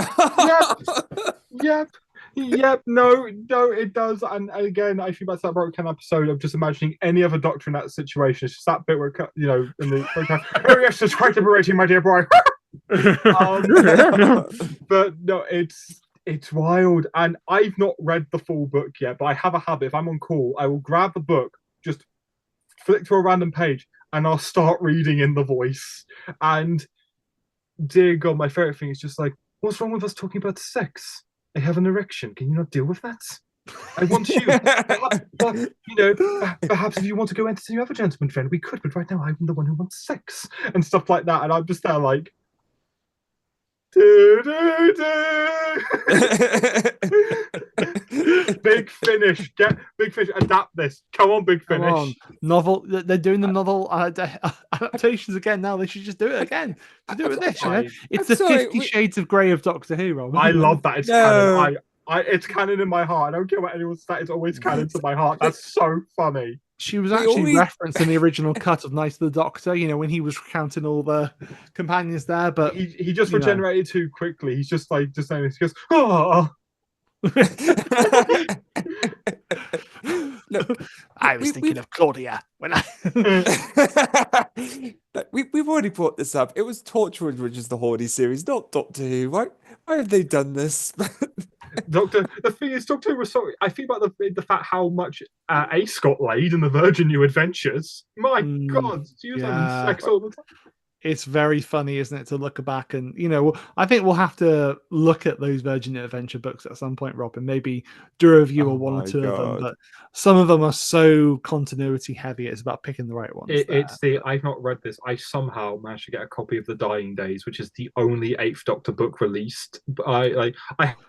Yep. No, it does. And again, I think that's that broken episode of just imagining any other doctor in that situation. It's just that bit where, you know, in the oh yes, it's quite liberating, my dear boy. But no, it's wild, and I've not read the full book yet. But I have a habit: if I'm on call, I will grab the book, just flick to a random page, and I'll start reading in the voice. And dear God, my favorite thing is just like, what's wrong with us talking about sex? I have an erection. Can you not deal with that? I want you. But, you know, perhaps if you want to go entertain your other gentleman friend, we could. But right now, I'm the one who wants sex and stuff like that. And I'm just there like, big Finish. Get Big Finish. Adapt this. Come on, Big Finish. Come on. Novel. They're doing the novel adaptations again now. They should just do it again. To do it with this. You know? It's the 50 Shades of Grey of Doctor Who, Rob. I love that. It's canon. It's canon in my heart. I don't care what anyone says. It's always canon to my heart. That's so funny. She was actually referenced in the original cut of Night of the Doctor, you know, when he was counting all the companions there, but he just regenerated too quickly. He's just like, just saying this. He goes, oh. Look, I was thinking of Claudia when I. We've already brought this up. It was Torchwood, which is the Hawley series, not Doctor Who. Why have they done this? The thing is, Doctor Who was so. I think about the fact how much Ace got laid in the Virgin New Adventures. My God, she was having sex all the time. It's very funny, isn't it, to look back and, you know, I think we'll have to look at those Virgin Adventure books at some point, Rob, and maybe do a review of one or two of them. But some of them are so continuity heavy. It's about picking the right ones. I've not read this. I somehow managed to get a copy of The Dying Days, which is the only Eighth Doctor book released. But I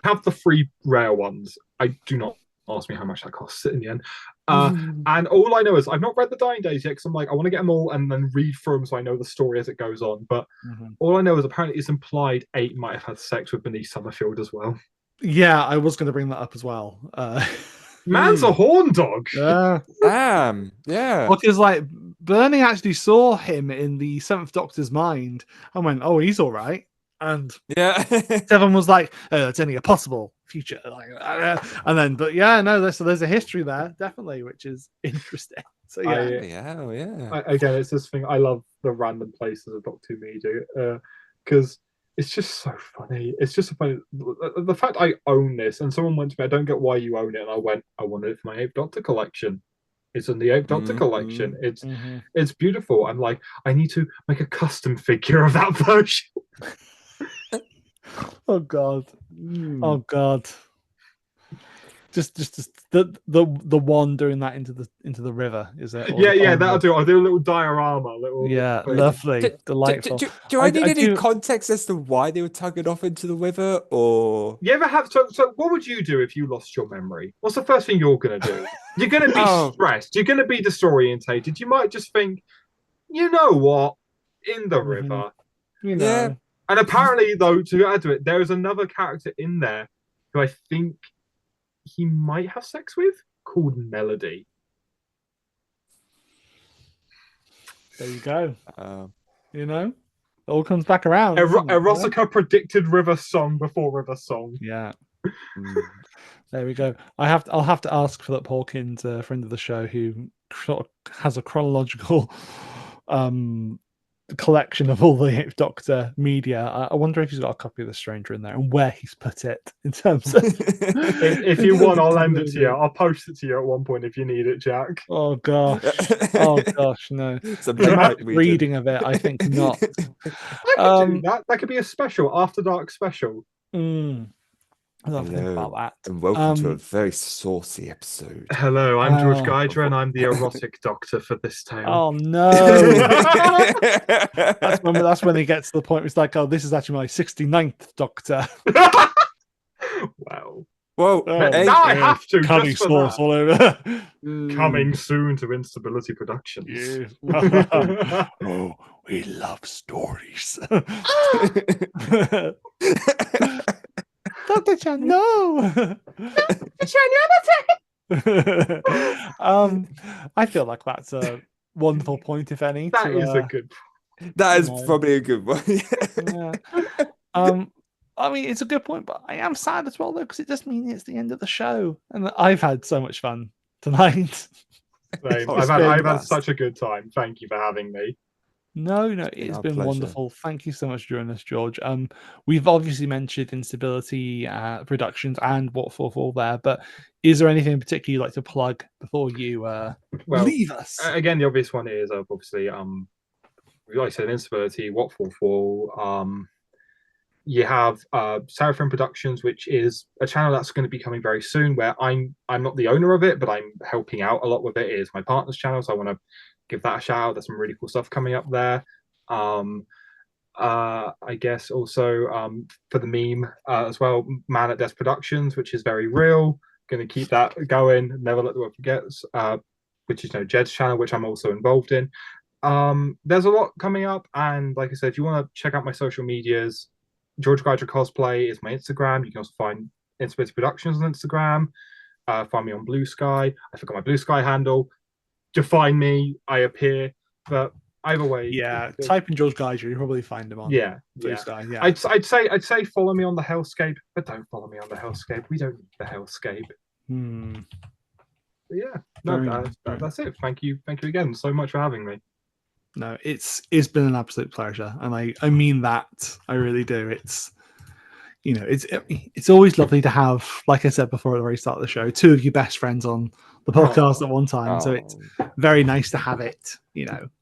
have the 3 rare ones. I do not ask me how much that costs in the end. And all I know is I've not read The Dying Days yet because I'm like, I want to get them all and then read through them so I know the story as it goes on. But all I know is apparently it's implied 8 might have had sex with Bernice Summerfield as well. Yeah, I was going to bring that up as well. Man's a horn dog. Yeah. Yeah. Because like Bernie actually saw him in the 7th Doctor's mind and went, oh, he's all right. And Seven was like, oh, it's only a possible future. And then, but yeah, no, there's a history there, definitely, which is interesting. So yeah. Again, it's this thing. I love the random places of Doctor Who media because it's just so funny. It's just so funny. The fact I own this, and someone went to me, I don't get why you own it, and I went, I wanted it for my 8th Doctor collection. It's in the 8th Doctor collection. It's beautiful. I'm like, I need to make a custom figure of that version. Oh God! Oh God! Just the one doing that into the river, is it? That'll do. I'll do a little diorama. Lovely, delightful. Do I need any context as to why they were tugging off into the river, or you ever have? So what would you do if you lost your memory? What's the first thing you're gonna do? You're gonna be stressed. You're gonna be disorientated. You might just think, you know what, in the river, you know. Yeah. And apparently, though, to add to it, there is another character in there who I think he might have sex with, called Melody. There you go. You know, it all comes back around. Erotica predicted River Song before River Song. Yeah. There we go. I'll have to ask Philip Hawkins, a friend of the show, who sort of has a chronological collection of all the 8th Doctor media. I wonder if he's got a copy of The Stranger in there and where he's put it in terms of. If you want, I'll lend it to you. I'll post it to you at one point if you need it, Jack. Oh gosh, no. Reading of it, I think not. I could do that. That could be a special, After Dark special. I don't think about that. And welcome to a very saucy episode. Hello, I'm George Guidera, and I'm the erotic doctor for this tale. Oh no! That's when he gets to the point where it's like, oh, this is actually my 69th Doctor. Wow. Well, Oh, hey, now I have to, cunning just for sauce that. all over. Coming soon to Instability Productions. Yeah. Oh, we love stories. Dr. Chan, no. I feel like that's a wonderful point, if any. That to, is a good. that is know. probably a good one. Yeah. I mean, it's a good point, but I am sad as well, though, because it does mean it's the end of the show, and I've had so much fun tonight. Same. Oh, I've it's had been I've the had best. such a good time. Thank you for having me. No, it's our been pleasure. wonderful. Thank you so much for joining us, George. We've obviously mentioned Instability Productions and What for Fall there, but is there anything in particular you'd like to plug before you Well, leave us? Again, the obvious one is obviously like I said, Instability, What for Fall. You have Seraphim Productions, which is a channel that's going to be coming very soon, where I'm not the owner of it, but I'm helping out a lot with it. It is my partner's channel, so I want to give that a shout out. There's some really cool stuff coming up there. I guess also for the meme as well, Man at Death Productions, which is very real. Going to keep that going. Never let the world forget. Which is Jed's channel, which I'm also involved in. There's a lot coming up, and like I said, if you want to check out my social medias, George Guidera Cosplay is my Instagram. You can also find Instability Productions on Instagram. Find me on Blue Sky. I forgot my Blue Sky handle. Define me. I appear. But either way, Yeah, type in George Guidera, you'll probably find him on Blue Sky. Yeah, I'd say follow me on the Hellscape, but don't follow me on the Hellscape. We don't need the Hellscape. But yeah, no, that's it. Thank you again so much for having me. No, it's been an absolute pleasure, and I mean that. I really do. It's it's always lovely to have, like I said before at the very start of the show, two of your best friends on the podcast at one time. So it's very nice to have it,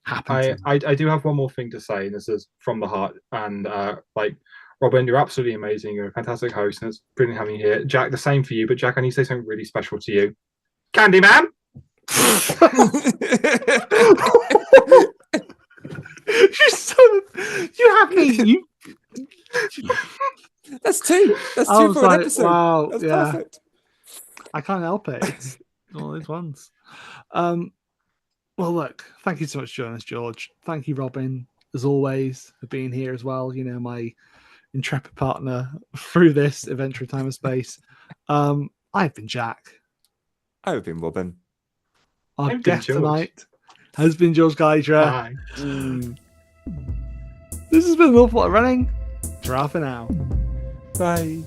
happen. I do have one more thing to say, and this is from the heart. And like Robin, you're absolutely amazing. You're a fantastic host, and it's brilliant having you here. Jack, the same for you. But Jack, I need to say something really special to you. Candyman. You have me. That's two. That's two for an episode. Wow, that's perfect. I can't help it. It's all those ones. Well, look, thank you so much for joining us, George. Thank you, Robin, as always, for being here as well. My intrepid partner through this adventure of time and space. I've been Jack. I've been Robin. Our guest tonight has been George Guidera. This has been an awful lot of running. Ta-ra for now. Bye.